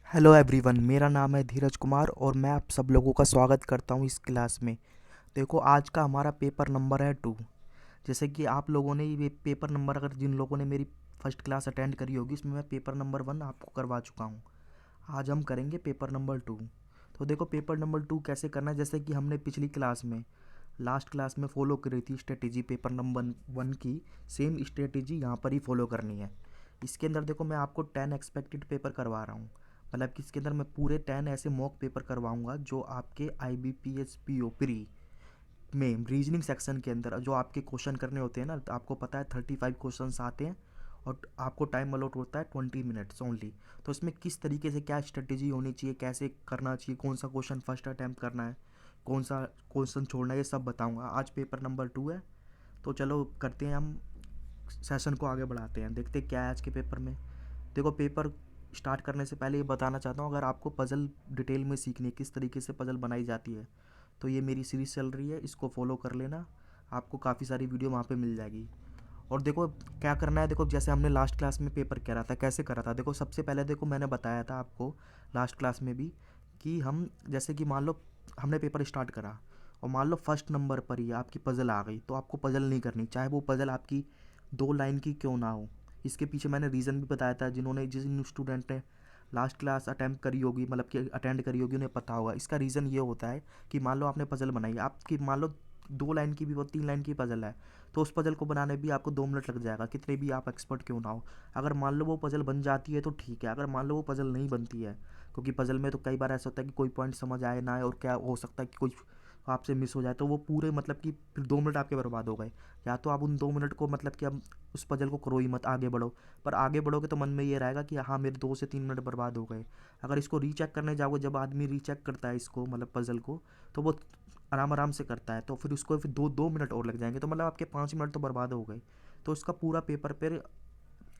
Hello everyone, मेरा नाम है धीरज कुमार और मैं आप सब लोगों का स्वागत करता हूँ इस क्लास में। देखो, आज का हमारा पेपर नंबर है 2। जैसे कि आप लोगों ने ये पेपर नंबर, अगर जिन लोगों ने मेरी फर्स्ट क्लास अटेंड करी होगी, इसमें मैं पेपर नंबर 1 आपको करवा चुका हूँ। आज हम करेंगे पेपर नंबर 2। तो देखो, पेपर नंबर 2 कैसे करना है, जैसे कि हमने पिछली क्लास में, लास्ट क्लास में फॉलो करी थी स्ट्रेटेजी पेपर नंबर 1 की, सेम स्ट्रेटेजी यहाँ पर ही फॉलो करनी है। इसके अंदर देखो, मैं आपको 10 एक्सपेक्टेड पेपर करवा रहा हूँ। मतलब कि इसके अंदर मैं पूरे 10 ऐसे मॉक पेपर करवाऊंगा जो आपके I B P S P O pre में रीजनिंग सेक्शन के अंदर जो आपके क्वेश्चन करने होते हैं ना, तो आपको पता है 35 क्वेश्चन आते हैं और आपको टाइम अलॉट होता है 20 मिनट्स ओनली। तो इसमें किस तरीके से क्या स्ट्रेटेजी होनी चाहिए, कैसे करना चाहिए, कौन सा क्वेश्चन फर्स्ट अटैम्प्ट करना है, कौन सा क्वेश्चन छोड़ना है, ये सब बताऊंगा। आज पेपर नंबर 2 है, तो चलो करते हैं हम, सेशन को आगे बढ़ाते हैं, देखते हैं क्या है आज के पेपर में। देखो, पेपर स्टार्ट करने से पहले ये बताना चाहता हूँ, अगर आपको पज़ल डिटेल में सीखनी है किस तरीके से पज़ल बनाई जाती है, तो ये मेरी सीरीज़ चल रही है, इसको फॉलो कर लेना। आपको काफ़ी सारी वीडियो वहाँ पे मिल जाएगी। और देखो क्या करना है, देखो जैसे हमने लास्ट क्लास में पेपर करा था, कैसे करा था। देखो, सबसे पहले देखो, मैंने बताया था आपको लास्ट क्लास में भी कि हम, जैसे कि मान लो हमने पेपर स्टार्ट करा और मान लो फर्स्ट नंबर पर ही आपकी पज़ल आ गई, तो आपको पज़ल नहीं करनी, चाहे वो पज़ल आपकी 2 लाइन की क्यों ना हो। इसके पीछे मैंने रीज़न भी बताया था, जिन स्टूडेंट ने लास्ट क्लास अटैम्प्ट करी होगी, मतलब कि अटेंड करी होगी, उन्हें पता होगा। इसका रीज़न ये होता है कि मान लो आपने पज़ल बनाई, आपकी मान लो 2 लाइन की भी वो 3 लाइन की पज़ल है, तो उस पज़ल को बनाने भी आपको 2 मिनट लग जाएगा, कितने भी आप एक्सपर्ट क्यों ना हो। अगर मान लो वो पज़ल बन जाती है तो ठीक है, अगर मान लो वो पज़ल नहीं बनती है, क्योंकि पज़ल में तो कई बार ऐसा होता है कि कोई पॉइंट समझ आए ना आए, और क्या हो सकता है कि कोई आपसे मिस हो जाए, तो वो पूरे मतलब कि फिर 2 मिनट आपके बर्बाद हो गए। या तो आप उन 2 मिनट को मतलब कि अब उस पज़ल को करो ही मत, आगे बढ़ो। पर आगे बढ़ोगे तो मन में ये रहेगा कि हाँ, मेरे 2 से 3 मिनट बर्बाद हो गए। अगर इसको रीचेक करने जाओगे, जब आदमी रीचेक करता है इसको, मतलब पज़ल को, तो वो आराम आराम से करता है, तो फिर उसको फिर 2 मिनट और लग जाएंगे, तो मतलब आपके 5 मिनट तो बर्बाद हो गए। तो इसका पूरा पेपर पर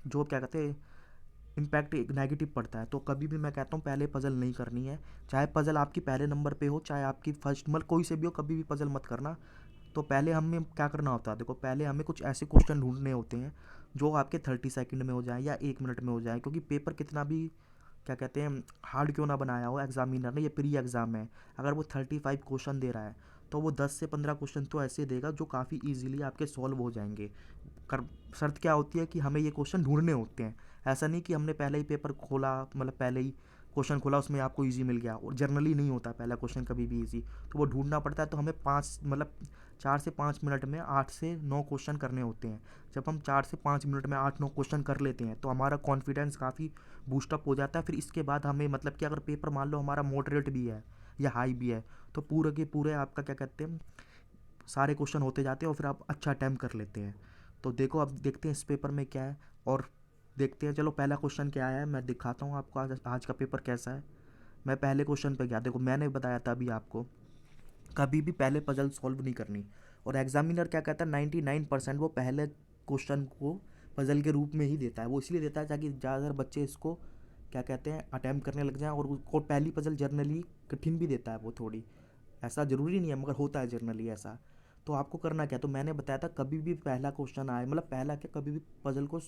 जो क्या कहते हैं इम्पैक्ट एक नेगेटिव पड़ता है। तो कभी भी मैं कहता हूँ पहले पज़ल नहीं करनी है, चाहे पज़ल आपकी पहले नंबर पे हो, चाहे आपकी फर्स्ट, मतलब कोई से भी हो, कभी भी पज़ल मत करना। तो पहले हमें क्या करना होता है, देखो पहले हमें कुछ ऐसे क्वेश्चन ढूंढने होते हैं जो आपके 30 सेकंड में हो जाए या 1 मिनट में हो जाए, क्योंकि पेपर कितना भी क्या कहते हैं हार्ड क्यों ना बनाया हो एग्जामिनर ने, ये प्री एग्ज़ाम है, अगर वो 35 क्वेश्चन दे रहा है, तो वो 10 से 15 क्वेश्चन तो ऐसे देगा जो काफ़ी ईजिली आपके सॉल्व हो जाएंगे। कर शर्त क्या होती है कि हमें ये क्वेश्चन ढूंढने होते हैं। ऐसा नहीं कि हमने पहले ही पेपर खोला, मतलब पहले ही क्वेश्चन खोला उसमें आपको इजी मिल गया, और जनरली नहीं होता पहला क्वेश्चन कभी भी इजी। तो वो ढूंढना पड़ता है, तो हमें 4 से 5 मिनट में 8 से 9 क्वेश्चन करने होते हैं। जब हम 4 से 5 मिनट में 8 9 क्वेश्चन कर लेते हैं, तो हमारा कॉन्फिडेंस काफ़ी बूस्टअप हो जाता है। फिर इसके बाद हमें मतलब कि अगर पेपर मान लो हमारा मॉडरेट भी है या हाई भी है, तो पूरे के पूरे आपका क्या कहते हैं सारे क्वेश्चन होते जाते हैं, और फिर आप अच्छा अटैम्प्ट कर लेते हैं। तो देखो, अब देखते हैं इस पेपर में क्या है, और देखते हैं। चलो, पहला क्वेश्चन क्या आया है मैं दिखाता हूँ आपको, आज का पेपर कैसा है। मैं पहले क्वेश्चन पे गया, देखो मैंने बताया था अभी आपको, कभी भी पहले पजल सॉल्व नहीं करनी। और एग्जामिनर क्या कहता है, 99% वो पहले क्वेश्चन को पजल के रूप में ही देता है। वो इसलिए देता है ताकि ज़्यादातर बच्चे इसको क्या कहते हैं अटैम्प्ट करने लग जाएं, और उसको पहली पजल जर्नली कठिन भी देता है वो थोड़ी, ऐसा ज़रूरी नहीं है मगर होता है जनरली ऐसा। तो आपको करना क्या, तो मैंने बताया था कभी भी पहला क्वेश्चन आए, मतलब पहला क्या, कभी भी पजल को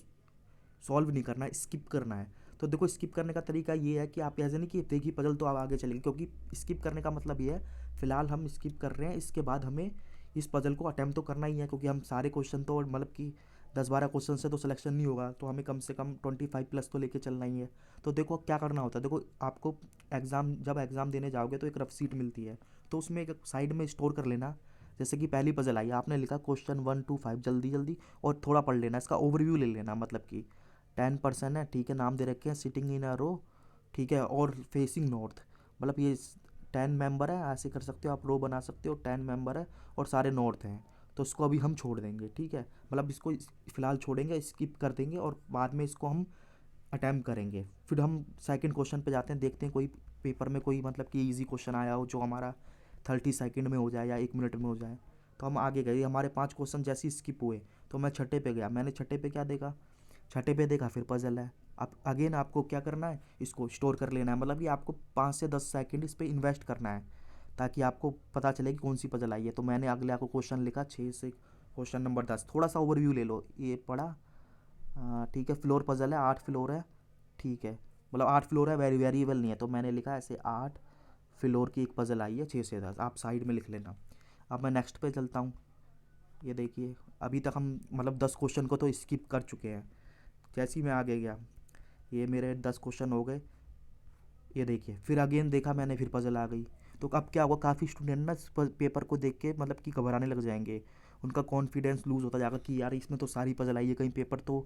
सॉल्व नहीं करना है, स्किप करना है। तो देखो, स्किप करने का तरीका ये है कि आप ऐसे नहीं कि देखिए पजल तो आप आगे चलेंगे, क्योंकि स्किप करने का मतलब ये है फ़िलहाल हम स्किप कर रहे हैं, इसके बाद हमें इस पजल को अटैम्प्ट तो करना ही है, क्योंकि हम सारे क्वेश्चन तो मतलब कि 10 12 क्वेश्चन से तो सिलेक्शन नहीं होगा, तो हमें कम से कम 25 प्लस तो लेके चलना ही है। तो देखो क्या करना होता है, देखो आपको जब एग्ज़ाम देने जाओगे तो एक रफ सीट मिलती है, तो उसमें एक साइड में स्टोर कर लेना। जैसे कि पहली पजल आई, आपने लिखा क्वेश्चन 1 2 5, जल्दी जल्दी और थोड़ा पढ़ लेना, इसका ओवरव्यू ले लेना। मतलब कि 10% है, ठीक है, नाम दे रखे हैं सिटिंग इन अ रो, ठीक है, और फेसिंग नॉर्थ। मतलब ये 10 मेंबर है, ऐसे कर सकते हो आप, रो बना सकते हो, 10 मेंबर है और सारे नॉर्थ हैं। तो इसको अभी हम छोड़ देंगे, ठीक है, मतलब इसको फ़िलहाल छोड़ेंगे, स्किप कर देंगे, और बाद में इसको हम अटैम्प्ट करेंगे। फिर हम सेकंड क्वेश्चन पे जाते हैं, देखते हैं कोई पेपर में कोई मतलब कि इजी क्वेश्चन आया हो जो हमारा 30 सेकंड में हो जाए या 1 मिनट में हो जाए। तो हम आगे गए, हमारे 5 क्वेश्चन जैसे ही स्किप हुए, तो मैं छठे पे गया, मैंने छठे पे क्या देखा, छठे पे देखा फिर पजल है। अब अगेन आपको क्या करना है, इसको स्टोर कर लेना है, मतलब कि आपको 5 से 10 सेकंड इस पर इन्वेस्ट करना है, ताकि आपको पता चले कि कौन सी पजल आई है। तो मैंने अगले आपको क्वेश्चन लिखा 6 से क्वेश्चन नंबर 10, थोड़ा सा ओवरव्यू ले लो, ये पढ़ा, ठीक है, फ्लोर पजल है, 8 फ्लोर है, ठीक है, मतलब 8 फ्लोर है, वेरिएबल नहीं है, तो मैंने लिखा ऐसे 8 फ्लोर की एक पज़ल आई है 6 से 10, आप साइड में लिख लेना। अब मैं नेक्स्ट पे चलता हूँ। ये देखिए अभी तक हम मतलब 10 क्वेश्चन को तो स्किप कर चुके हैं। जैसे ही मैं आगे गया, ये मेरे 10 क्वेश्चन हो गए। ये देखिए फिर अगेन देखा मैंने, फिर पजल आ गई। तो अब क्या होगा, काफ़ी स्टूडेंट ना इस पेपर को देख के मतलब कि घबराने लग जाएंगे, उनका कॉन्फिडेंस लूज़ होता जाएगा कि यार इसमें तो सारी पजल आई है, कहीं पेपर तो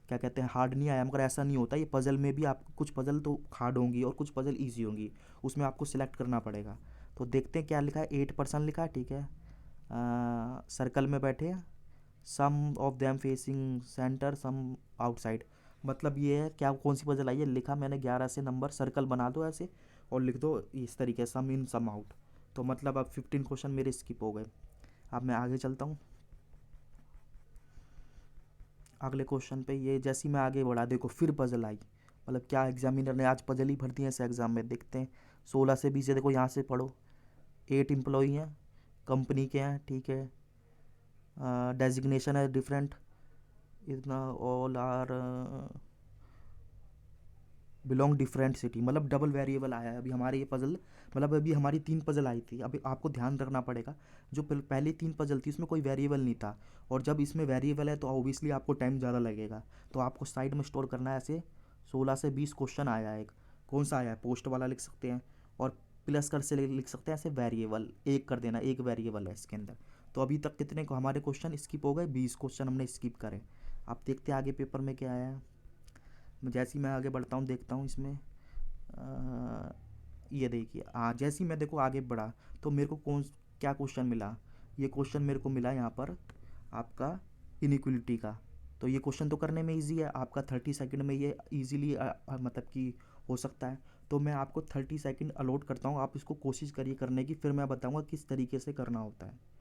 क्या कहते हैं हार्ड नहीं आया। मगर ऐसा नहीं होता, ये पजल में भी आपको कुछ पजल तो हार्ड होंगी और कुछ पजल ईजी होंगी, उसमें आपको सिलेक्ट करना पड़ेगा। तो देखते हैं क्या लिखा है। 8% लिखा है, ठीक है। सर्कल में बैठे हैं, some of them facing centre some outside. मतलब ये है क्या, कौन सी पजल आई है, लिखा मैंने 11 से नंबर सर्कल बना दो ऐसे और लिख दो इस तरीके सम इन सम आउट। तो मतलब अब 15 क्वेश्चन मेरे स्किप हो गए। अब मैं आगे चलता हूँ अगले क्वेश्चन पे। ये जैसी मैं आगे बढ़ा, देखो फिर पजल आई। मतलब क्या एग्जामिनर ने आज पजल ही भर दी है ऐसे एग्ज़ाम में। देखते हैं 16 से 20 है, देखो यहाँ से पढ़ो। 8 एम्प्लॉई हैं, कंपनी के हैं, ठीक है। डेजिग्नेशन है डिफरेंट, इतना all are belong different city. मतलब डबल वेरिएबल आया है अभी हमारे ये पजल। मतलब अभी हमारी 3 पजल आई थी। अभी आपको ध्यान रखना पड़ेगा, जो पहले 3 पजल थी उसमें कोई वेरिएबल नहीं था, और जब इसमें वेरिएबल है तो ऑब्वियसली आपको टाइम ज़्यादा लगेगा। तो आपको साइड में स्टोर करना है ऐसे। 16 से 20 क्वेश्चन आया है एक। कौन सा आया है, पोस्ट वाला लिख सकते हैं, और प्लस कर से लिख सकते हैं ऐसे वेरिएबल एक कर देना, एक वेरिएबल है इसके अंदर। तो अभी तक कितने को हमारे क्वेश्चन स्किप हो गए, 20 क्वेश्चन हमने स्किप करे। आप देखते हैं आगे पेपर में क्या आया है। जैसे ही मैं आगे बढ़ता हूँ देखता हूँ इसमें ये देखिए जैसे ही मैं देखो आगे बढ़ा तो मेरे को कौन क्या क्वेश्चन मिला। ये क्वेश्चन मेरे को मिला यहाँ पर आपका इनइक्वलिटी का। तो ये क्वेश्चन तो करने में इजी है, आपका 30 सेकंड में ये इजीली मतलब कि हो सकता है। तो मैं आपको 30 सेकंड अलॉट करता हूँ, आप इसको कोशिश करिए करने की, फिर मैं बताऊँगा किस तरीके से करना होता है।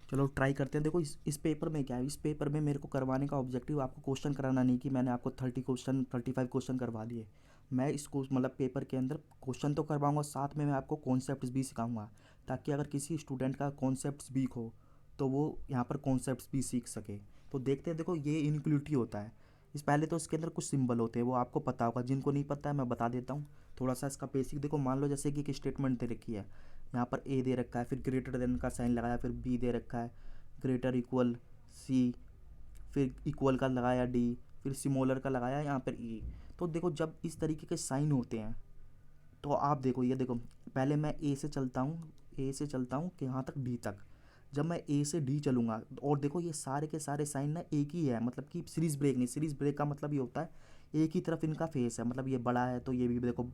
चलो ट्राई करते हैं। देखो इस पेपर में क्या है, इस पेपर में मेरे को करवाने का ऑब्जेक्टिव आपको क्वेश्चन कराना नहीं कि मैंने आपको 35 क्वेश्चन करवा दिए। मैं इसको मतलब पेपर के अंदर क्वेश्चन तो करवाऊंगा, साथ में मैं आपको कॉन्सेप्ट्स भी सिखाऊंगा, ताकि अगर किसी स्टूडेंट का कॉन्सेप्ट्स वीक हो तो वो यहाँ पर कॉन्सेप्ट्स भी सीख सके। तो देखते हैं, देखो ये इनक्लूडिव होता है। इस पहले तो इसके अंदर कुछ सिंबल होते हैं, वो आपको पता होगा, जिनको नहीं पता है मैं बता देता हूँ थोड़ा सा इसका बेसिक। देखो मान लो जैसे कि एक स्टेटमेंट दे रखी है, यहाँ पर ए दे रखा है, फिर ग्रेटर देन का साइन लगाया, फिर बी दे रखा है, ग्रेटर इक्वल सी, फिर इक्वल का लगाया डी, फिर सिमोलर का लगाया यहाँ पर ई। तो देखो जब इस तरीके के साइन होते हैं तो आप देखो, ये देखो पहले मैं ए से चलता हूँ, ए से चलता हूँ कि यहाँ तक डी तक। जब मैं ए से डी चलूँगा और देखो ये सारे के सारे साइन ना एक ही है, मतलब कि सीरीज ब्रेक नहीं। सीरीज ब्रेक का मतलब ये होता है एक ही तरफ इनका फेस है, मतलब ये बड़ा है तो ये भी देखो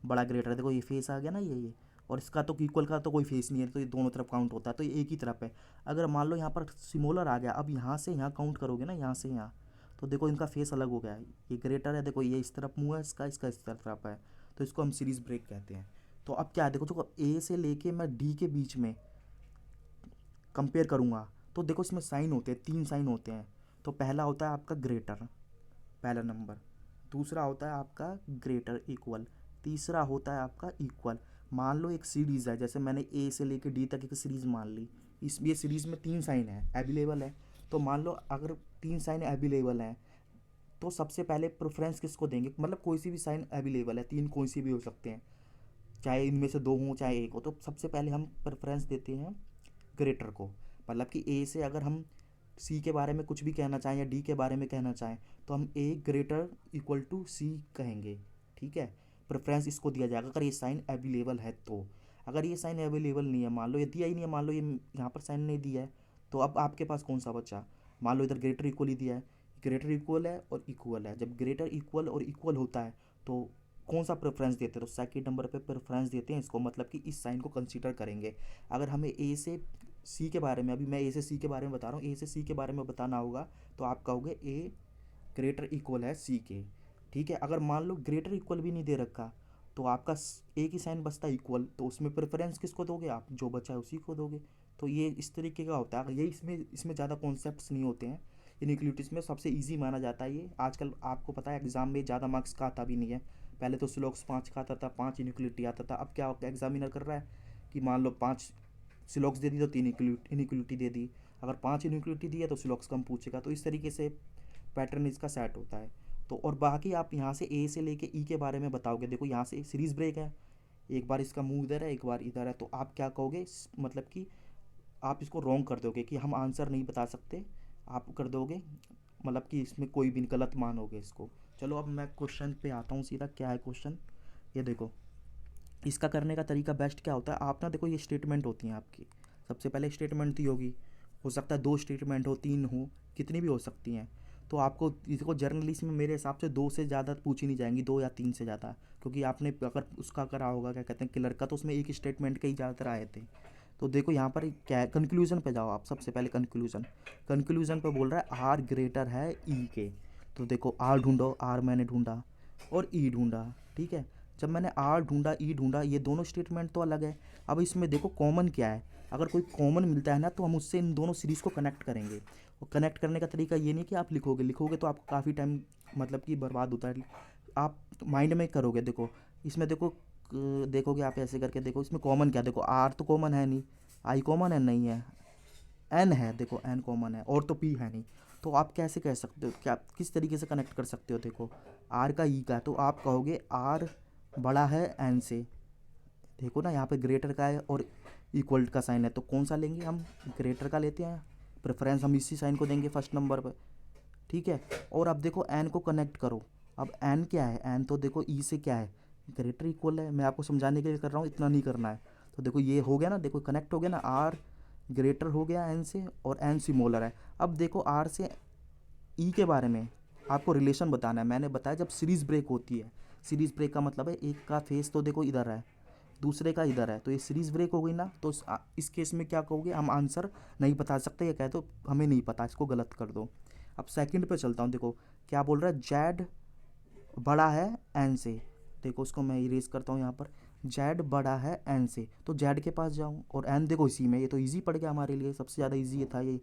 बड़ा ग्रेटर है, देखो ये फेस आ गया ना ये। और इसका तो इक्वल का तो कोई फेस नहीं है, तो ये दोनों तरफ काउंट होता है, तो ये एक ही तरफ है। अगर मान लो यहाँ पर सिमोलर आ गया, अब यहाँ से यहाँ काउंट करोगे ना, यहाँ से यहाँ, तो देखो इनका फेस अलग हो गया है। ये ग्रेटर है, देखो ये इस तरफ मुँह है इसका, इसका इस तरफ है, तो इसको हम सीरीज ब्रेक कहते हैं। तो अब क्या है, देखो ए से लेके मैं डी के बीच में कंपेयर करूँगा तो देखो इसमें साइन होते हैं, 3 साइन होते हैं। तो पहला होता है आपका ग्रेटर, पहला नंबर। दूसरा होता है आपका ग्रेटर इक्वल। तीसरा होता है आपका इक्वल। मान लो एक सीरीज़ है, जैसे मैंने ए से लेके डी तक एक सीरीज़ मान ली, इस ये सीरीज़ में 3 साइन है अवेलेबल है। तो मान लो अगर 3 साइन अवेलेबल हैं तो सबसे पहले प्रेफरेंस किसको देंगे, मतलब कोई सी भी साइन अवेलेबल है, 3 कोई सी भी हो सकते हैं, चाहे इनमें से 2 हों चाहे एक हो, तो सबसे पहले हम प्रेफरेंस देते हैं ग्रेटर को। मतलब कि ए से अगर हम सी के बारे में कुछ भी कहना चाहें या डी के बारे में कहना चाहें तो हम ए ग्रेटर इक्वल टू सी कहेंगे, ठीक है। प्रेफरेंस इसको दिया जाएगा अगर ये साइन अवेलेबल है तो। अगर ये साइन अवेलेबल नहीं है, मान लो ये दिया ही नहीं है, मान लो ये यहाँ पर साइन नहीं दिया है, तो अब आपके पास कौन सा बचा। मान लो इधर ग्रेटर इक्वल ही दिया है, ग्रेटर इक्वल है और इक्वल है। जब ग्रेटर इक्वल और इक्वल होता है तो कौन सा प्रेफरेंस देते हैं, तो सेकंड नंबर पे प्रेफरेंस देते हैं इसको, मतलब कि इस साइन को कंसीडर करेंगे। अगर हमें ए से सी के बारे में, अभी मैं ए से सी के बारे में बता रहा हूँ, ए से सी के बारे में बताना होगा तो आप कहोगे ए ग्रेटर इक्वल है सी के। ठीक है, अगर मान लो ग्रेटर इक्वल भी नहीं दे रखा तो आपका ए की साइन बचता है इक्वल, तो उसमें प्रेफरेंस किसको दोगे आप, जो बचा है उसी को दोगे। तो ये इस तरीके का होता है, ये इसमें ज़्यादा कॉन्सेप्ट्स नहीं होते हैं। इनइक्वलिटीज़ में सबसे ईजी माना जाता है ये। आजकल आपको पता है एग्ज़ाम में ज़्यादा मार्क्स का आता भी नहीं है। पहले तो स्लोक्स 5 का आता था, 5 इनइक्वलिटी आता था। अब क्या होता है, एग्जामिनर कर रहा है कि मान लो 5 सिलॉक्स दे दी तो 3 इनइक्वलिटी दे दी, अगर 5 इनइक्वलिटी दी है तो सिलॉक्स कम पूछेगा। तो इस तरीके से पैटर्न इसका सेट होता है। तो और बाकी आप यहाँ से ए से लेके ई के बारे में बताओगे। देखो यहाँ से सीरीज ब्रेक है, एक बार इसका मुंह इधर है एक बार इधर है, तो आप क्या कहोगे, मतलब कि आप इसको रॉन्ग कर दोगे कि हम आंसर नहीं बता सकते, आप कर दोगे मतलब कि इसमें कोई भी गलत मानोगे इसको। चलो अब मैं क्वेश्चन पे आता हूँ सीधा। क्या है क्वेश्चन, ये देखो। इसका करने का तरीका बेस्ट क्या होता है, आप ना देखो ये स्टेटमेंट होती हैं आपकी। सबसे पहले स्टेटमेंट दी होगी, हो सकता है 2 स्टेटमेंट हो, 3 हो, कितनी भी हो सकती हैं। तो आपको इसको जर्नली इसमें मेरे हिसाब से 2 से ज़्यादा पूछी नहीं जाएंगी, 2 या 3 से ज़्यादा, क्योंकि आपने अगर उसका करा होगा क्या कहते हैं क्लर्क का, तो उसमें एक स्टेटमेंट के ही ज़्यादातर आए थे। तो देखो यहाँ पर क्या है, कंक्लूजन पे जाओ आप। सबसे पहले कंक्लूजन पे बोल रहा है आर ग्रेटर है ई के। तो देखो आर ढूंढो, आर मैंने ढूंढा और ई ढूंढा। ठीक है, जब मैंने आर ढूंढा ई ढूंढा, ये दोनों स्टेटमेंट तो अलग है। अब इसमें देखो कॉमन क्या है, अगर कोई कॉमन मिलता है ना तो हम उससे इन दोनों सीरीज़ को कनेक्ट करेंगे। और कनेक्ट करने का तरीका ये नहीं कि आप लिखोगे तो आपको काफ़ी टाइम मतलब कि बर्बाद होता है, आप माइंड में करोगे। देखो इसमें देखो देखोगे आप ऐसे करके, देखो इसमें कॉमन क्या, देखो आर तो कॉमन है नहीं, आई कॉमन है नहीं है, एन है, देखो एन कॉमन है, और तो पी है नहीं। तो आप कैसे कह सकते हो, क्या किस तरीके से कनेक्ट कर सकते हो, देखो आर का ई का, तो आप कहोगे आर बड़ा है एन से। देखो ना यहाँ पे ग्रेटर का है और इक्वल का साइन है, तो कौन सा लेंगे हम, ग्रेटर का लेते हैं, प्रेफरेंस हम इसी साइन को देंगे फर्स्ट नंबर पर। ठीक है, और अब देखो एन को कनेक्ट करो। अब एन क्या है, एन तो देखो ई से क्या है, ग्रेटर इक्वल है। मैं आपको समझाने के लिए कर रहा हूँ, इतना नहीं करना है। तो देखो ये हो गया ना, देखो कनेक्ट हो गया ना, आर ग्रेटर हो गया एन से और एन सिमोलर है। अब देखो आर से ई के बारे में आपको रिलेशन बताना है। मैंने बताया जब सीरीज ब्रेक होती है, सीरीज ब्रेक का मतलब है एक का फेस तो देखो इधर है, दूसरे का इधर है, तो ये सीरीज ब्रेक हो गई ना। तो इस केस में क्या कहोगे, हम आंसर नहीं बता सकते, ये कहे तो हमें नहीं पता, इसको गलत कर दो। अब सेकंड पे चलता हूँ, देखो क्या बोल रहा है, जेड बड़ा है एन से। देखो उसको मैं इरेज करता हूँ यहाँ पर, जेड बड़ा है एन से, तो जेड के पास जाऊँ और एन देखो इसी में, ये तो इजी पड़ गया हमारे लिए, सबसे ज़्यादा इजी ये था ये।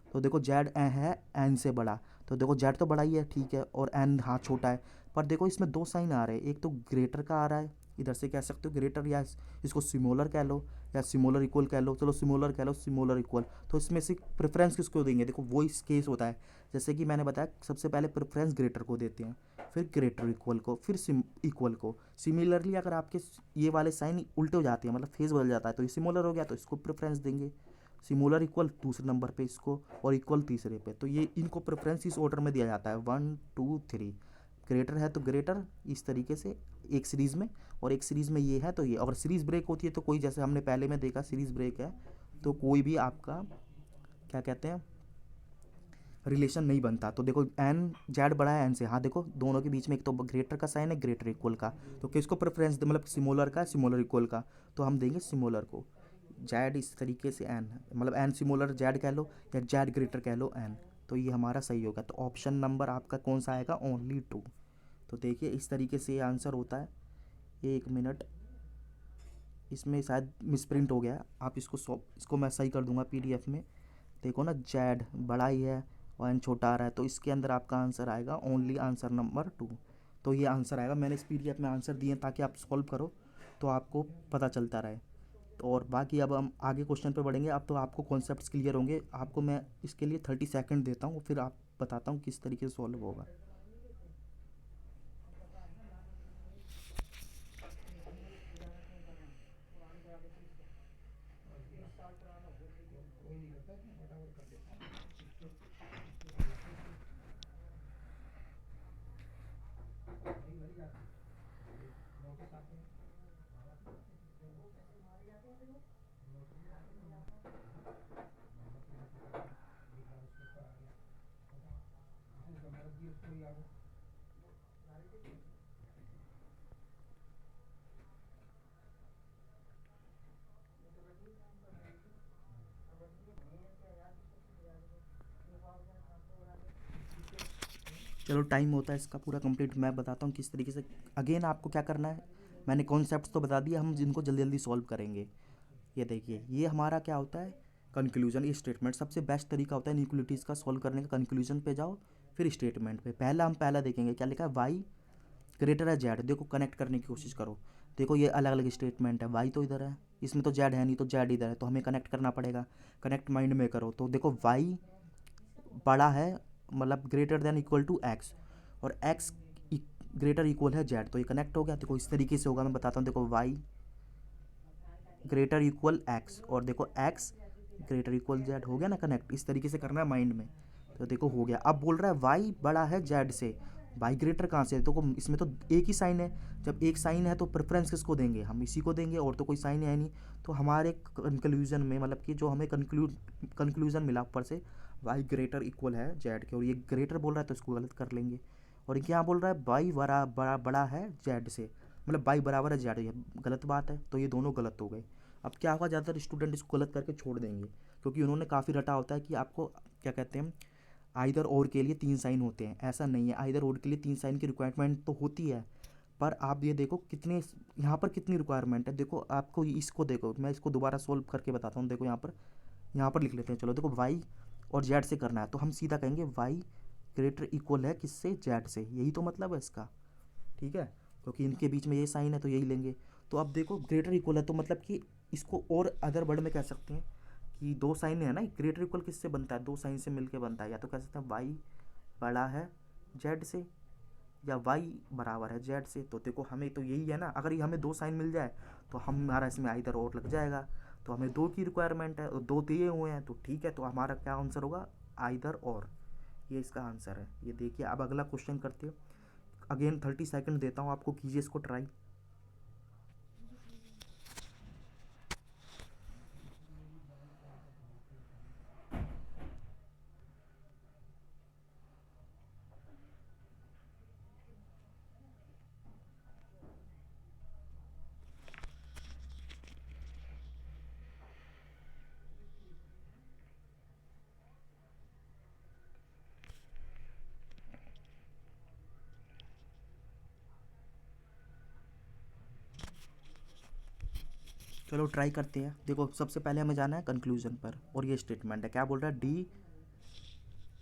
तो देखो जेड है एन से बड़ा, तो देखो जेड तो बड़ा ही है ठीक है, और एन हाँ छोटा है। पर देखो इसमें 2 साइन आ रहे हैं, एक तो ग्रेटर का आ रहा है, इधर से कह सकते हो ग्रेटर, या इसको सिमोलर कह लो या सिमोलर इक्वल कह लो, चलो सिमोलर कह लो, सिमोलर इक्वल। तो इसमें से प्रेफरेंस किसको देंगे, देखो वो इस केस होता है जैसे कि मैंने बताया, सबसे पहले प्रेफरेंस ग्रेटर को देते हैं, फिर ग्रेटर इक्वल को, फिर इक्वल को। सिमिलरली अगर आपके ये वाले साइन उल्टे हो जाते हैं, मतलब फेस बदल जाता है, तो ये सिमोलर हो गया तो इसको प्रेफरेंस देंगे, सिमोलर इक्वल दूसरे नंबर पे इसको, और इक्वल तीसरे पे। तो ये इनको प्रेफरेंस इस ऑर्डर में दिया जाता है, 1 2 3। ग्रेटर है तो ग्रेटर इस तरीके से एक सीरीज़ में, और एक सीरीज़ में ये है तो ये। अगर सीरीज़ ब्रेक होती है तो कोई, जैसे हमने पहले में देखा सीरीज़ ब्रेक है तो कोई भी आपका क्या कहते हैं रिलेशन नहीं बनता। तो देखो एन जेड बड़ा है एन से, हाँ देखो दोनों के बीच में एक तो ग्रेटर का साइन है, ग्रेटर इक्वल का, तो किसको प्रेफरेंस दे, मतलब सिमोलर का, सिमोलर इक्वल का, तो हम देंगे सिमोलर को। जेड इस तरीके से एन, मतलब एन सिमोलर जेड कह लो या जेड ग्रेटर कह लो एन, तो ये हमारा सही होगा। तो ऑप्शन नंबर आपका कौन सा आएगा, ओनली 2। तो देखिए इस तरीके से ये आंसर होता है। 1 मिनट, इसमें शायद मिसप्रिंट हो गया है, आप इसको मैं सही कर दूंगा पीडीएफ में। देखो ना जेड बड़ा ही है और एन छोटा आ रहा है, तो इसके अंदर आपका आंसर आएगा ओनली आंसर नंबर 2। तो ये आंसर आएगा, मैंने इस पीडीएफ में आंसर दिए ताकि आप सॉल्व करो तो आपको पता चलता रहे। तो और बाकी अब हम आगे क्वेश्चन पे बढ़ेंगे। अब तो आपको कॉन्सेप्ट्स क्लियर होंगे, आपको मैं इसके लिए 30 सेकंड देता हूँ, फिर आप बताता हूँ किस तरीके से सॉल्व होगा। चलो टाइम होता है इसका पूरा कंप्लीट, मैं बताता हूँ किस तरीके से। अगेन आपको क्या करना है, मैंने कॉन्सेप्ट्स तो बता दिया, हम जिनको जल्दी जल्दी सॉल्व करेंगे। ये देखिए, ये हमारा क्या होता है, कंक्लूजन। ये स्टेटमेंट सबसे बेस्ट तरीका होता है इनइक्वालिटीज़ का सॉल्व करने का। कंक्लूजन पे जाओ, फिर स्टेटमेंट पे। पहला देखेंगे क्या लिखा है, वाई ग्रेटर है जेड। देखो कनेक्ट करने की कोशिश करो। देखो ये अलग अलग स्टेटमेंट है, वाई तो इधर है, इसमें तो जेड है नहीं, तो जेड इधर है, तो हमें कनेक्ट करना पड़ेगा। कनेक्ट माइंड में करो तो देखो वाई बड़ा है, मतलब greater than equal to X, और एक्स ग्रेटर इक्वल है जेड, तो ये कनेक्ट हो गया। देखो इस तरीके से होगा, मैं बताता हूँ। देखो वाई ग्रेटर इक्वल एक्स, और देखो एक्स ग्रेटर इक्वल जेड, हो गया ना कनेक्ट। इस तरीके से करना है माइंड में। तो देखो हो गया। अब बोल रहा है वाई बड़ा है जेड से, वाई ग्रेटर कहाँ से है, तो इसमें तो एक ही साइन है। जब एक साइन है तो प्रेफरेंस किसको देंगे, हम इसी को देंगे, और तो कोई साइन है नहीं। तो हमारे कंक्लूजन में, मतलब कि जो हमें कंक्लूजन मिला ऊपर से, वाई ग्रेटर इक्वल है जेड के, और ये ग्रेटर बोल रहा है तो इसको गलत कर लेंगे। और ये क्या बोल रहा है, वाई बड़ा है जेड से, मतलब वाई बराबर है जेड, ये गलत बात है, तो ये दोनों गलत हो गए। अब क्या होगा, ज़्यादातर स्टूडेंट इसको गलत करके छोड़ देंगे, क्योंकि उन्होंने काफ़ी रटा होता है कि आपको क्या कहते हैं, आइदर और के लिए 3 साइन होते हैं। ऐसा नहीं है, आइदर और के लिए 3 साइन की रिक्वायरमेंट तो होती है, पर आप ये देखो कितने, यहाँ पर कितनी रिक्वायरमेंट है। देखो आपको इसको देखो, मैं इसको दोबारा सोल्व करके बताता हूँ। देखो यहाँ पर लिख लेते हैं। चलो देखो वाई और जेड से करना है, तो हम सीधा कहेंगे वाई ग्रेटर इक्वल है किससे, जेड से। यही तो मतलब है इसका, ठीक है, क्योंकि इनके बीच में ये साइन है तो यही लेंगे। तो अब देखो ग्रेटर इक्वल है, तो मतलब कि इसको और अदर वर्ड में कह सकते हैं कि दो साइन है ना, ग्रेटर इक्वल किससे बनता है, दो साइन से मिलके बनता है। या तो कह सकते हैं वाई बड़ा है जेड से, या वाई बराबर है जेड से। तो देखो हमें तो यही है ना, अगर ये हमें दो साइन मिल जाए तो हमारा इसमें आइदर और लग जाएगा। तो हमें दो की रिक्वायरमेंट है, और दो दिए हुए हैं, तो ठीक है, तो हमारा क्या आंसर होगा, आइदर और। ये इसका आंसर है। ये देखिए, अब अगला क्वेश्चन करते हैं। अगेन 30 सेकंड देता हूँ आपको, कीजिए इसको ट्राई। चलो ट्राई करते हैं। देखो सबसे पहले हमें जाना है कंक्लूजन पर, और ये स्टेटमेंट है, क्या बोल रहा है, डी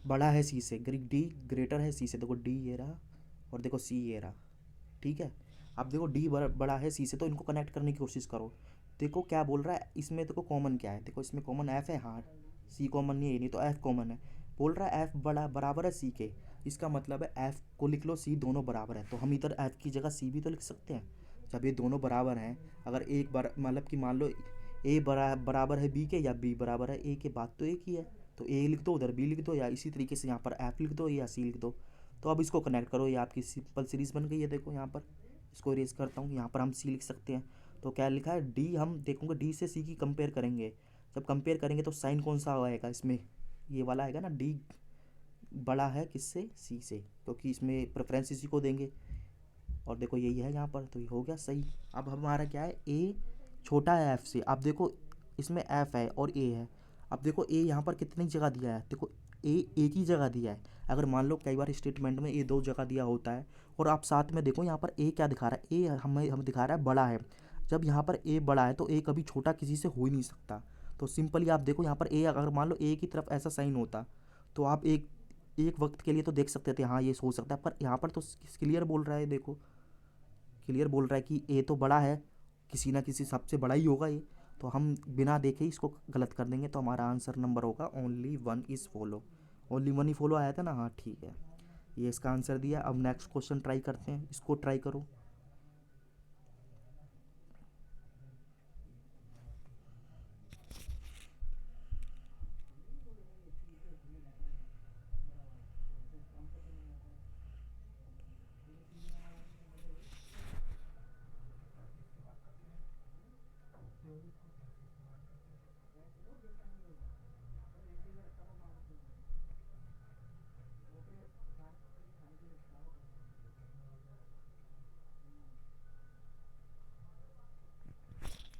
बड़ा है सी से, डी ग्रेटर है सी से। देखो डी ये रहा, और देखो सी ये रहा, ठीक है। अब देखो डी बड़ा है सी से, तो इनको कनेक्ट करने की कोशिश करो। देखो क्या बोल रहा है, इसमें देखो कॉमन क्या है, देखो इसमें कॉमन एफ है, हाँ सी कॉमन नहीं है, नहीं तो एफ कॉमन है। बोल रहा है एफ बराबर है सी के, इसका मतलब है एफ को लिख लो, सी दोनों बराबर है, तो हम इधर एफ की जगह सी भी तो लिख सकते हैं। जब ये दोनों बराबर हैं, अगर एक बार मतलब कि मान लो ए बराबर है बी के, या बी बराबर है ए के, बात तो एक ही है। तो ए लिख दो, उधर बी लिख दो, या इसी तरीके से यहाँ पर एफ लिख दो या सी लिख दो। तो अब इसको कनेक्ट करो, ये आपकी सिंपल सीरीज़ बन गई है। देखो यहाँ पर इसको इरेज करता हूँ, यहाँ पर हम सी लिख सकते हैं। तो क्या लिखा है, डी, हम देखूँगे डी से सी की कंपेयर करेंगे। जब कंपेयर करेंगे तो साइन कौन सा आएगा इसमें, ये वाला आएगा ना, डी बड़ा है किससे, सी से, क्योंकि इसमें प्रेफरेंस इसी को देंगे। और देखो यही है यहाँ पर, तो ये हो गया सही। अब हमारा क्या है, ए छोटा है एफ से। अब देखो इसमें एफ है और ए है। अब देखो ए यहाँ पर कितनी जगह दिया है, देखो ए एक ही जगह दिया है। अगर मान लो कई बार स्टेटमेंट में ए दो जगह दिया होता है, और आप साथ में देखो यहाँ पर ए क्या दिखा रहा है, ए हम दिखा रहा है बड़ा है। जब यहाँ पर ए बड़ा है तो ए कभी छोटा किसी से हो ही नहीं सकता। तो सिंपली आप देखो यहाँ पर ए, अगर मान लो ए की तरफ ऐसा साइन होता, तो आप एक एक वक्त के लिए तो देख सकते थे हाँ ये हो सकता है, पर यहाँ पर तो क्लियर बोल रहा है, देखो क्लियर बोल रहा है कि ए तो बड़ा है, किसी ना किसी सबसे बड़ा ही होगा ये। तो हम बिना देखे ही इसको गलत कर देंगे, तो हमारा आंसर नंबर होगा only one is follow. Only one he follow आया था ना, हाँ ठीक है, ये इसका आंसर दिया। अब नेक्स्ट क्वेश्चन ट्राई करते हैं, इसको ट्राई करो।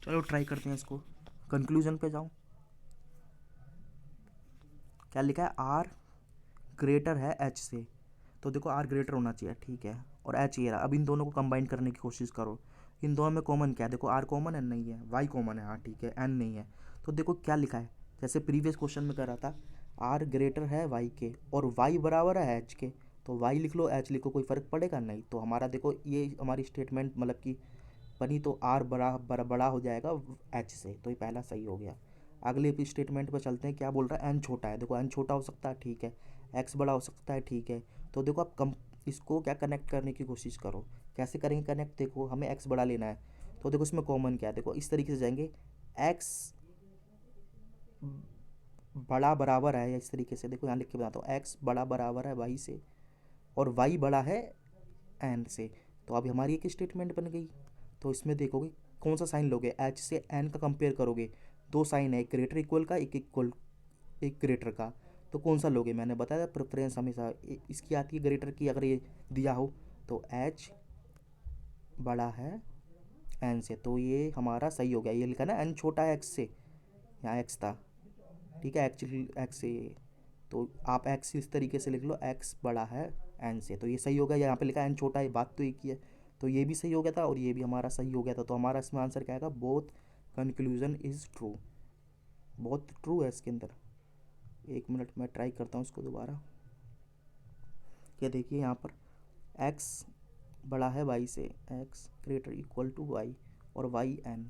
चलो ट्राई करते हैं इसको। कंक्लूजन पे जाऊँ, क्या लिखा है, आर ग्रेटर है एच से, तो देखो आर ग्रेटर होना चाहिए, ठीक है, और एच ये रहा। अब इन दोनों को कंबाइन करने की कोशिश करो। इन दोनों में कॉमन क्या है, देखो आर कॉमन है, नहीं है, वाई कॉमन है, हाँ ठीक है, एन नहीं है। तो देखो क्या लिखा है, जैसे प्रीवियस क्वेश्चन में कर रहा था, आर ग्रेटर है वाई के और वाई बराबर है एच के, तो वाई लिख लो एच लिखो, कोई फ़र्क पड़ेगा नहीं। तो हमारा देखो ये हमारी स्टेटमेंट मतलब कि बनी, तो आर बड़ा हो जाएगा एच से, तो ये पहला सही हो गया। अगले स्टेटमेंट पर चलते हैं, क्या बोल रहा है, एन छोटा है, देखो एन छोटा हो सकता है, ठीक है, एक्स बड़ा हो सकता है, ठीक है। तो देखो आप कम इसको क्या कनेक्ट करने की कोशिश करो, कैसे करेंगे कनेक्ट, देखो हमें एक्स बड़ा लेना है, तो देखो इसमें कॉमन क्या है, देखो इस तरीके से जाएंगे, एक्स बड़ा बराबर है, या इस तरीके से देखो यहाँ लिख के बताता हूँ, एक्स बड़ा बराबर है वाई से और वाई बड़ा है एन से। तो अब हमारी एक स्टेटमेंट बन गई। तो इसमें देखोगे कौन सा साइन लोगे, एच से एन का कंपेयर करोगे, दो साइन है, एक ग्रेटर इक्वल का, एक इक्वल एक ग्रेटर का, तो कौन सा लोगे, मैंने बताया प्रेफरेंस हमेशा इसकी आती है ग्रेटर की, अगर ये दिया हो तो एच बड़ा है एन से, तो ये हमारा सही हो गया। ये लिखा ना एन छोटा है एक्स से, यहाँ एक्स था, ठीक है, एक्चुअली एक्स से ये, तो आप एक्स इस तरीके से लिख लो, एक्स बड़ा है एन से, तो ये सही हो गया। यहाँ पे लिखा एन छोटा है, बात तो एक ही है, तो ये भी सही हो गया था और ये भी हमारा सही हो गया था। तो हमारा इसमें आंसर क्या आएगा, बोथ कंक्लूजन इज़ ट्रू, बहुत ट्रू है इसके अंदर। एक मिनट मैं ट्राई करता हूँ इसको दोबारा। ये देखिए यहाँ पर x बड़ा है y से, x greater equal to y और y n,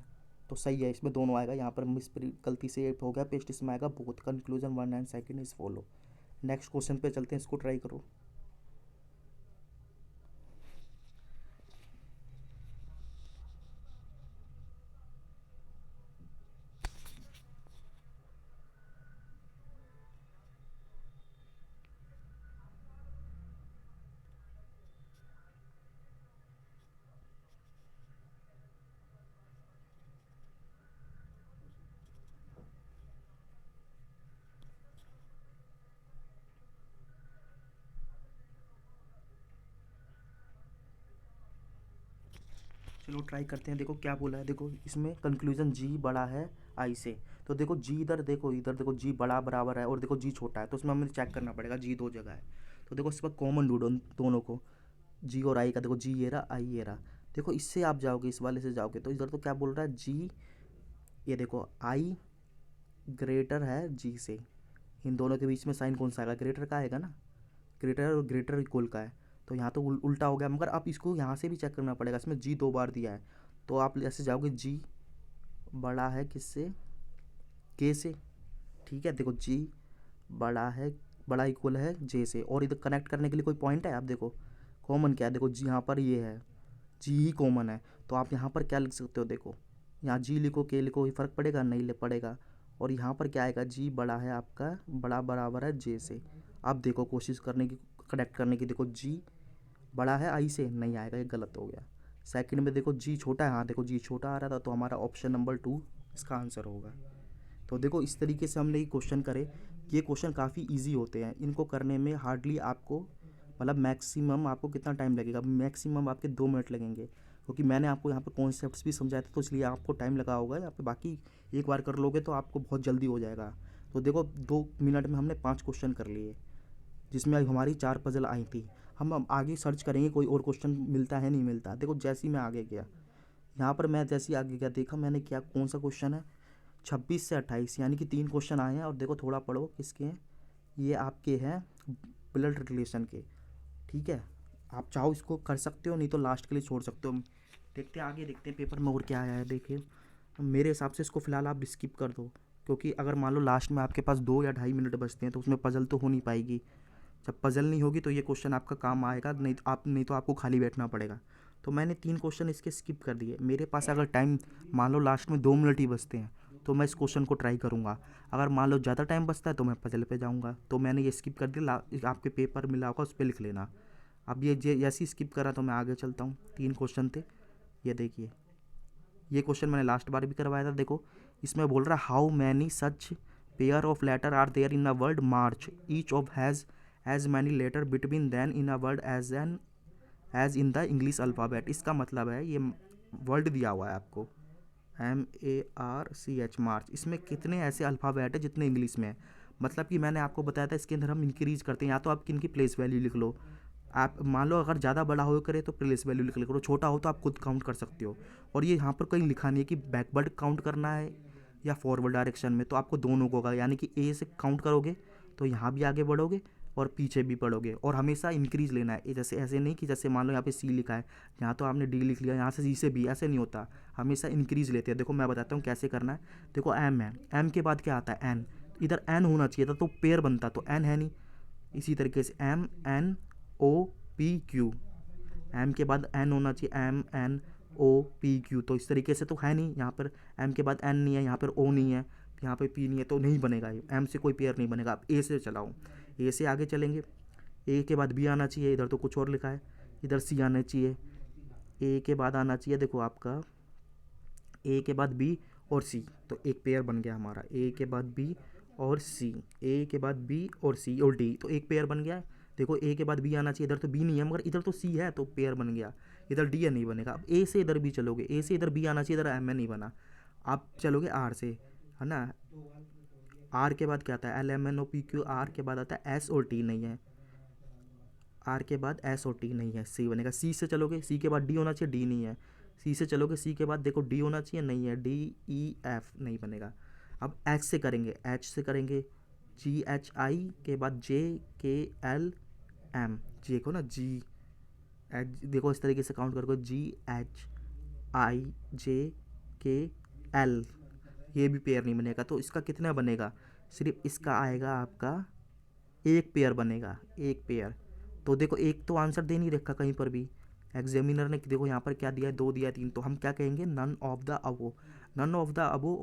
तो सही है, इसमें दोनों आएगा। यहाँ पर मिस गलती से हो गया पेस्ट, इसमें आएगा both conclusion 1 and second is follow. Next question पे चलते हैं, इसको ट्राई करो। चलो ट्राई करते हैं, देखो क्या बोला है, देखो इसमें कंक्लूजन जी बड़ा है आई से, तो देखो जी इधर देखो जी बड़ा बराबर है और देखो जी छोटा है, तो उसमें हमें चेक करना पड़ेगा, जी दो जगह है, तो देखो इस पर कॉमन ढूंढो दोनों को, जी और आई का, देखो जी ये रहा आई ये रहा, देखो इससे आप जाओगे, इस वाले से जाओगे, तो इधर तो क्या बोल रहा है जी, ये देखो आई ग्रेटर है जी से, इन दोनों के बीच में साइन कौन सा आएगा, ग्रेटर का आएगा ना, ग्रेटर और ग्रेटर इक्वल का है, तो यहाँ तो उल्टा हो गया, मगर आप इसको यहाँ से भी चेक करना पड़ेगा, इसमें जी दो बार दिया है, तो आप ऐसे जाओगे जी बड़ा है किससे, के से, ठीक है, देखो जी बड़ा है, बड़ा इक्वल है जे से, और इधर कनेक्ट करने के लिए कोई पॉइंट है, आप देखो कॉमन क्या है, देखो जी यहाँ पर ये है, जी ही कॉमन है, तो आप यहाँ पर क्या लिख सकते हो, देखो यहाँ जी लिखो के लिखो, ही फ़र्क पड़ेगा नहीं, ले पड़ेगा, और यहाँ पर क्या आएगा, जी बड़ा है आपका, बड़ा बराबर है जे से। आप देखो कोशिश करने की, कनेक्ट करने की, देखो जी बड़ा है आई से, नहीं आएगा, ये गलत हो गया। सेकंड में देखो जी छोटा है, हाँ देखो जी छोटा आ रहा था, तो हमारा ऑप्शन नंबर 2 इसका आंसर होगा। तो देखो इस तरीके से हमने ये क्वेश्चन करे, ये क्वेश्चन काफ़ी इजी होते हैं, इनको करने में हार्डली आपको मतलब मैक्सिमम आपको कितना टाइम लगेगा, मैक्सिमम आपके 2 मिनट लगेंगे, क्योंकि मैंने आपको यहाँ पर कॉन्सेप्ट्स भी समझाए थे, तो इसलिए आपको टाइम लगा होगा यहाँ पे, बाकी एक बार कर लोगे तो आपको बहुत जल्दी हो जाएगा। तो देखो 2 मिनट में हमने 5 क्वेश्चन कर लिए, जिसमें हमारी 4 पजल आई थी। हम आगे सर्च करेंगे कोई और क्वेश्चन मिलता है नहीं मिलता। देखो जैसे ही मैं आगे गया, यहाँ पर मैं जैसे ही आगे गया, देखा मैंने क्या कौन सा क्वेश्चन है, 26 से 28 यानी कि 3 क्वेश्चन आए हैं, और देखो थोड़ा पढ़ो किसके हैं, ये आपके हैं ब्लड रिलेशन के, ठीक है। आप चाहो इसको कर सकते हो, नहीं तो लास्ट के लिए छोड़ सकते हो। देखते हैं आगे, देखते हैं पेपर में और क्या आया है। देखिए मेरे हिसाब से इसको फ़िलहाल आप स्किप कर दो, क्योंकि अगर मान लो लास्ट में आपके पास 2 या 2.5 मिनट बचते हैं, तो उसमें पजल तो हो नहीं पाएगी। जब पजल नहीं होगी तो ये क्वेश्चन आपका काम आएगा नहीं तो आपको खाली बैठना पड़ेगा। तो मैंने 3 क्वेश्चन इसके स्किप कर दिए। मेरे पास अगर टाइम मान लो लास्ट में 2 मिनट ही बचते हैं, तो मैं इस क्वेश्चन को ट्राई करूँगा। अगर मान लो ज़्यादा टाइम बचता है तो मैं पजल पे जाऊँगा। तो मैंने ये स्किप कर दिया, आपके पेपर मिला होगा उस पर लिख लेना। अब ये जैसे ही स्किप करा तो मैं आगे चलता हूँ। 3 क्वेश्चन थे, ये देखिए, ये क्वेश्चन मैंने लास्ट बार भी करवाया था। देखो इसमें बोल रहा है how many such pair of letter are there in a word march, each of has as many letter between then in a word as in the English alphabet. इसका मतलब है, ये वर्ड दिया हुआ है आपको MARCH, मार्च, इसमें कितने ऐसे अल्फ़ाबेट है जितने इंग्लिश में है। मतलब कि मैंने आपको बताया था इसके अंदर हम इंक्रीज़ करते हैं, या तो आप इनकी प्लेस वैल्यू लिख लो। आप मान लो अगर ज़्यादा बड़ा हो करे तो प्लेस वैल्यू लिख लो, छोटा हो तो आप खुद काउंट कर सकते हो। और ये यहाँ पर कहीं लिखा नहीं है कि बैकवर्ड काउंट करना है या फॉरवर्ड डायरेक्शन में, तो आपको दोनों को होगा, यानी कि ए से काउंट करोगे तो यहाँ भी आगे बढ़ोगे और पीछे भी बढ़ोगे, और हमेशा इंक्रीज़ लेना है। जैसे ऐसे नहीं कि जैसे मान लो यहाँ पे सी लिखा है, यहाँ तो आपने डी लिख लिया, यहाँ से सी से बी, ऐसे नहीं होता, हमेशा इंक्रीज़ लेते हैं। देखो मैं बताता हूँ कैसे करना है। देखो एम है, एम के बाद क्या आता है एन, इधर एन होना चाहिए था तो पेयर बनता, तो एन है नहीं। इसी तरीके से M N O P Q, M के बाद एन होना चाहिए, M N O P Q, तो इस तरीके से तो है नहीं, यहाँ पर एम के बाद एन नहीं है, यहाँ पर ओ नहीं है, यहाँ पे पी नहीं है, तो नहीं बनेगा ये, एम से कोई पेयर नहीं बनेगा। आप ए से चलाओ, ए से आगे चलेंगे, ए के बाद बी आना चाहिए, इधर तो कुछ और लिखा है, इधर सी आना चाहिए, ए के बाद आना चाहिए देखो आपका, ए के बाद बी और सी, तो एक पेयर बन गया हमारा, ए के बाद बी और सी, ए के बाद बी और सी और डी, तो एक पेयर बन गया है। देखो ए के बाद बी आना चाहिए, इधर तो बी नहीं है मगर इधर तो सी है, तो पेयर बन गया। इधर डी नहीं बनेगा। अब ए से इधर बी चलोगे, ए से इधर बी आना चाहिए, इधर एम नहीं बना। आप चलोगे आर से, है ना, आर के बाद क्या आता है, L M N O P Q, R के बाद आता है एस और टी नहीं है, आर के बाद एस और टी नहीं है, सी बनेगा। सी से चलोगे, सी के बाद डी होना चाहिए, डी नहीं है। सी से चलोगे, सी के बाद देखो डी होना चाहिए, नहीं है, डी ई एफ नहीं बनेगा। अब एच से करेंगे, एच से करेंगे, जी एच आई के बाद जे के एल एम, जी को ना जी एच, देखो इस तरीके से काउंट करोगे, जी एच आई जे के एल, ये भी पेयर नहीं बनेगा। तो इसका कितना बनेगा, सिर्फ इसका आएगा आपका एक पेयर बनेगा, एक पेयर। तो देखो एक तो आंसर दे नहीं रखा कहीं पर भी, एग्जामिनर ने देखो यहाँ पर क्या दिया है, दो दिया है, तीन, तो हम क्या कहेंगे, none of the above, none of the above.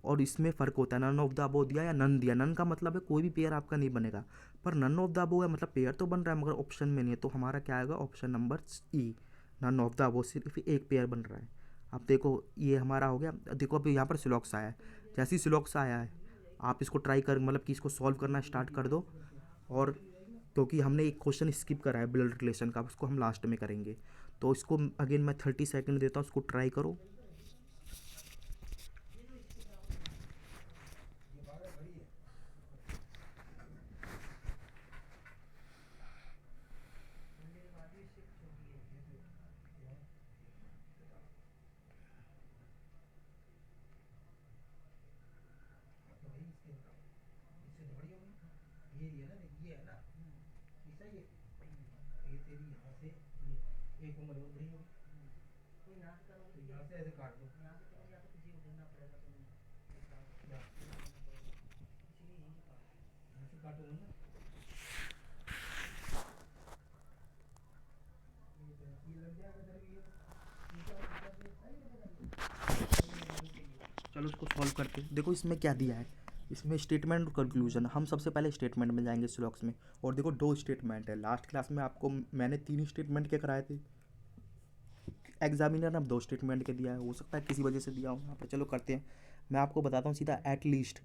और इसमें फ़र्क होता है, नन ऑफ द अबो दिया या नन दिया, नन का मतलब है कोई भी पेयर आपका नहीं बनेगा, पर नन ऑफ द अबो है मतलब पेयर तो बन रहा है मगर ऑप्शन में नहीं है, तो हमारा क्या आएगा, option number E, none of the above, सिर्फ एक पेयर बन रहा है। अब देखो ये हमारा हो गया। देखो अब यहाँ पर सिलॉक्स आया है, जैसे ही सिलॉक्स आया है आप इसको ट्राई कर, मतलब कि इसको सॉल्व करना स्टार्ट कर दो। और क्योंकि हमने एक क्वेश्चन स्किप करा है ब्लड रिलेशन का, उसको हम लास्ट में करेंगे, तो इसको अगेन मैं 30 सेकेंड देता हूँ, उसको ट्राई करो। चलो उसको सॉल्व करते हैं। देखो इसमें क्या दिया है, इसमें स्टेटमेंट और कंक्लूजन। हम सबसे पहले स्टेटमेंट में जाएंगे सिलॉक्स में, और देखो दो स्टेटमेंट है। लास्ट क्लास में आपको मैंने 3 स्टेटमेंट के कराए थे, एग्जामिनर ने अब 2 स्टेटमेंट के दिया है, हो सकता है किसी वजह से दिया हो यहाँ पर। चलो करते हैं, मैं आपको बताता हूँ सीधा। एटलीस्ट,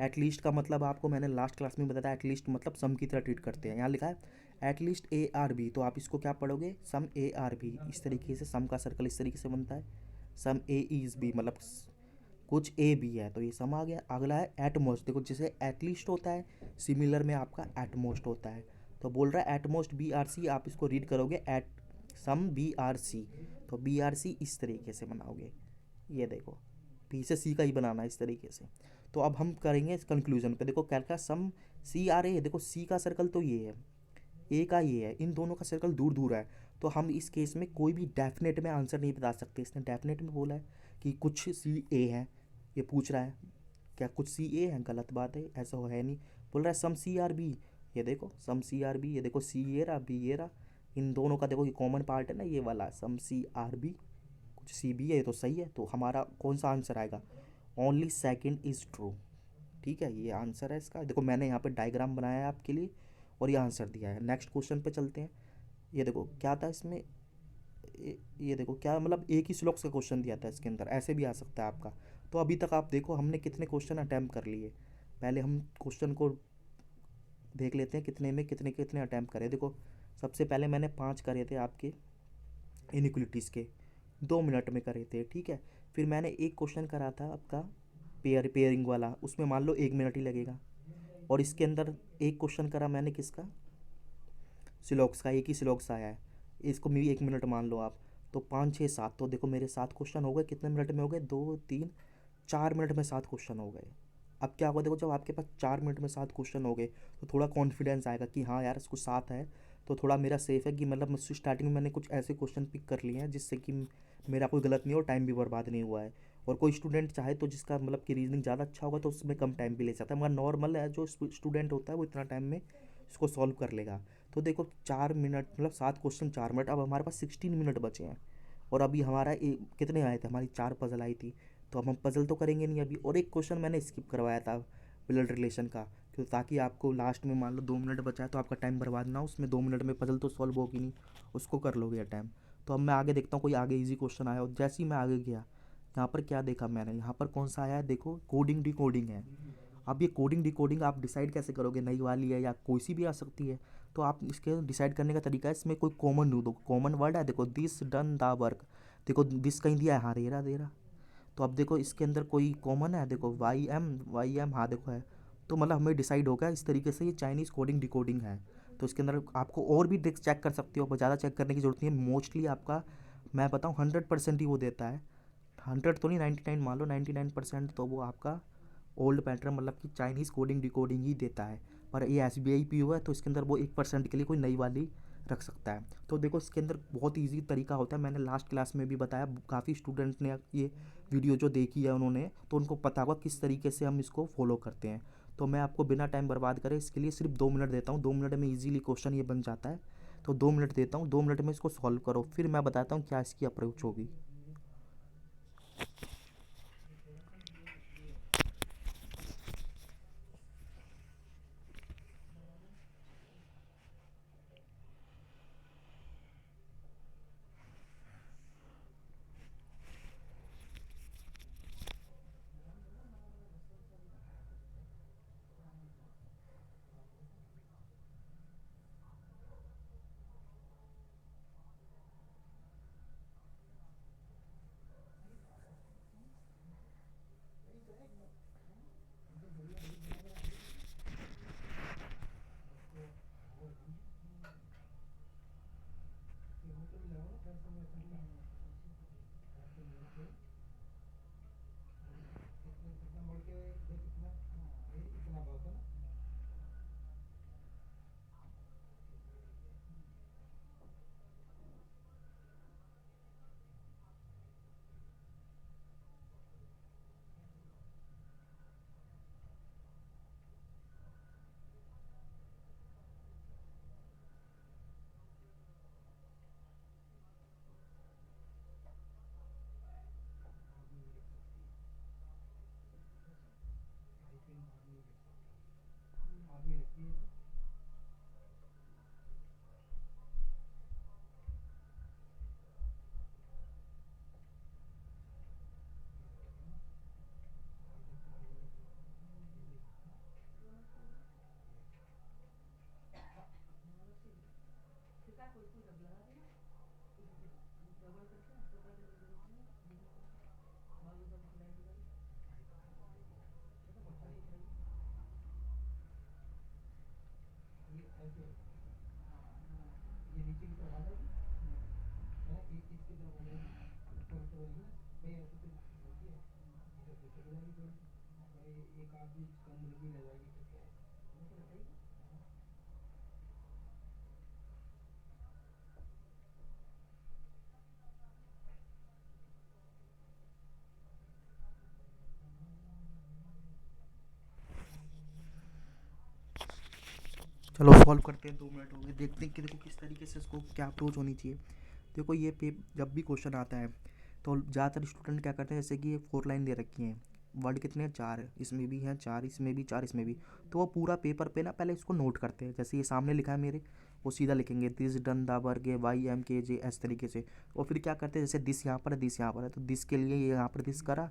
एटलीस्ट का मतलब आपको मैंने लास्ट क्लास में बताया, एटलीस्ट मतलब सम की तरह ट्रीट करते हैं। यहाँ लिखा है एटलीस्ट ए आर बी, तो आप इसको क्या पढ़ोगे, सम ए आर बी, इस तरीके से सम का सर्कल इस तरीके से बनता है, सम ए इज बी, मतलब कुछ ए बी है, तो ये सम आ गया। अगला है एटमोस्ट, देखो जैसे एटलीस्ट होता है, सिमिलर में आपका एटमोस्ट होता है, तो बोल रहा है एटमोस्ट बी आर सी, आप इसको रीड करोगे at some B R C, तो बी आर सी इस तरीके से बनाओगे, ये देखो बी से सी का ही बनाना है इस तरीके से। तो अब हम करेंगे इस कंक्लूजन पे। देखो क्या क्या, सम सी आर ए, देखो सी का सर्कल तो ये है, ए का ये है, इन दोनों का सर्कल दूर दूर है, तो हम इस केस में कोई भी डेफिनेट में आंसर नहीं बता सकते। इसने डेफिनेट में बोला है कि कुछ सी ए है, ये पूछ रहा है क्या कुछ सी ए है, गलत बात है, ऐसा है नहीं। बोल रहा है सम सी आर बी, ये देखो सम सी आर बी, ये देखो सी ये रहा बी ये रहा, इन दोनों का देखो ये कॉमन पार्ट है ना, ये वाला सम सी आर बी, कुछ सी बी है, ये तो सही है। तो हमारा कौन सा आंसर आएगा, ओनली सेकेंड इज़ ट्रू। ठीक है, ये आंसर है इसका। देखो मैंने यहाँ पे डायग्राम बनाया है आपके लिए और ये आंसर दिया है। नेक्स्ट क्वेश्चन पे चलते हैं। ये देखो क्या था इसमें, ये देखो क्या, मतलब एक ही स्लॉक्स का क्वेश्चन दिया था इसके अंदर, ऐसे भी आ सकता है आपका। तो अभी तक आप देखो हमने कितने क्वेश्चन अटैम्प्ट कर लिए। पहले हम क्वेश्चन को देख लेते हैं कितने में कितने कितने अटैम्प्ट करे। देखो सबसे पहले मैंने 5 करे थे आपके इनइक्वलिटीज़ के, 2 मिनट में करे थे, ठीक है। फिर मैंने एक क्वेश्चन करा था आपका पेयरिंग वाला, उसमें मान लो 1 मिनट ही लगेगा। और इसके अंदर एक क्वेश्चन करा मैंने किसका, सिलॉक्स का, एक ही सिलॉक्स आया है, इसको भी 1 मिनट मान लो आप, तो 5 6 7, तो देखो मेरे 7 क्वेश्चन हो गए, कितने मिनट में हो गए, 2 3 4 मिनट में 7 क्वेश्चन हो गए। अब क्या होगा, देखो जब आपके पास 4 मिनट में 7 क्वेश्चन हो गए तो थोड़ा कॉन्फिडेंस आएगा कि हाँ यार इसको 7 है, तो थोड़ा मेरा सेफ है कि मतलब मुझसे स्टार्टिंग में मैंने कुछ ऐसे क्वेश्चन पिक कर लिए हैं जिससे कि मेरा कोई गलत नहीं हो, टाइम भी बर्बाद नहीं हुआ है। और कोई स्टूडेंट चाहे तो जिसका मतलब कि रीजनिंग ज़्यादा अच्छा होगा तो उसमें कम टाइम भी ले सकता है, मगर नॉर्मल है जो स्टूडेंट होता है वो इतना टाइम में इसको सॉल्व कर लेगा। तो देखो 4 मिनट मतलब 7 क्वेश्चन 4 मिनट, अब हमारे पास 16 मिनट बचे हैं। और अभी हमारा कितने आए थे, हमारी 4 पजल आई थी, तो अब हम पजल तो करेंगे नहीं अभी। और एक क्वेश्चन मैंने स्किप करवाया था ब्लड रिलेशन का, क्यों, ताकि आपको लास्ट में मान लो 2 मिनट बचा है तो आपका टाइम बर्बाद ना हो, उसमें 2 मिनट में पजल तो सॉल्व होगी नहीं, उसको कर लोगे टाइम। तो अब मैं आगे देखता हूँ कोई आगे इजी क्वेश्चन आया, और जैसे ही मैं आगे गया यहाँ पर क्या देखा मैंने, यहाँ पर कौन सा आया है, देखो कोडिंग डिकोडिंग है। अब ये कोडिंग डिकोडिंग आप डिसाइड कैसे करोगे, नई वाली है या कोई सी भी आ सकती है। तो आप इसके डिसाइड करने का तरीका है, इसमें कोई कॉमन दो, कॉमन वर्ड है, देखो दिस डन द वर्क, देखो दिस कहीं दिया है, हाँ दे रहा। तो अब देखो इसके अंदर कोई कॉमन है, देखो वाई एम, हाँ देखो है। तो मतलब हमें डिसाइड हो गया इस तरीके से ये चाइनीज़ कोडिंग डिकोडिंग है। तो इसके अंदर आपको और भी ट्रिक्स चेक कर सकते हो, पर ज़्यादा चेक करने की जरूरत नहीं है, मोस्टली आपका मैं बताऊँ 100% ही वो देता है। 100 तो नहीं, 99 मान लो, 99% तो वो आपका ओल्ड पैटर्न मतलब कि चाइनीज़ कोडिंग डिकोडिंग ही देता है। पर ये SBI PO है तो इसके अंदर वो 1% के लिए कोई नई वाली रख सकता है। तो देखो इसके अंदर बहुत ईजी तरीका होता है, मैंने लास्ट क्लास में भी बताया, काफ़ी स्टूडेंट ने ये वीडियो जो देखी है उन्होंने, तो उनको पता होगा किस तरीके से हम इसको फॉलो करते हैं। तो मैं आपको बिना टाइम बर्बाद करे इसके लिए सिर्फ 2 मिनट देता हूँ, 2 मिनट में ईजीली क्वेश्चन ये बन जाता है। तो 2 मिनट देता हूँ, 2 मिनट में इसको सॉल्व करो, फिर मैं बताता हूँ क्या इसकी अप्रोच होगी। चलो सॉल्व करते हैं, 2 मिनट हो गए, देखते हैं कि देखो किस तरीके से इसको क्या अप्रोच होनी चाहिए। देखो ये पे जब भी क्वेश्चन आता है तो ज़्यादातर स्टूडेंट क्या करते हैं, जैसे कि ये 4 लाइन दे रखी हैं, वर्ड कितने हैं, 4 है, इसमें भी हैं 4, इसमें भी 4, इसमें भी। तो वो पूरा पेपर पे ना पहले इसको नोट करते हैं, जैसे ये सामने लिखा है मेरे, वो सीधा लिखेंगे दिस डन द वर्क, ये YMKJ इस तरीके से। और फिर क्या करते हैं, जैसे दिस यहाँ पर है, दिस यहाँ पर है, तो दिस के लिए ये यहाँ पर दिस करा,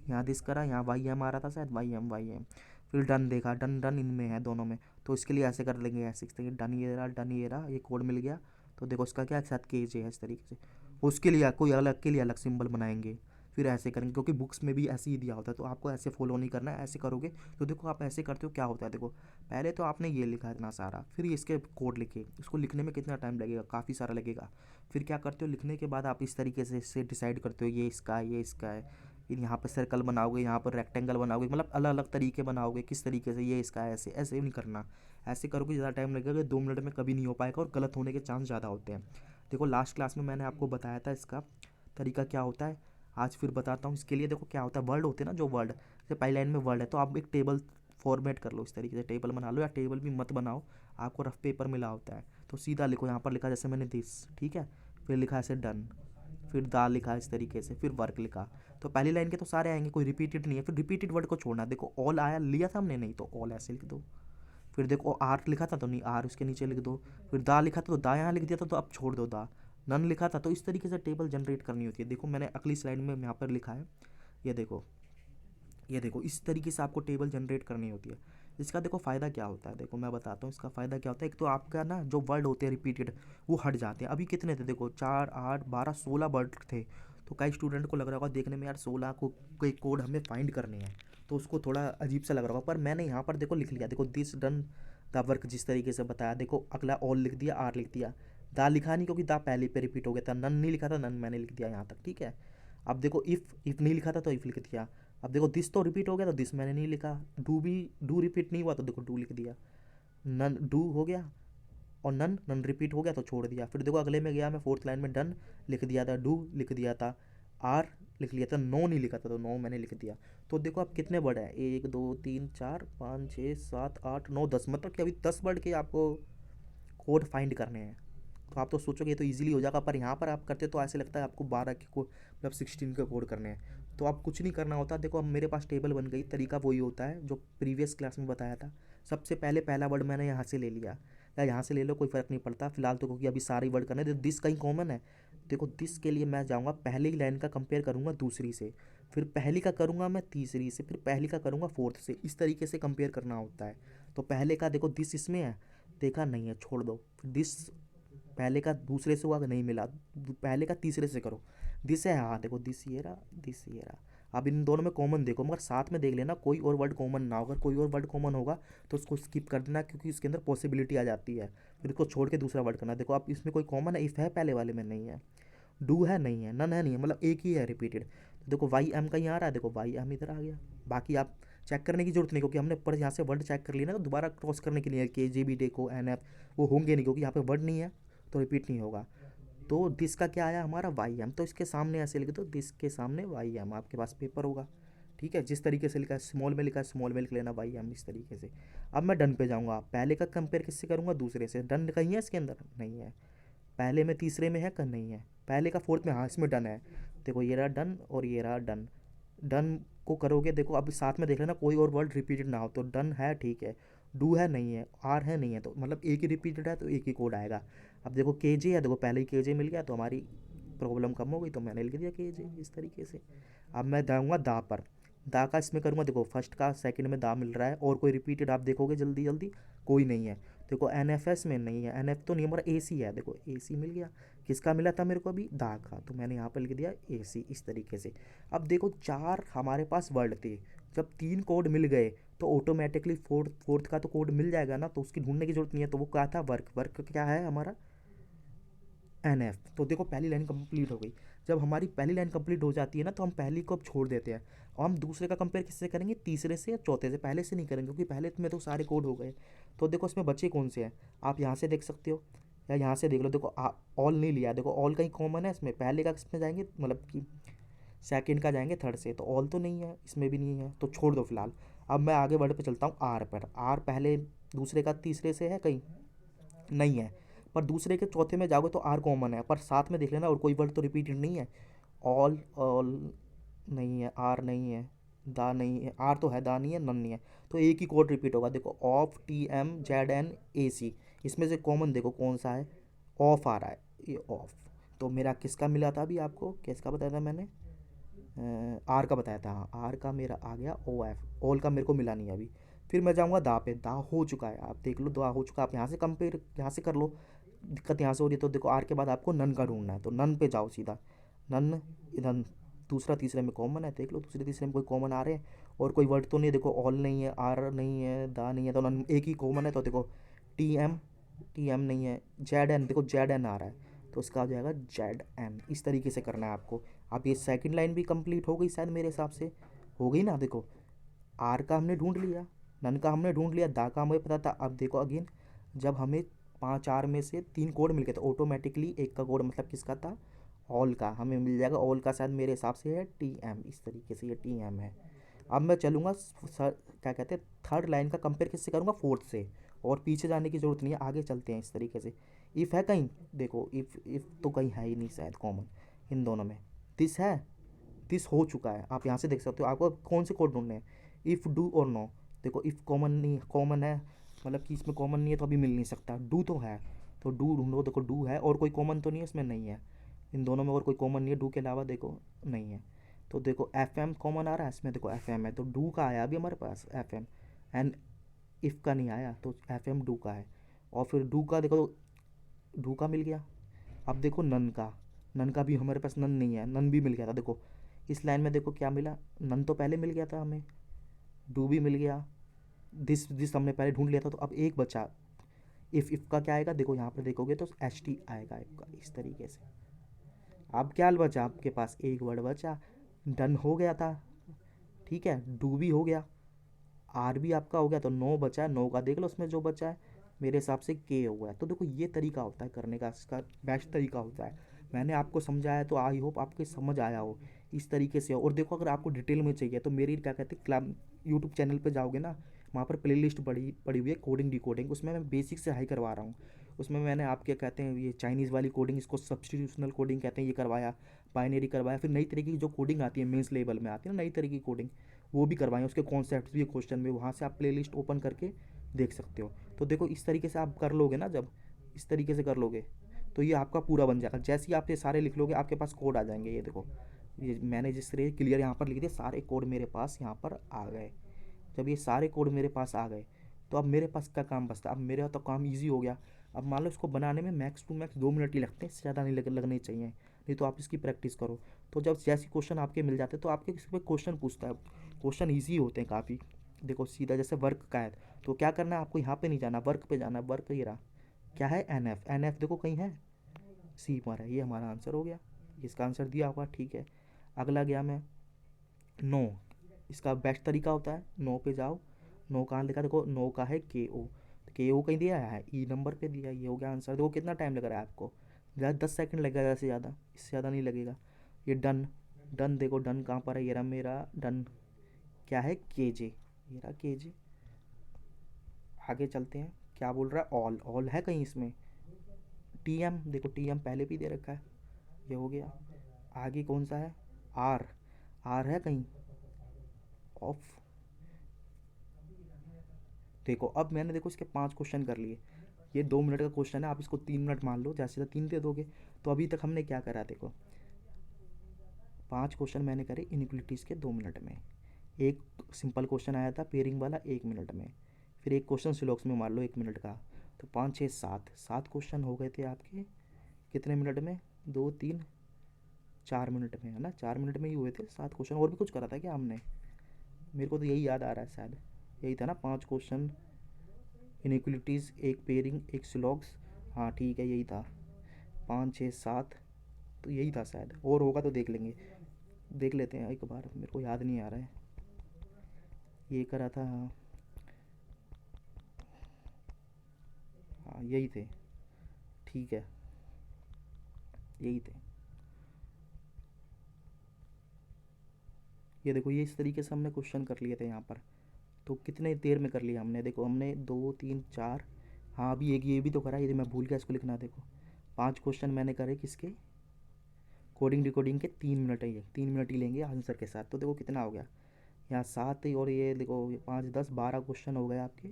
यहाँ दिस करा, यहाँ YM आ रहा था शायद, YM। फिर डन देखा, डन डन इनमें है दोनों में, तो इसके लिए ऐसे कर लेंगे, ऐसे इस तरीके डन ये रहा, ये कोड मिल गया। तो देखो इसका क्या एक साथ KJ है इस तरीके से, उसके लिए कोई अलग के लिए अलग सिंबल बनाएंगे। फिर ऐसे करेंगे, क्योंकि बुक्स में भी ऐसे ही दिया होता है, तो आपको ऐसे फॉलो नहीं करना है। ऐसे करोगे तो देखो आप ऐसे करते हो क्या होता है, देखो पहले तो आपने ये लिखा इतना सारा, फिर इसके कोड लिखे, इसको लिखने में कितना टाइम लगेगा, काफ़ी सारा लगेगा। फिर क्या करते हो, लिखने के बाद आप इस तरीके से इससे डिसाइड करते हो ये इसका है, ये इसका है। फिर यहाँ पर सर्कल बनाओगे, यहाँ पर रेक्टेंगल बनाओगे, मतलब अलग अलग तरीके बनाओगे किस तरीके से, ये इसका है, ऐसे ऐसे नहीं करना। ऐसे करोगे ज़्यादा टाइम लगेगा, 2 मिनट में कभी नहीं हो पाएगा और गलत होने के चांस ज़्यादा होते हैं। देखो लास्ट क्लास में मैंने आपको बताया था इसका तरीका क्या होता है, आज फिर बताता हूँ। इसके लिए देखो क्या होता है, वर्ड होते हैं ना, जो वर्ड जैसे पहली लाइन में वर्ड है तो आप एक टेबल फॉर्मेट कर लो, इस तरीके से टेबल बना लो, या टेबल भी मत बनाओ, आपको रफ पेपर मिला होता है तो सीधा लिखो। यहाँ पर लिखा जैसे मैंने दिस, ठीक है, फिर लिखा ऐसे डन, फिर दा लिखा इस तरीके से, फिर वर्क लिखा। तो पहली लाइन के तो सारे आएंगे, कोई रिपीटेड नहीं है। फिर रिपीटेड वर्ड को छोड़ना, देखो ऑल आया लिया था हमने, नहीं तो ऑल ऐसे लिख दो। फिर देखो आर लिखा था तो नहीं, आर उसके नीचे लिख दो। फिर दा लिखा था तो दा यहाँ लिख दिया था, तो अब छोड़ दो दा। नन लिखा था, तो इस तरीके से टेबल जनरेट करनी होती है। देखो मैंने अगली स्लाइड में यहाँ पर लिखा है, ये देखो, ये देखो इस तरीके से आपको टेबल जनरेट करनी होती है। इसका देखो फ़ायदा क्या होता है, देखो मैं बताता हूँ इसका फ़ायदा क्या होता है। एक तो आपका ना जो वर्ड होते हैं रिपीटेड वो हट जाते हैं। अभी कितने थे, देखो 4 8 12 16 वर्ड थे। तो कई स्टूडेंट को लग रहा होगा देखने में यार 16 को कोई कोड हमें फाइंड करने हैं, तो उसको थोड़ा अजीब सा लग रहा होगा। पर मैंने यहाँ पर देखो लिख लिया, देखो दिस डन द वर्क जिस तरीके से बताया। देखो अगला ऑल लिख दिया, आर लिख दिया, दा लिखा नहीं क्योंकि दा पहले पे रिपीट हो गया था। नन नहीं लिखा था, नन मैंने लिख दिया यहाँ तक, ठीक है। अब देखो इफ़ नहीं लिखा था तो इफ़ लिख दिया। अब देखो दिस तो रिपीट हो गया तो दिस मैंने नहीं लिखा। डू रिपीट नहीं हुआ तो देखो डू लिख दिया। नन डू हो गया, और नन नन रिपीट हो गया तो छोड़ दिया। फिर देखो अगले में गया मैं, फोर्थ लाइन में डन लिख दिया था, डू लिख दिया था, आर लिख लिया था, नो नहीं लिखा था तो नो मैंने लिख दिया। तो देखो अब कितने वर्ड है, 1 2 3 4 5 6 7 8 9 10, मतलब कि अभी 10 वर्ड के आपको कोड फाइंड करने हैं। तो आप तो सोचोगे ये तो इजीली हो जाएगा, पर यहाँ पर आप करते तो ऐसे लगता है आपको 12 के कोड मतलब 16 के कोड करने हैं। तो आप कुछ नहीं करना होता। देखो अब मेरे पास टेबल बन गई, तरीका वही होता है जो प्रीवियस क्लास में बताया था। सबसे पहले पहला वर्ड मैंने यहाँ से ले लिया, या यहाँ से ले लो, कोई फ़र्क नहीं पड़ता फिलहाल तो, क्योंकि अभी सारे वर्ड करने। तो दिस कहीं कॉमन है, देखो दिस के लिए मैं जाऊँगा पहली लाइन का कंपेयर करूँगा दूसरी से, फिर पहली का करूँगा मैं तीसरी से, फिर पहली का करूँगा फोर्थ से। इस तरीके से कंपेयर करना होता है। तो पहले का देखो दिस इसमें है, देखा नहीं है छोड़ दो। फिर दिस पहले का दूसरे से हुआ, नहीं मिला, पहले का तीसरे से करो। दिस है, हाँ देखो दिस ये रहा, दिस ये रहा। अब इन दोनों में कॉमन देखो, मगर साथ में देख लेना कोई और वर्ड कॉमन ना हो। अगर कोई और वर्ड कॉमन होगा तो उसको स्किप कर देना, क्योंकि इसके अंदर पॉसिबिलिटी आ जाती है। फिर उसको छोड़ के दूसरा वर्ड करना। देखो अब इसमें कोई कॉमन है, इफ़ है पहले वाले में, नहीं है। डू है, नहीं है। नन है, नहीं है, मतलब एक ही है रिपीटेड। तो देखो वाई एम का यहाँ आ रहा है, देखो वाई एम इधर आ गया। बाकी आप चेक करने की जरूरत नहीं, क्योंकि हमने ऊपर यहाँ से वर्ड चेक कर लिया ना, तो दोबारा क्रॉस करने के लिए के जे बी देखो एन एफ वो होंगे नहीं, क्योंकि यहाँ पे वर्ड नहीं है तो रिपीट नहीं होगा। तो दिस का क्या आया हमारा, वाई एम, तो इसके सामने ऐसे लिख दो, दिस के सामने वाई एम, आपके पास पेपर होगा। ठीक है, जिस तरीके से लिखा है स्मॉल में लिखा है स्मॉल में लिख लेना वाई एम, इस तरीके से। अब मैं डन पे जाऊँगा, पहले का कंपेयर किससे करूँगा, दूसरे से। डन कहीं है इसके अंदर, नहीं है। पहले में तीसरे में है कर, नहीं है। पहले का फोर्थ में, हाँ इसमें डन है। देखो ये रहा डन और ये रहा डन। डन को करोगे, देखो अब साथ में देख लेना कोई और वर्ड रिपीटेड ना हो। तो डन है, ठीक है। डू है, नहीं है। आर है, नहीं है, तो मतलब एक ही रिपीटेड है तो एक ही कोड आएगा। अब देखो के जे है, देखो पहले ही के जे मिल गया तो हमारी प्रॉब्लम कम हो गई, तो मैंने लिख दिया के जे इस तरीके से। अब मैं जाऊँगा दा पर, दा का इसमें करूँगा, देखो फर्स्ट का सेकंड में दा मिल रहा है, और कोई रिपीटेड आप देखोगे जल्दी जल्दी कोई नहीं है। देखो एन एफ एस में नहीं है, एन एफ तो नहीं, हमारा ए सी है, देखो ए सी मिल गया। किसका मिला था मेरे को अभी, दा का, तो मैंने यहाँ पर लिख दिया ए सी इस तरीके से। अब देखो 4 हमारे पास वर्ड थे, जब 3 कोड मिल गए तो ऑटोमेटिकली फोर्थ का तो कोड मिल जाएगा ना, तो उसकी ढूंढने की जरूरत नहीं है। तो वो क्या था, वर्क, वर्क क्या है हमारा एन एफ। तो देखो पहली लाइन कंप्लीट हो गई। जब हमारी पहली लाइन कंप्लीट हो जाती है ना, तो हम पहली को अब छोड़ देते हैं, और हम दूसरे का कंपेयर किससे करेंगे, तीसरे से या चौथे से, पहले से नहीं करेंगे, क्योंकि पहले में तो सारे कोड हो गए। तो देखो इसमें बचे कौन से हैं, आप यहाँ से देख सकते हो या यहाँ से देख लो। देखो ऑल नहीं लिया, देखो ऑल कहीं कॉमन है इसमें, पहले का किसमें जाएंगे, मतलब कि सेकंड का जाएंगे थर्ड से, तो ऑल तो नहीं है, इसमें भी नहीं है, तो छोड़ दो फिलहाल। अब मैं आगे वर्ड पे चलता हूँ आर पर। आर पहले दूसरे का तीसरे से है कहीं, नहीं है। पर दूसरे के चौथे में जाओगे तो आर कॉमन है, पर साथ में देख लेना और कोई वर्ड तो रिपीटेड नहीं है। ऑल ऑल नहीं है, आर नहीं है, दा नहीं है, आर तो है, दा नहीं है, नन नहीं है। तो एक ही कोड रिपीट होगा, देखो of T M Z N A C, इसमें से कॉमन देखो कौन सा है, ऑफ आ रहा है, ये ऑफ। तो मेरा किसका मिला था अभी आपको, किसका बताया था मैंने, आर का बताया था, हाँ आर का मेरा आ गया ओ एफ। ऑल का मेरे को मिला नहीं अभी। फिर मैं जाऊँगा दा पे, दा हो चुका है, आप देख लो दा हो चुका है। आप यहाँ से कंपेयर यहाँ से कर लो, दिक्कत यहाँ से हो रही है। तो देखो आर के बाद आपको नन का ढूंढना है, तो नन पे जाओ सीधा, नन इधर दूसरा तीसरे में कॉमन है, देख लो दूसरे तीसरे में कोई कॉमन आ रहे हैं और कोई वर्ड तो नहीं है। देखो ऑल नहीं है, आर नहीं है, दा नहीं है, तो एक ही कॉमन है। तो देखो टी एम, टी एम नहीं है, जेड एन, देखो जेड एन आ रहा है तो इसका आ जाएगा जेड एन। इस तरीके से करना है आपको। अब ये सेकंड लाइन भी कंप्लीट हो गई शायद, मेरे हिसाब से हो गई ना। देखो आर का हमने ढूंढ लिया, नन का हमने ढूंढ लिया, दा का हमें पता था। अब देखो अगेन, जब हमें पाँच आर में से तीन कोड मिल गए तो ऑटोमेटिकली एक का कोड मतलब किसका था, ऑल का, हमें मिल जाएगा। ऑल का शायद मेरे हिसाब से है टी एम। इस तरीके से ये टी एम है। अब मैं चलूँगा क्या कहते हैं, थर्ड लाइन का कंपेयर किससे करूँगा, फोर्थ से। और पीछे जाने की ज़रूरत नहीं है, आगे चलते हैं इस तरीके से। इफ़ है कहीं, देखो इफ़ तो कहीं है ही नहीं शायद कॉमन इन दोनों में। दिस है, दिस हो चुका है, आप यहाँ से देख सकते हो। आपको कौन से कोड ढूंढने हैं, इफ़, डू और नो। देखो इफ़ कॉमन नहीं, कॉमन है मतलब कि इसमें कॉमन नहीं है तो अभी मिल नहीं सकता। डू तो है, तो डू ढूंढो। देखो डू है और कोई कॉमन तो नहीं है इसमें, नहीं है इन दोनों में और कोई कॉमन नहीं है डू के अलावा, देखो नहीं है। तो देखो एफ एम कॉमन आ रहा है इसमें, देखो एफ एम है तो डू का आया अभी हमारे पास एफ एम। एंड इफ़ का नहीं आया तो एफ एम डू का है। और फिर डू का देखो, डू का मिल गया। अब देखो नन का, नन का भी हमारे पास नन नहीं है, नन भी मिल गया था। देखो इस लाइन में देखो क्या मिला, नन तो पहले मिल गया था हमें, डू भी मिल गया, दिस दिस हमने पहले ढूंढ लिया था। तो अब एक बचा, इफ़ का क्या आएगा, देखो यहाँ पर देखोगे तो एच टी आएगा आपका इस तरीके से। अब क्या बचा आपके पास, एक वर्ड बचा, डन हो गया था, ठीक है, डू भी हो गया, आर भी आपका हो गया, तो नो बचा है। नो का देख लो उसमें जो बचा है, मेरे हिसाब से के हुआ है। तो देखो ये तरीका होता है करने का, इसका बेस्ट तरीका होता है। मैंने आपको समझाया तो आई होप आपको समझ आया हो इस तरीके से। और देखो अगर आपको डिटेल में चाहिए तो मेरी क्या कहते हैं क्लास यूट्यूब चैनल पे जाओगे ना, वहाँ पर प्लेलिस्ट पड़ी पड़ी हुई है कोडिंग डिकोडिंग, उसमें मैं बेसिक से हाई करवा रहा हूँ। उसमें मैंने आप क्या कहते हैं ये चाइनीज़ वाली कोडिंग, इसको सब्सटीट्यूशनल कोडिंग कहते हैं, ये करवाया, बाइनरी करवाया। फिर नई तरीके की जो कोडिंग आती है मेंस लेवल में आती है ना, नई तरीके की कोडिंग, वो भी करवाएं, उसके कॉन्सेप्ट्स भी क्वेश्चन में, वहाँ से आप प्लेलिस्ट ओपन करके देख सकते हो। तो देखो इस तरीके से आप कर लोगे ना, जब इस तरीके से कर लोगे तो ये आपका पूरा बन जाएगा। जैसे ही आप ये सारे लिख लोगे आपके पास कोड आ जाएंगे। ये देखो ये मैंने जिस तरह क्लियर यहाँ पर लिख दिया, सारे कोड मेरे पास यहाँ पर आ गए। जब ये सारे कोड मेरे पास आ गए तो अब मेरे पास क्या काम बचता है, अब मेरा तो काम ईजी हो गया। अब मान लो इसको बनाने में मैक्स टू मैक्स 2 मिनट ही लगते हैं, इससे ज़्यादा नहीं लगने चाहिए, नहीं तो आप इसकी प्रैक्टिस करो। तो जब जैसे क्वेश्चन आपके मिल जाते हैं तो आपके किसी पे क्वेश्चन पूछता है, क्वेश्चन ईजी होते हैं काफ़ी। देखो सीधा जैसे वर्क का है तो क्या करना है आपको, यहाँ पे नहीं जाना, वर्क पे जाना है। वर्क ये रहा, क्या है, एन एफ, एन एफ देखो कहीं है, सी पर है, ये हमारा आंसर हो गया। इसका आंसर दिया होगा, ठीक है। अगला गया मैं, नो, इसका बेस्ट तरीका होता है, नो पे जाओ। नो कहाँ लिखा, देखो नो का है के ओ, के ओ कहीं दिया है, ई नंबर पे दिया, ये हो गया आंसर। देखो कितना टाइम लग रहा है आपको, ज़्यादा 10 सेकंड लगेगा ज़्यादा से ज़्यादा, इससे ज़्यादा नहीं लगेगा। ये डन, डन देखो डन कहाँ पर है, ये रहा मेरा डन, क्या है के जे, ये रहा के जे। आगे चलते हैं, क्या बोल रहा है, ऑल, ऑल है कहीं इसमें, टी एम, देखो टी एम पहले भी दे रखा है, ये हो गया। आगे कौन सा है, आर, आर है कहीं, ऑफ। देखो अब मैंने देखो इसके 5 क्वेश्चन कर लिए, ये 2 मिनट का क्वेश्चन है, आप इसको 3 मिनट मान लो, जैसे तो 3 दे दोगे। तो अभी तक हमने क्या करा, देखो 5 क्वेश्चन मैंने करे इनइक्वलिटीज़ के 2 मिनट में। एक सिंपल क्वेश्चन आया था पेयरिंग वाला 1 मिनट में, फिर एक क्वेश्चन सिलॉक्स में मार लो 1 मिनट का। तो 5 6 7 क्वेश्चन हो गए थे आपके कितने मिनट में, 2 3 4 मिनट में, है ना, 4 मिनट में ही हुए थे 7 क्वेश्चन। और भी कुछ करा था क्या हमने, मेरे को तो यही याद आ रहा है शायद, यही था ना 5 क्वेश्चन, इनइक्वलिटीज़, एक पेयरिंग, एक स्लॉग्स, हाँ ठीक है यही था, 5 6 7, तो यही था शायद। और होगा तो देख लेंगे, देख लेते हैं एक बार, मेरे को याद नहीं आ रहा है, ये करा था, हाँ हाँ यही थे, ठीक है यही थे। ये देखो ये इस तरीके से हमने क्वेश्चन कर लिए थे यहाँ पर। तो कितने देर में कर लिया हमने, देखो हमने 2 3 4, हाँ अभी एक ये भी तो करा, ये मैं भूल गया इसको लिखना। देखो 5 क्वेश्चन मैंने करे किसके, कोडिंग डिकोडिंग के, 3 मिनट है, ये 3 मिनट ही लेंगे आंसर के साथ। तो देखो कितना हो गया यहाँ 7 ही, और ये देखो 5 10 12 क्वेश्चन हो गए आपके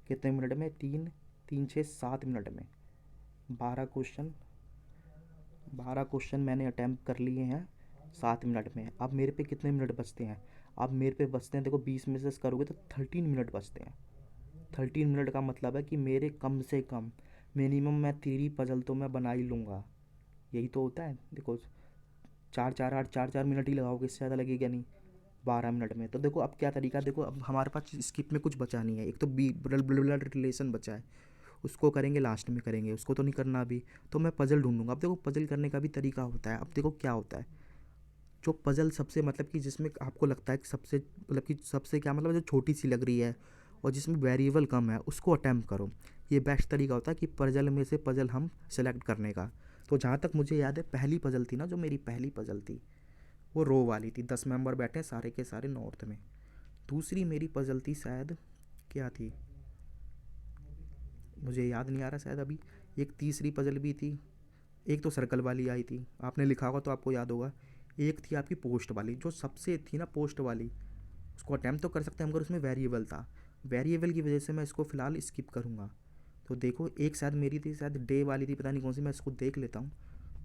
कितने मिनट में, 3 3 6 7 मिनट में 12 क्वेश्चन। 12 क्वेश्चन मैंने अटैम्प्ट कर लिए हैं 7 मिनट में। अब मेरे पे कितने मिनट बचते हैं, अब मेरे पे बचते हैं, देखो 20 में से करोगे तो 13 मिनट बचते हैं। 13 मिनट का मतलब है कि मेरे कम से कम मिनिमम मैं 3 पजल तो मैं बना ही लूँगा, यही तो होता है। देखो चार चार मिनट ही लगाओगे, इससे ज़्यादा लगेगा नहीं 12 मिनट में। तो देखो अब क्या तरीका, देखो अब हमारे पास स्किप में कुछ बचा नहीं है। एक तो बी ब्लड रिलेशन बचा है, उसको करेंगे लास्ट में करेंगे, उसको तो नहीं करना अभी। तो मैं पज़ल ढूंढूंगा। अब देखो पज़ल करने का भी तरीका होता है। अब देखो क्या होता है, जो पज़ल सबसे मतलब कि जिसमें आपको लगता है कि सबसे मतलब कि सबसे क्या मतलब जो छोटी सी लग रही है और जिसमें वेरिएबल कम है, उसको अटैम्प्ट करो। ये बेस्ट तरीका होता है कि पज़ल में से पज़ल हम सेलेक्ट करने का। तो जहाँ तक मुझे याद है, पहली पज़ल थी ना, जो मेरी पहली पज़ल थी वो रो वाली थी, 10 मेंबर बैठे सारे के सारे नॉर्थ में। दूसरी मेरी पज़ल थी शायद, क्या थी मुझे याद नहीं आ रहा शायद अभी। एक तीसरी पज़ल भी थी, एक तो सर्कल वाली आई थी, आपने लिखा होगा तो आपको याद होगा। एक थी आपकी पोस्ट वाली, जो सबसे थी ना पोस्ट वाली, उसको अटैम्प्ट तो कर सकते हैं मगर उसमें वेरिएबल था। वेरिएबल की वजह से मैं इसको फ़िलहाल स्किप करूँगा। तो देखो एक शायद मेरी थी, शायद डे वाली थी, पता नहीं कौन सी, मैं इसको देख लेता हूँ।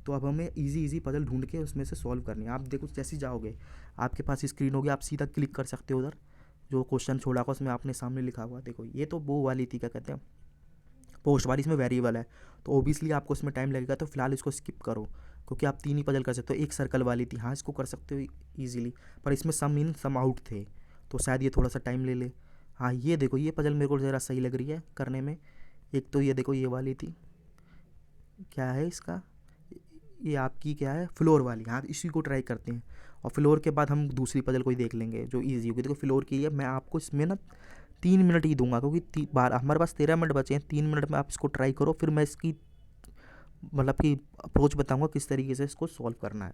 तो अब हमें इजी इजी पज़ल ढूंढ के उसमें से सॉल्व करनी है। आप देखो जैसे ही जाओगे आपके पास स्क्रीन होगी, आप सीधा क्लिक कर सकते हो उधर, जो क्वेश्चन छोड़ा होगा उसमें आपने सामने लिखा हुआ। देखो ये तो वो वाली थी, क्या कहते हैं, पोस्ट वाली, इसमें वेरिएबल है। तो ओबियसली आपको इसमें टाइम लगेगा, तो फिलहाल इसको स्किप करो, क्योंकि आप 3 ही पजल कर सकते हो। एक सर्कल वाली थी, हाँ इसको कर सकते हो ईजिली, पर इसमें सम इन सम आउट थे, तो शायद ये थोड़ा सा टाइम ले ले। हाँ ये देखो ये पजल मेरे को ज़रा सही लग रही है करने में। एक तो ये देखो ये वाली थी, क्या है इसका, ये आपकी क्या है, फ्लोर वाली। हाँ इसी को ट्राई करते हैं, और फ्लोर के बाद हम दूसरी पजल कोई देख लेंगे जो ईजी होगी। देखो फ्लोर की है, मैं आपको इसमें ना 3 मिनट ही दूंगा, क्योंकि बार हमारे पास 13 मिनट बचे हैं। 3 मिनट में आप इसको ट्राई करो, फिर मैं इसकी मतलब कि अप्रोच बताऊंगा किस तरीके से इसको सॉल्व करना है।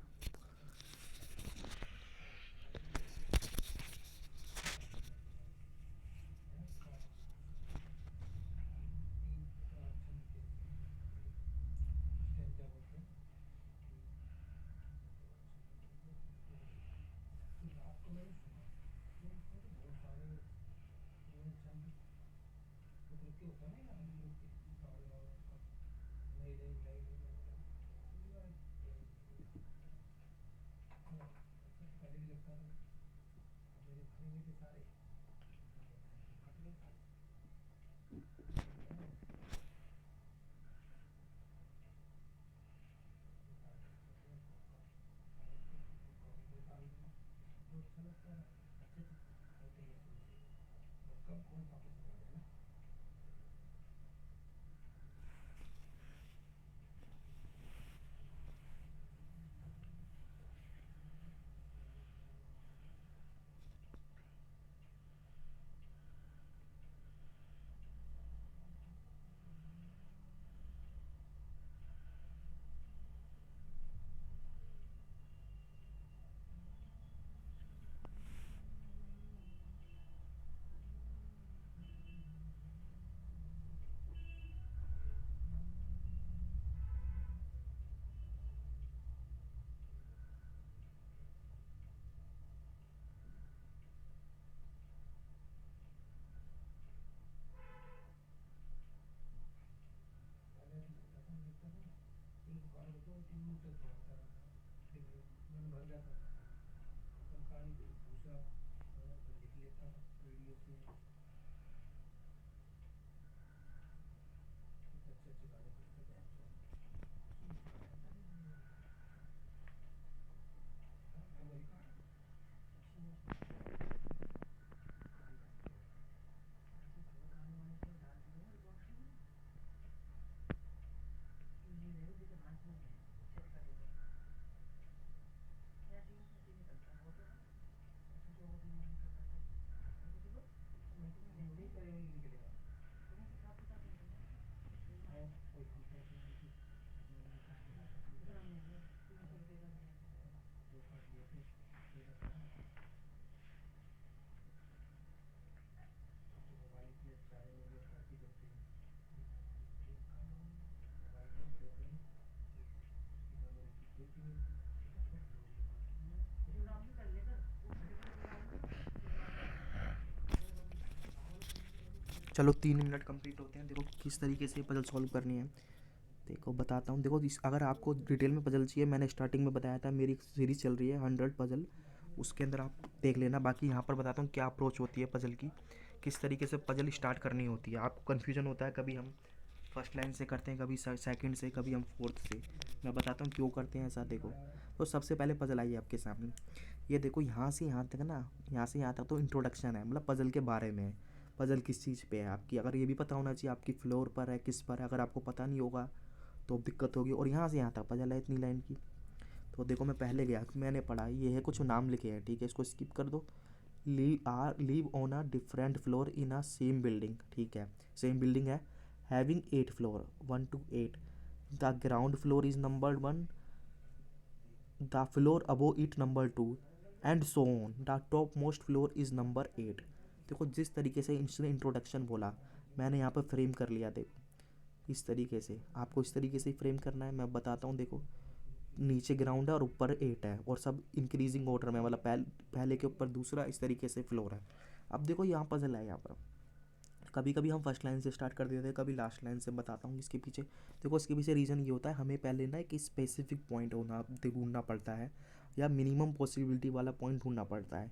चलो 3 मिनट कंप्लीट होते हैं। देखो किस तरीके से पजल सॉल्व करनी है, देखो बताता हूँ। देखो अगर आपको डिटेल में पजल चाहिए, मैंने स्टार्टिंग में बताया था मेरी एक सीरीज़ चल रही है 100 पजल, उसके अंदर आप देख लेना। बाकी यहाँ पर बताता हूँ क्या अप्रोच होती है पजल की, किस तरीके से पजल स्टार्ट करनी होती है। आपको कन्फ्यूजन होता है कभी हम फर्स्ट लाइन से करते हैं, कभी सेकंड से, कभी हम फोर्थ से। मैं बताता हूँ क्यों करते हैं ऐसा। देखो तो सबसे पहले पजल आइए आपके सामने। ये देखो यहाँ से यहाँ तक ना, यहाँ से यहाँ तक तो इंट्रोडक्शन है, मतलब पजल के बारे में है। पजल किस चीज़ पे है आपकी, अगर ये भी पता होना चाहिए आपकी फ्लोर पर है किस पर है। अगर आपको पता नहीं होगा तो दिक्कत होगी। और यहाँ से यहाँ तक पजल है इतनी लाइन की। तो देखो मैं पहले गया, मैंने पढ़ा, ये है कुछ नाम लिखे हैं, ठीक है, इसको स्किप कर दो। Live on a different floor in a same building, ठीक है, सेम बिल्डिंग है, having 8 floor 1 to 8, the ground floor is number 1, the floor above it number 2 and so on, the top most floor is number 8। देखो जिस तरीके से इसने introduction बोला, मैंने यहाँ पर फ्रेम कर लिया। देखो इस तरीके से, आपको इस तरीके से फ्रेम करना है। मैं बताता हूँ। देखो नीचे ग्राउंड है और ऊपर 8 है, और सब इंक्रीजिंग ऑर्डर में, मतलब पहले के ऊपर दूसरा, इस तरीके से फ्लोर है। अब देखो यहाँ पजल है। यहाँ पर कभी कभी हम फर्स्ट लाइन से स्टार्ट कर देते हैं, कभी लास्ट लाइन से। बताता हूँ इसके पीछे। देखो इसके पीछे रीज़न ये होता है, हमें पहले ना एक स्पेसिफिक पॉइंट होना ढूंढना पड़ता है, या मिनिमम पॉसिबिलिटी वाला पॉइंट ढूंढना पड़ता है,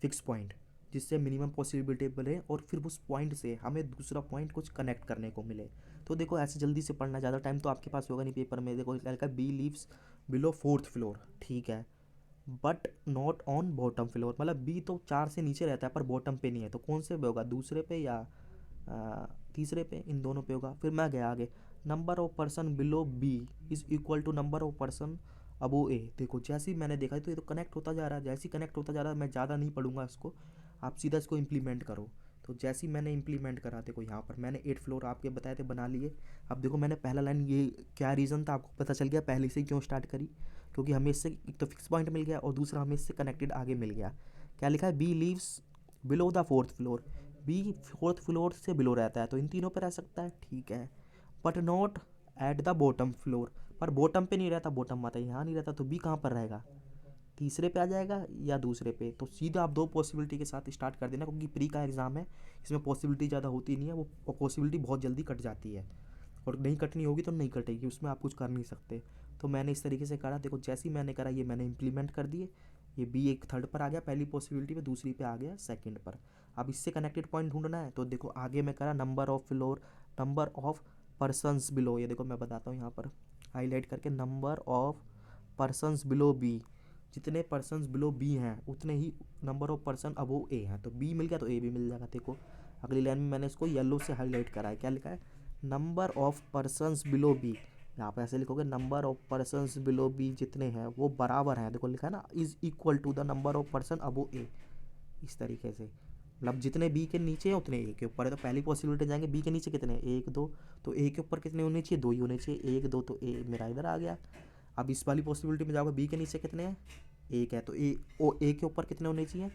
फिक्स पॉइंट, जिससे मिनिमम पॉसिबिलिटी बने, और फिर उस पॉइंट से हमें दूसरा पॉइंट कुछ कनेक्ट करने को मिले। तो देखो ऐसे जल्दी से पढ़ना, ज़्यादा टाइम तो आपके पास होगा नहीं पेपर में। देखो क्या B lives below 4th floor, ठीक है, but not on bottom floor, मतलब बी तो 4 से नीचे रहता है पर बॉटम पे नहीं है। तो कौन से पे होगा, दूसरे पे या तीसरे पे, इन दोनों पे होगा। फिर मैं गया आगे, number of person below B is equal to number of person above A. देखो जैसे ही मैंने देखा तो ये तो कनेक्ट होता जा रहा है, जैसे ही कनेक्ट होता जा रहा है। मैं ज़्यादा नहीं पढ़ूंगा इसको, आप सीधा इसको इम्प्लीमेंट करो। तो जैसे ही मैंने इम्प्लीमेंट करा, देखो यहाँ पर मैंने 8 फ्लोर आपके बताए थे बना लिए। अब देखो मैंने पहला लाइन, ये क्या रीज़न था आपको पता चल गया पहले से क्यों स्टार्ट करी, क्योंकि हमें इससे एक तो फिक्स पॉइंट मिल गया, और दूसरा हमें इससे कनेक्टेड आगे मिल गया। क्या लिखा है, B lives below the 4th floor. B 4th floor से बिलो रहता है, तो इन तीनों पे रह सकता है, ठीक है, but not at the bottom floor, पर बॉटम पे नहीं रहता, बॉटम माता यहाँ नहीं रहता। तो बी कहाँ पर रहेगा, तीसरे पे आ जाएगा या दूसरे पे। तो सीधा आप दो पॉसिबिलिटी के साथ स्टार्ट कर देना, क्योंकि प्री का एग्ज़ाम है, इसमें पॉसिबिलिटी ज़्यादा होती नहीं है, वो पॉसिबिलिटी बहुत जल्दी कट जाती है, और नहीं कटनी होगी तो नहीं कटेगी, उसमें आप कुछ कर नहीं सकते। तो मैंने इस तरीके से करा। देखो जैसे ही मैंने करा, ये मैंने इम्प्लीमेंट कर दिए। ये बी एक 3rd पर आ गया पहली पॉसिबिलिटी पे, दूसरी पे आ गया 2nd पर। अब इससे कनेक्टेड पॉइंट ढूंढना है, तो देखो आगे मैं करा, number of floor, number of persons below. ये देखो मैं बताता हूँ यहाँ पर हाईलाइट करके, number of persons below B, जितने पर्सनस बिलो बी हैं उतने ही number of person above A हैं। तो बी मिल गया तो ए भी मिल जाएगा। देखो अगली लाइन में मैंने इसको येलो से हाईलाइट करा है, क्या लिखा है, number of persons below B. यहाँ पे ऐसे लिखोगे, number of persons below B जितने हैं वो बराबर हैं, देखो लिखा है ना, is equal to the number of person above A. इस तरीके से, मतलब जितने बी के नीचे हैं उतने ए के ऊपर है। तो पहली पॉसिबिलिटी जाएंगे, बी के नीचे कितने हैं, 1 2, तो ए के ऊपर कितने होने चाहिए, 2 ही होने चाहिए, 1 2, तो ए मेरा इधर आ गया। अब इस वाली पॉसिबिलिटी में जाओगे, बी के नीचे कितने हैं, 1 है, तो ए के ऊपर कितने होने चाहिए,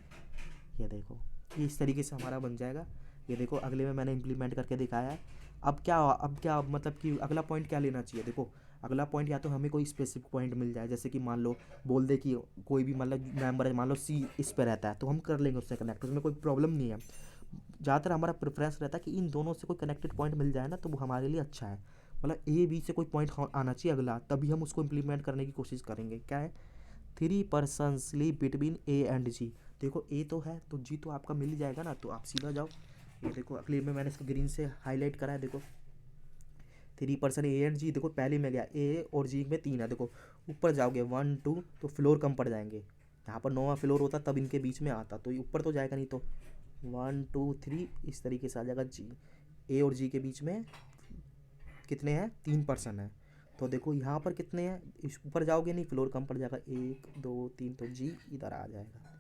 ये देखो, ये इस तरीके से हमारा बन जाएगा। ये देखो अगले में मैंने इम्प्लीमेंट करके दिखाया है। अब क्या मतलब कि अगला पॉइंट क्या लेना चाहिए। देखो अगला पॉइंट, या तो हमें कोई स्पेसिफिक पॉइंट मिल जाए, जैसे कि मान लो बोल दे कि कोई भी मतलब मेंबर है, मान लो सी इस पे रहता है, तो हम कर लेंगे उससे कनेक्ट, उसमें कोई प्रॉब्लम नहीं है। ज़्यादातर हमारा प्रेफरेंस रहता है कि इन दोनों से कोई कनेक्टेड पॉइंट मिल जाए ना, तो वो हमारे लिए अच्छा है। मतलब ए बी से कोई पॉइंट आना चाहिए अगला, तभी हम उसको इम्प्लीमेंट करने की कोशिश करेंगे। क्या है, 3 person sleep between A and G. देखो ए तो है, तो जी तो आपका मिल जाएगा ना, तो आप सीधा जाओ। ये देखो अगले में मैंने इसको ग्रीन से हाईलाइट करा है। देखो 3 पर्सन ए एंड जी, देखो पहले में गया ए और जी में 3 है। देखो ऊपर जाओगे 1 2, तो फ्लोर कम पड़ जाएंगे। यहाँ पर 9वां फ्लोर होता तब इनके बीच में आता, तो ये ऊपर तो जाएगा नहीं, तो 1 2 3 इस तरीके से आ जाएगा। जी ए और जी के बीच में कितने हैं, 3 पर्सन है। तो देखो यहाँ पर कितने हैं, इस ऊपर जाओगे नहीं, फ्लोर कम पड़ जाएगा, 1 2 3, तो जी इधर आ जाएगा।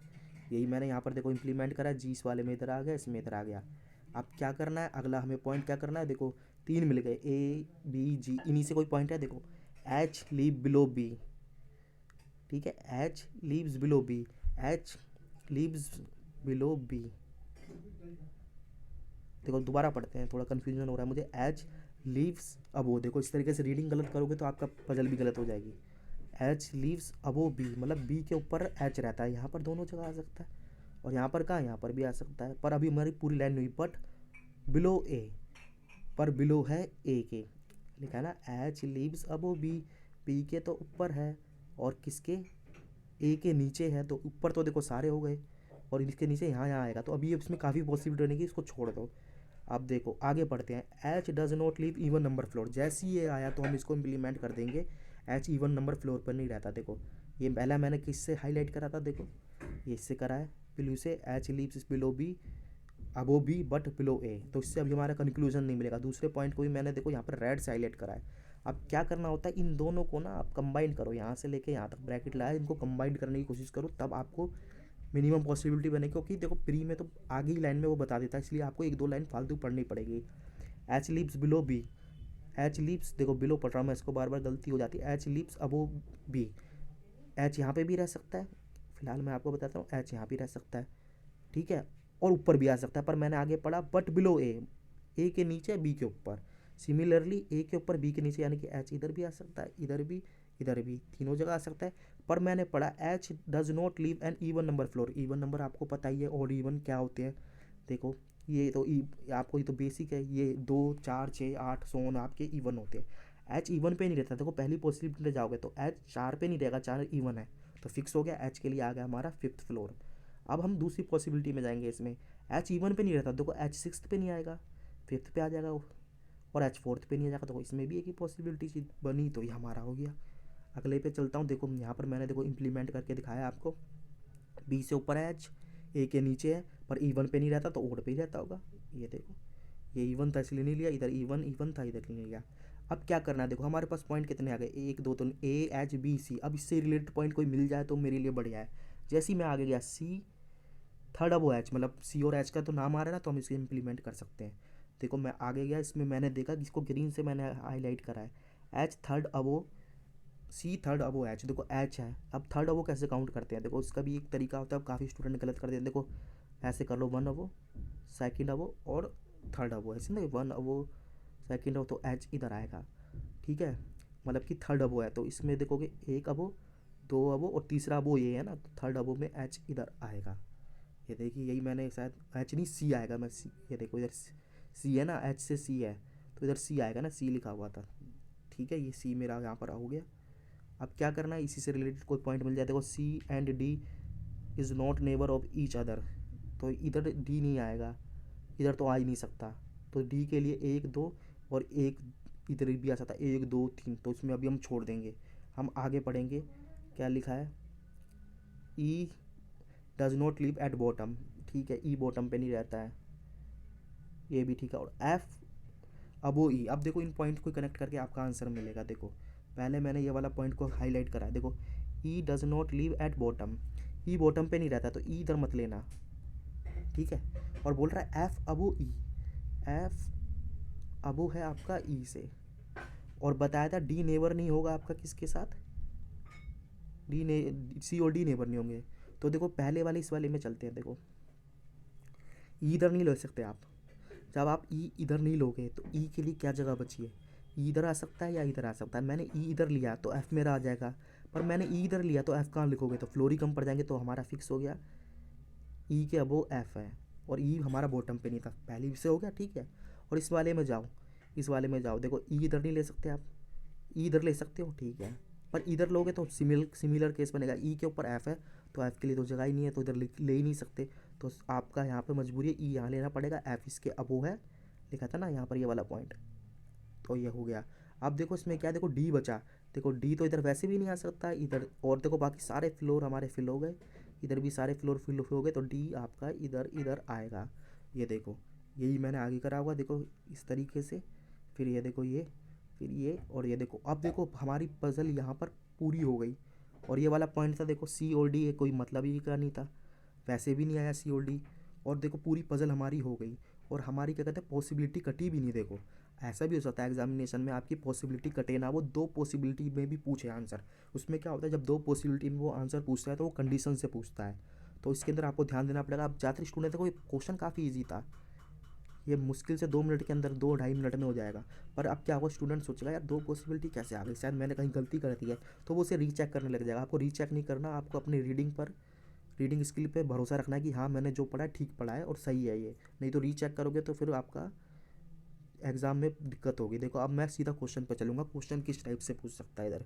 यही मैंने यहाँ पर देखो इम्प्लीमेंट करा, जी इस वाले में इधर आ गया, इसमें इधर आ गया। अब क्या करना है, अगला हमें पॉइंट क्या करना है। देखो 3 मिल गए, ए बी जी, इन्हीं से कोई पॉइंट है। देखो एच लीव बिलो बी, ठीक है, H lives below B, H lives below B. देखो दोबारा पढ़ते हैं, थोड़ा कन्फ्यूजन हो रहा है मुझे। एच लीव्स अबो, देखो इस तरीके से रीडिंग गलत करोगे तो आपका पजल भी गलत हो जाएगी। एच लीव्स अबो बी, मतलब बी के ऊपर एच रहता है, यहाँ पर दोनों जगह आ सकता है, और यहाँ पर कहाँ, यहाँ पर भी आ सकता है, पर अभी हमारी पूरी लाइन नहीं हुई। बट बिलो ए, पर बिलो है ए के, लिखा है ना, एच लीव्स अबो बी, बी के तो ऊपर है, और किसके, ए के नीचे है। तो ऊपर तो देखो सारे हो गए, और इसके नीचे यहाँ यहाँ आएगा, तो अभी इसमें काफ़ी पॉसिबिलिटी बनेगी, इसको छोड़ दो। अब देखो आगे बढ़ते हैं। H does not leave even number floor, जैसे ही ये आया तो हम इसको इम्प्लीमेंट कर देंगे। एच इवन नंबर फ्लोर पर नहीं रहता। देखो ये पहला मैंने किससे हाईलाइट करा था, देखो ये इससे करा है ब्लू से। H lives below B above B but below A, तो इससे अभी हमारा कंक्लूजन नहीं मिलेगा। दूसरे पॉइंट को भी मैंने देखो यहाँ पर रेड से हाईलाइट करा है। अब क्या करना होता है, इन दोनों को ना आप कंबाइन करो, यहाँ से लेके यहाँ तक ब्रैकेट लाया, इनको कंबाइन करने की कोशिश करो, तब आपको मिनिमम पॉसिबिलिटी बनेगी। क्योंकि देखो प्री में तो आगे ही लाइन में वो बता देता है, इसलिए आपको एक दो लाइन फालतू पढ़नी पड़ेगी। H lives below B, H lives, देखो बिलो पढ़ रहा हूँ मैं, इसको बार बार गलती हो जाती है। एच लीव्स अबो बी, एच यहाँ पे भी रह सकता है, फिलहाल मैं आपको बताता हूँ, एच यहाँ भी रह सकता है, ठीक है, और ऊपर भी आ सकता है। पर मैंने आगे पढ़ा बट बिलो ए के नीचे बी के ऊपर। सिमिलरली ए के ऊपर बी के नीचे, यानी कि एच इधर भी आ सकता है, इधर भी, तीनों जगह आ सकता है। पर मैंने पढ़ा H does not leave an even number floor. Even number आपको पता ही है, और इवन क्या होते हैं, देखो ये तो आपको ये तो बेसिक है, ये 2 4 6 8 सोन आपके इवन होते हैं। एच इवन पे नहीं रहता, देखो पहली पॉसिबिलिटी में जाओगे तो एच 4 पे नहीं रहेगा, 4 इवन है तो फिक्स हो गया, एच के लिए आ गया हमारा 5th फ्लोर। अब हम दूसरी पॉसिबिलिटी में जाएंगे। इसमें एच इवन पे नहीं रहता, देखो एच 6th पे नहीं आएगा, 5th पे आ जाएगा, और एच 4th पे नहीं आ जाएगा, तो इसमें भी एक ही पॉसिबिलिटी बनी, तो ये हमारा हो गया। अगले पे चलता हूँ। देखो यहाँ पर मैंने देखो इम्प्लीमेंट करके दिखाया आपको। बी से ऊपर है एच, ए के नीचे है, पर इवन पे नहीं रहता तो ओड पे ही रहता होगा। ये देखो ये इवन था इसलिए नहीं लिया, इधर इवन इवन था इधर नहीं लिया। अब क्या करना है, देखो हमारे पास पॉइंट कितने आ गए, 1 2 3, ए एच बी सी। अब इससे रिलेटेड पॉइंट कोई मिल जाए तो मेरे लिए बढ़िया है। जैसे ही मैं आगे गया सी थर्ड अब एच, मतलब सी और एच का तो नाम आ रहा है ना, तो हम इसे इम्प्लीमेंट कर सकते हैं। देखो मैं आगे गया, इसमें मैंने देखा कि इसको ग्रीन से मैंने हाईलाइट करा है। एच थर्ड अबो सी, थर्ड अबो एच, देखो एच है। अब थर्ड अबो कैसे काउंट करते हैं, देखो इसका भी एक तरीका होता है, काफ़ी स्टूडेंट गलत कर देते हैं। देखो ऐसे कर लो, 1 अबो, सेकंड अबो और थर्ड अबो, ऐसे ना 1 अबो सेकंड अबो, तो एच इधर आएगा, ठीक है, मतलब कि थर्ड अबो है तो इसमें देखोगे 1 अबो, 2 अबो और तीसरा अबो ये है ना, तो थर्ड अबो में एच इधर आएगा। ये देखिए यही मैंने शायद एच नहीं सी आएगा, मैं सी, ये देखो इधर सी है ना, एच से सी है तो इधर सी आएगा ना, सी लिखा हुआ था, ठीक है, ये सी मेरा यहाँ पर हो गया। अब क्या करना है, इसी से रिलेटेड कोई पॉइंट मिल जाए। देखो C and D is not neighbour of each other, तो इधर डी नहीं आएगा, इधर तो आ ही नहीं सकता, तो डी के लिए 1 2 और एक इधर भी आ सकता है 1 2 3, तो इसमें अभी हम छोड़ देंगे। हम आगे पढ़ेंगे क्या लिखा है, E does not live at bottom, ठीक है, ई बॉटम पे नहीं रहता है, ये भी ठीक है, और एफ अबो ई। अब देखो इन पॉइंट को कनेक्ट करके आपका आंसर मिलेगा। देखो पहले मैंने ये वाला पॉइंट को हाईलाइट करा है, देखो E does not live at bottom, E bottom पे नहीं रहता तो ई इधर मत लेना, ठीक है, और बोल रहा है एफ अबो ई, एफ अबो है आपका ई से, और बताया था डी नेबर नहीं होगा आपका किसके साथ, डी ने सी और डी नेबर नहीं होंगे। तो देखो पहले वाले इस वाले में चलते हैं। देखो ई इधर नहीं ले सकते आप, जब आप ई इधर नहीं लोगे तो ई के लिए क्या जगह बची है, ई इधर आ सकता है या इधर आ सकता है। मैंने ई इधर लिया तो एफ मेरा आ जाएगा, पर मैंने ई इधर लिया तो एफ कहाँ लिखोगे, तो फ्लोर ही कम पड़ जाएंगे, तो हमारा फिक्स हो गया ई के अबो एफ है, और ई हमारा बॉटम पे नहीं था, पहले से हो गया, ठीक है। और इस वाले में जाओ, इस वाले में जाओ, देखो ई इधर नहीं ले सकते आप, ई इधर ले सकते हो, ठीक है, पर इधर लोगे तो सिमिलर केस बनेगा, ई के ऊपर एफ है तो एफ के लिए तो जगह ही नहीं है, तो इधर ले ही नहीं सकते, तो आपका यहाँ पे मजबूरी है ई यहाँ लेना पड़ेगा, एफ इसके अबो है, लिखा था ना यहाँ पर ये वाला पॉइंट, तो ये हो गया। अब देखो इसमें क्या, देखो डी बचा, देखो डी तो इधर वैसे भी नहीं आ सकता इधर, और देखो बाकी सारे फ्लोर हमारे फिल हो गए, इधर भी सारे फ्लोर फिल हो गए, तो डी आपका इधर इधर आएगा। ये देखो यही मैंने आगे करा हुआ, देखो इस तरीके से, फिर ये देखो ये, फिर ये, और ये देखो। अब देखो हमारी पजल यहाँ पर पूरी हो गई, और ये वाला पॉइंट था देखो सी और डी, कोई मतलब ही का नहीं था, वैसे भी नहीं आया सी और डी, और देखो पूरी पजल हमारी हो गई, और हमारी क्या कहते हैं पॉसिबिलिटी कटी भी नहीं। देखो ऐसा भी हो सकता है एग्जामिनेशन में आपकी पॉसिबिलिटी कटे ना, वो 2 पॉसिबिलिटी में भी पूछे आंसर। उसमें क्या होता है, जब 2 पॉसिबिलिटी में वो आंसर पूछता है तो वो कंडीशन से पूछता है, तो इसके अंदर आपको ध्यान देना पड़ेगा। अब ज़्यादातर स्टूडेंट को क्वेश्चन काफ़ी ईजी था, ये मुश्किल से 2 मिनट के अंदर 2 ढाई मिनट में हो जाएगा, पर अब क्या होगा, स्टूडेंट सोचेगा यार 2 पॉसिबिलिटी कैसे आ गई, शायद मैंने कहीं गलती कर दी है, तो वो उसे रीचेक करने लग जाएगा। आपको रीचेक नहीं करना, आपको अपनी रीडिंग पर, रीडिंग स्किल पे भरोसा रखना है कि हाँ मैंने जो पढ़ा है ठीक पढ़ा है और सही है ये, नहीं तो रीचेक करोगे तो फिर आपका एग्जाम में दिक्कत होगी। देखो अब मैं सीधा क्वेश्चन पर चलूँगा, क्वेश्चन किस टाइप से पूछ सकता है। इधर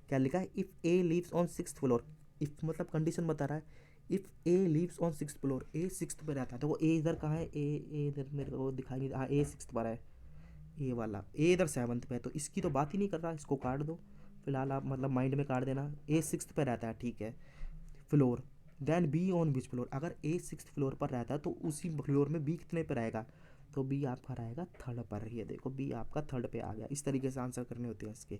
क्या लिखा है, if A lives on 6th floor, if मतलब कंडीशन बता रहा है, if A lives on six floor, A six पे रहता है। देखो ए इधर कहाँ है, ए इधर मेरे को दिखाई नहीं, हाँ ए सिक्स पर है, ए वाला ए इधर सेवन्थ पे है, तो इसकी तो बात ही नहीं कर रहा, इसको काट दो फिलहाल, आप मतलब माइंड में काट देना। ए सिक्स पे रहता है, ठीक है, floor. Then B on which floor, अगर ए सिक्स फ्लोर पर रहता है तो उसी फ्लोर में बी कितने पे रहेगा, तो बी आपका रहेगा थर्ड पर। ये देखो बी आपका थर्ड पे आ गया। इस तरीके से आंसर करने होते हैं इसके,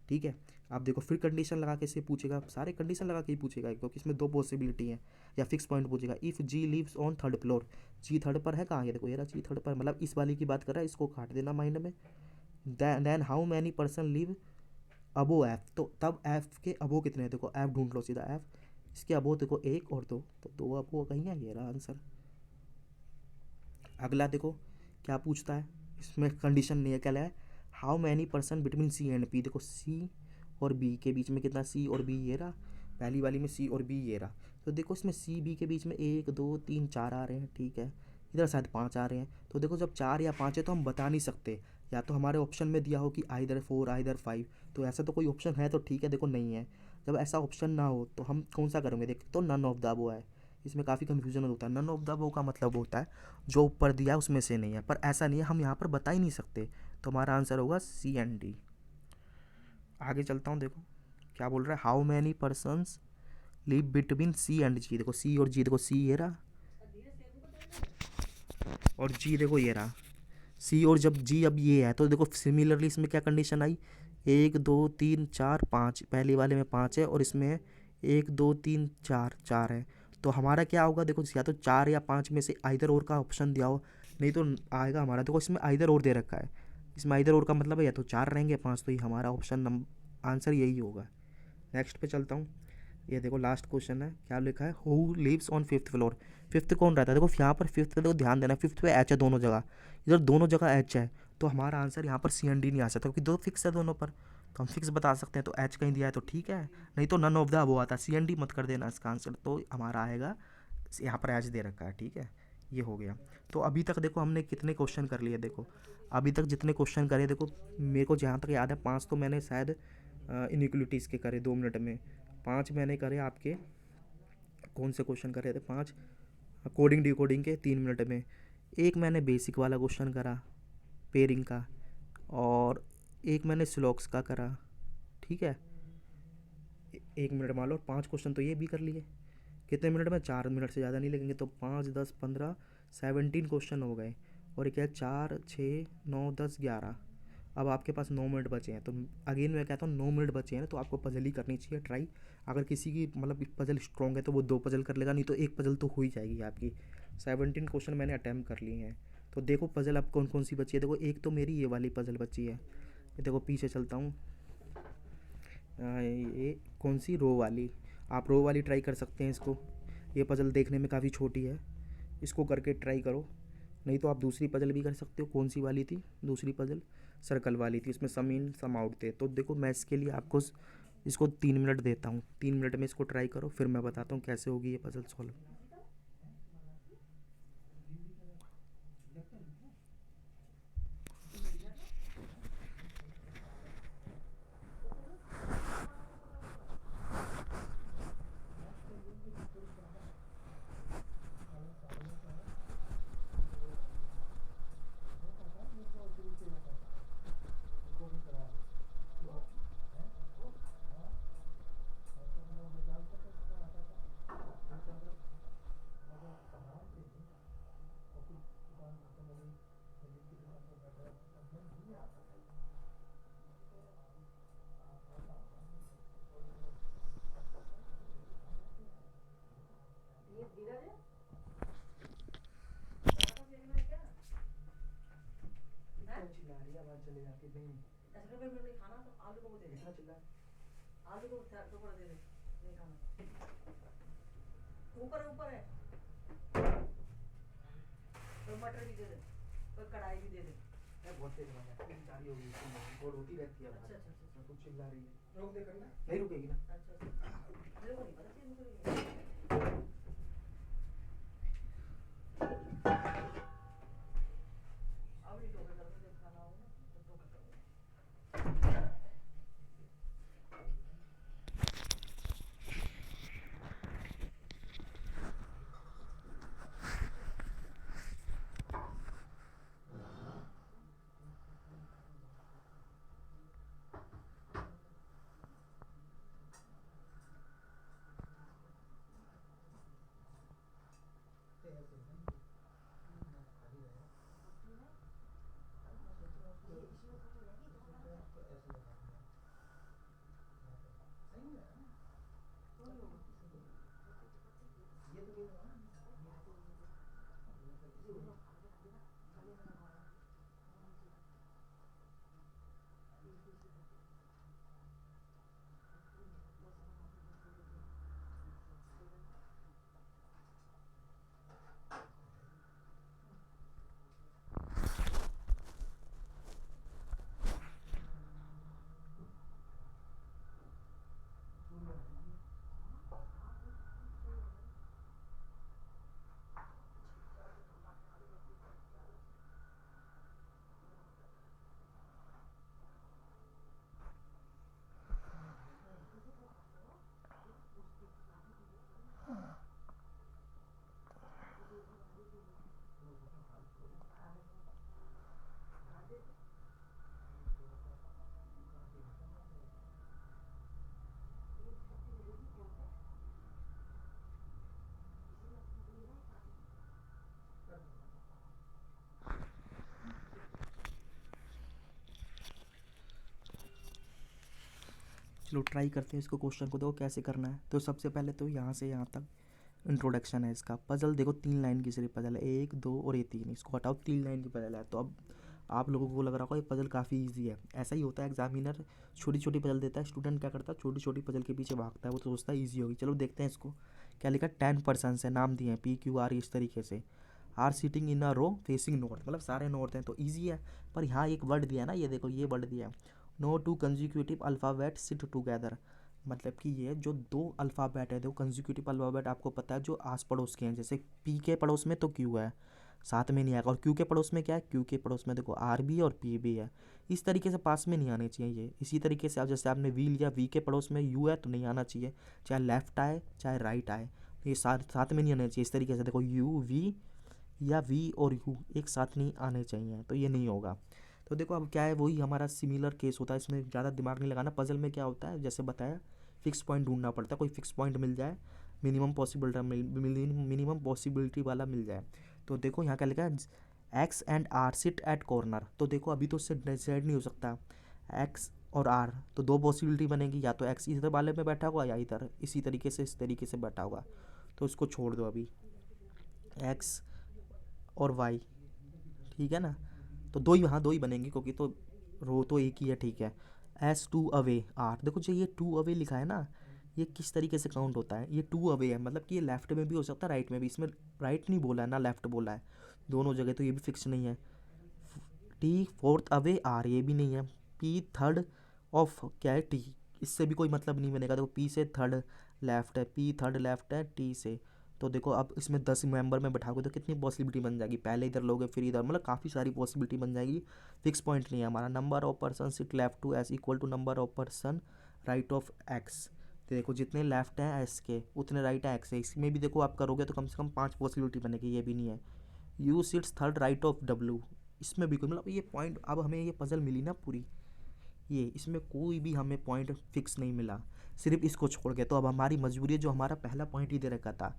ठीक है। आप देखो फिर कंडीशन लगा के इसे पूछेगा, सारे कंडीशन लगा के ही पूछेगा, क्योंकि इसमें दो पॉसिबिलिटी है, या फिक्स पॉइंट पूछेगा। If G lives on third floor, G third पर है, कहाँ ये देखो, ये रहा जी थर्ड पर, मतलब इस वाली की बात कर रहा है, इसको काट देना माइंड में। Then how many person live above F, तो तब एफ के अबो कितने हैं, देखो एफ ढूंढ लो सीधा, एफ इसके अबो देखो एक और दो, तो दो अबो कहीं है, ये रहा आंसर। अगला देखो क्या पूछता है, इसमें कंडीशन नहीं है, क्या है, how many person between C and P, देखो सी और बी के बीच में कितना, सी और बी ये रहा, पहली वाली में सी और बी ये रहा, तो देखो इसमें सी बी के बीच में एक दो तीन चार आ रहे हैं, ठीक है, इधर शायद पाँच आ रहे हैं। तो देखो जब चार या पाँच है तो हम बता नहीं सकते, या तो हमारे ऑप्शन में दिया हो कि आइदर फोर आइदर फाइव, तो ऐसा तो कोई ऑप्शन है तो ठीक है, देखो नहीं है। जब ऐसा ऑप्शन ना हो तो हम कौन सा करेंगे, देखते तो नन ऑफ द अबव है। इसमें काफ़ी कन्फ्यूजन होता है, नन ऑफ द अबव का मतलब होता है जो ऊपर दिया है उसमें से नहीं है, पर ऐसा नहीं है, हम यहाँ पर बता ही नहीं सकते, तो हमारा आंसर होगा सी एंड डी। आगे चलता हूँ, देखो क्या बोल रहा है, how many persons live between C and G, देखो सी और जी, देखो सी ये रहा और जी देखो ये रहा, सी और जब जी अब ये है, तो देखो सिमिलरली इसमें क्या कंडीशन आई, एक दो तीन चार पाँच, पहले वाले में पाँच है और इसमें एक दो तीन चार, चार है, तो हमारा क्या होगा, देखो या तो चार या पाँच में से आइदर और का ऑप्शन दिया हो, नहीं तो आएगा हमारा, देखो इसमें आइदर और दे रखा है, इसमें आइदर और का मतलब है या तो चार रहेंगे पाँच, तो ये हमारा ऑप्शन आंसर यही होगा। नेक्स्ट पे चलता हूँ, ये देखो लास्ट क्वेश्चन है, क्या लिखा है, who lives on fifth floor, fifth कौन रहता है, देखो यहाँ पर फिफ्थ पे देखो ध्यान देना, फिफ्थ पे एच है दोनों जगह, इधर दोनों जगह एच है, तो हमारा आंसर यहाँ पर सी एंड डी नहीं आ सकता, क्योंकि दो फिक्स है दोनों पर, तो हम फिक्स बता सकते हैं, तो एच कहीं दिया है तो ठीक है, नहीं तो नन ऑफ द वो आता, सी एंड डी मत कर देना इसका आंसर, तो हमारा आएगा, यहाँ पर एच दे रखा है, ठीक है, ये हो गया। तो अभी तक देखो हमने कितने क्वेश्चन कर लिए, देखो अभी तक जितने क्वेश्चन करे, देखो मेरे को जहाँ तक याद है पाँच तो मैंने शायद इनिक्वलिटीज़ के करे 2 मिनट में, पाँच मैंने करे आपके, कौन से क्वेश्चन करे थे पाँच, कोडिंग डिकोडिंग के 3 मिनट में, एक मैंने बेसिक वाला क्वेश्चन करा पेयरिंग का, और एक मैंने स्लॉक्स का करा, ठीक है, 1 मिनट मान लो, 5 क्वेश्चन तो ये भी कर लिए, कितने मिनट में, 4 मिनट से ज़्यादा नहीं लगेंगे, तो 5 10 15 17 क्वेश्चन हो गए, और क्या है, 4 6 9 10 11, अब आपके पास 9 मिनट बचे हैं, तो अगेन मैं कहता हूँ 9 मिनट बचे हैं तो आपको पजल ही करनी चाहिए ट्राई, अगर किसी की मतलब पजल स्ट्रॉन्ग है तो वो 2 पजल कर लेगा, नहीं तो एक पजल तो हो ही जाएगी आपकी। 17 क्वेश्चन मैंने अटैम्प्ट कर लिए हैं, तो देखो पजल अब कौन कौन सी बची है, देखो एक तो मेरी ये वाली पजल बची है, ये देखो पीछे चलता हूँ, ये कौन सी, रो वाली, आप रो वाली ट्राई कर सकते हैं इसको, ये पजल देखने में काफ़ी छोटी है, इसको करके ट्राई करो, नहीं तो आप दूसरी पजल भी कर सकते हो, कौन सी वाली थी दूसरी पजल, सर्कल वाली थी, इसमें सम इन सम आउट थे, तो देखो मैं इसके लिए आपको इसको 3 मिनट देता हूँ, 3 मिनट में इसको ट्राई करो, फिर मैं बताता हूँ कैसे होगी ये पजल सॉल्व। नहीं रुकेगी ना। चलो ट्राई करते हैं इसको, क्वेश्चन को देखो कैसे करना है। तो सबसे पहले तो यहाँ से यहाँ तक इंट्रोडक्शन है इसका। पजल देखो 3 लाइन की सिर्फ पजल है, 1 2 और ये 3, इसको हटाओ, 3 लाइन की पजल है। तो अब आप लोगों को लग रहा होगा ये पजल काफ़ी इजी है। ऐसा ही होता है, एग्जामिनर छोटी छोटी पजल देता है, स्टूडेंट क्या करता है छोटी छोटी पजल के पीछे भागता है, वो तो सोचता है ईजी होगी। चलो देखते हैं इसको क्या लिखा। 10 पर्सन है, नाम दिए हैं PQR इस तरीके से। Are sitting in a row facing north, मतलब सारे नॉर्थ हैं तो ईजी है। पर यहाँ एक वर्ड दिया है ना, ये देखो ये वर्ड दिया है, no two consecutive alphabet sit together. मतलब कि ये जो 2 अल्फ़ाबेट है, देखो कंजिक्यूटिव अल्फ़ाबेट आपको पता है जो आस पड़ोस के हैं, जैसे पी के पड़ोस में तो क्यू है, साथ में नहीं आएगा। और क्यू के पड़ोस में क्या है, क्यू के पड़ोस में देखो आर भी और पी भी है। इस तरीके से पास में नहीं आने चाहिए ये। इसी तरीके से आप जैसे आपने वी लिया, वी के पड़ोस में यू है तो नहीं आना चाहिए, चाहे लेफ्ट आए चाहे राइट आए, तो ये साथ में नहीं आने चाहिए। इस तरीके से देखो यू वी या वी और यू एक साथ नहीं आने चाहिए, तो ये नहीं होगा। तो देखो अब क्या है, वही हमारा सिमिलर केस होता है, इसमें ज़्यादा दिमाग नहीं लगाना। पजल में क्या होता है जैसे बताया, फिक्स पॉइंट ढूंढना पड़ता है, कोई फिक्स पॉइंट मिल जाए, मिनिमम पॉसिबिलिटी वाला मिल जाए। तो देखो यहाँ क्या लिखा है, X and R sit at corner. तो देखो अभी तो उससे डिसाइड नहीं हो सकता, एक्स और आर तो 2 पॉसिबिलिटी बनेगी, या तो एक्स इधर वाले में बैठा होगा या इधर इसी तरीके से इस तरीके से बैठा होगा। तो इसको छोड़ दो अभी, एक्स और वाई, ठीक है ना। तो 2 ही, हाँ 2 ही बनेंगे क्योंकि तो रो तो एक ही है, ठीक है। एस टू अवे आर, देखो जो ये 2 अवे लिखा है ना, ये किस तरीके से काउंट होता है, ये 2 अवे है, मतलब कि ये लेफ्ट में भी हो सकता है राइट में भी। इसमें राइट नहीं बोला है ना लेफ्ट बोला है, दोनों जगह, तो ये भी फिक्स नहीं है। टी फोर्थ अवे आर, ये भी नहीं है। पी थर्ड ऑफ क्या है टी, इससे भी कोई मतलब नहीं बनेगा। देखो पी से थर्ड लेफ्ट है, पी थर्ड लेफ्ट है टी से। तो देखो अब इसमें 10 मेंबर में बैठाओगे तो कितनी पॉसिबिलिटी बन जाएगी, पहले इधर लोगे फिर इधर, मतलब काफ़ी सारी पॉसिबिलिटी बन जाएगी। फिक्स पॉइंट नहीं है हमारा। Number of person sit left to S equal to number of person right of X. तो देखो जितने लेफ्ट हैं एस के उतने राइट हैं एक्स है। इसमें भी देखो आप करोगे तो कम से कम 5 पॉसिबिलिटी बनेगी, ये भी नहीं है। You seats third right of W, इसमें भी कोई, मतलब ये पॉइंट, अब हमें ये पजल मिली ना पूरी, ये इसमें कोई भी हमें पॉइंट फिक्स नहीं मिला, सिर्फ इसको छोड़ के। तो अब हमारी मजबूरी है, जो हमारा पहला पॉइंट ही दे रखा था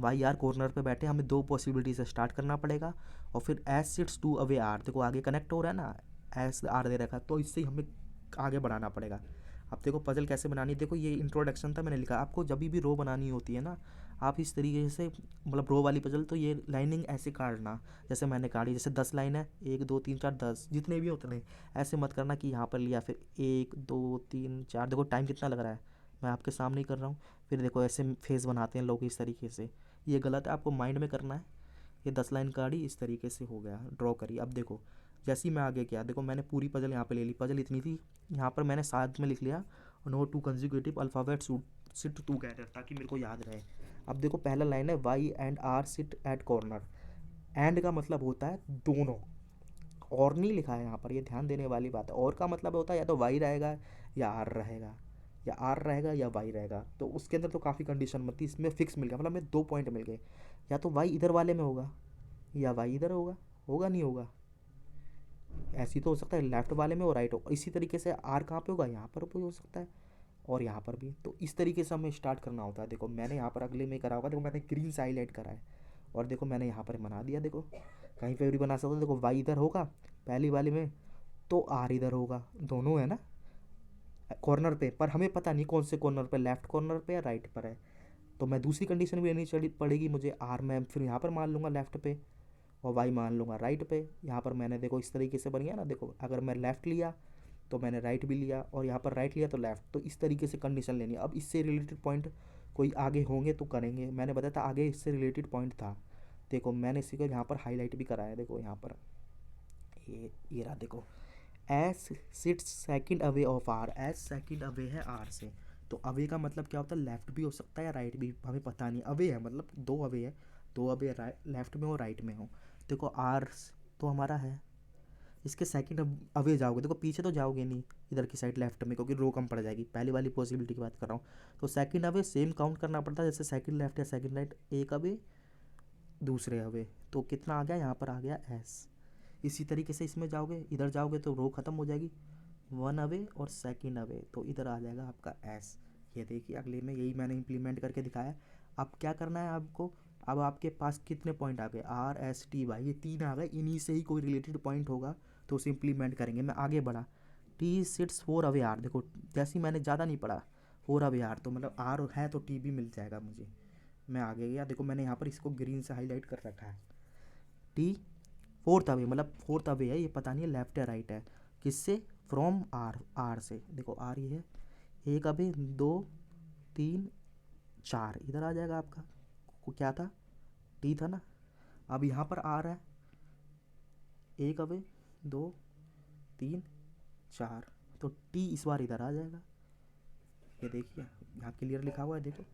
वाई आर कॉर्नर पे बैठे, हमें 2 पॉसिबिलिटी से स्टार्ट करना पड़ेगा। और फिर S sits two away R, देखो आगे कनेक्ट हो रहा है ना, एस आर दे रखा है, तो इससे ही हमें आगे बढ़ाना पड़ेगा। अब देखो पजल कैसे बनानी है, देखो ये इंट्रोडक्शन था, मैंने लिखा आपको जब भी रो बनानी होती है ना, आप इस तरीके से, मतलब रो वाली पजल, तो ये लाइनिंग ऐसे काटना जैसे मैंने काटी। जैसे 10 लाइन है, 1 2 3 4 10 जितने भी होते हैं, ऐसे मत करना कि यहाँ पर लिया फिर 1 2 3 4, देखो टाइम कितना लग रहा है, मैं आपके सामने ही कर रहा हूँ। फिर देखो ऐसे फेस बनाते हैं लोग इस तरीके से, ये गलत है, आपको माइंड में करना है। ये 10 लाइन काटी, इस तरीके से हो गया, ड्रॉ करी। अब देखो जैसे ही मैं आगे किया, देखो मैंने पूरी पजल यहाँ पे ले ली, पजल इतनी थी, यहाँ पर मैंने साथ में लिख लिया no two consecutive alphabet sit together, ताकि मेरे को याद रहे। अब देखो पहला लाइन है Y and R sit at corner, and का मतलब होता है दोनों, और नहीं लिखा है यहाँ पर, ये ध्यान देने वाली बात है। और का मतलब होता है या तो वाई रहेगा या आर रहेगा, या आर रहेगा या वाई रहेगा। तो उसके अंदर तो काफ़ी कंडीशन बनती, इसमें फिक्स मिल गया, मतलब हमें 2 पॉइंट मिल गए, या तो वाई इधर वाले में होगा या वाई इधर होगा, होगा नहीं होगा, ऐसी तो हो सकता है लेफ्ट वाले में और राइट हो। इसी तरीके से आर कहाँ पे होगा, यहाँ पर भी हो सकता है और यहाँ पर भी। तो इस तरीके से हमें स्टार्ट करना होता है। देखो मैंने यहाँ पर अगले में करा होगा, देखो मैंने ग्रीन से हाईलाइट करा है, और देखो मैंने यहाँ पर बना दिया। देखो कहीं पे भी बना सकते हो, देखो वाई इधर होगा पहली वाले में, तो आर इधर होगा, दोनों है ना कॉर्नर पे, पर हमें पता नहीं कौन से कॉर्नर पे, लेफ्ट कॉर्नर पे या राइट पर है। तो मैं दूसरी कंडीशन भी लेनी पड़ेगी मुझे, आर मैं फिर यहाँ पर मान लूँगा लेफ्ट पे, और वाई मान लूँगा राइट पे। यहाँ पर मैंने देखो इस तरीके से बन गया ना, देखो अगर मैं लेफ़्ट लिया तो मैंने राइट भी लिया, और यहाँ पर राइट लिया तो लेफ़्ट, तो इस तरीके से कंडीशन लेनी है। अब इससे रिलेटेड पॉइंट कोई आगे होंगे तो करेंगे, मैंने बताया था आगे इससे रिलेटेड पॉइंट था। देखो मैंने इसी को यहाँ पर हाईलाइट भी कराया, देखो यहाँ पर ये रहा, देखो S sits second away of R, S second away है आर से। तो अवे का मतलब क्या होता है, लेफ्ट भी हो सकता है या राइट भी, हमें पता नहीं। अवे है मतलब 2 अवे है, 2 अवे लेफ्ट में हो राइट में हो। देखो आर तो हमारा है, इसके सेकंड अवे जाओगे, देखो पीछे तो जाओगे नहीं इधर की साइड लेफ्ट में, क्योंकि रो कम पड़ जाएगी, पहली वाली पॉसिबिलिटी की बात कर रहा हूँ। तो सेकंड अवे सेम काउंट करना पड़ता है, जैसे सेकंड लेफ्ट या सेकंड राइट, एक अवे दूसरे अवे, तो कितना आ गया यहाँ पर आ गया एस। इसी तरीके से इसमें जाओगे, इधर जाओगे तो रो ख़त्म हो जाएगी, 1 अवे और सेकंड अवे, तो इधर आ जाएगा आपका एस। ये देखिए अगले में यही मैंने इम्प्लीमेंट करके दिखाया। अब क्या करना है आपको, अब आपके पास कितने पॉइंट आ गए, आर एस टी वाई, ये 3 आ गए, इन्हीं से ही कोई रिलेटेड पॉइंट होगा तो उसे इम्प्लीमेंट करेंगे। मैं आगे बढ़ा, T sits four away R, देखो जैसे ही मैंने ज़्यादा नहीं पढ़ा, फोर अवे आर तो मतलब आर है तो टी भी मिल जाएगा मुझे। मैं आगे गया, देखो मैंने यहाँ पर इसको ग्रीन से हाईलाइट कर रखा है। टी फोर्थ अवे, मतलब फोर्थ अवे है, ये पता नहीं है लेफ्ट या राइट है, किससे, फ्रॉम आर, आर से, देखो आर ये है, एक अवे, दो, तीन, चार, इधर आ जाएगा आपका, क्या था, टी था ना। अब यहाँ पर आ रहा है, एक अवे, दो, तीन, चार, तो टी इस बार इधर आ जाएगा। ये देखिए यहाँ क्लियर लिखा हुआ है, देखो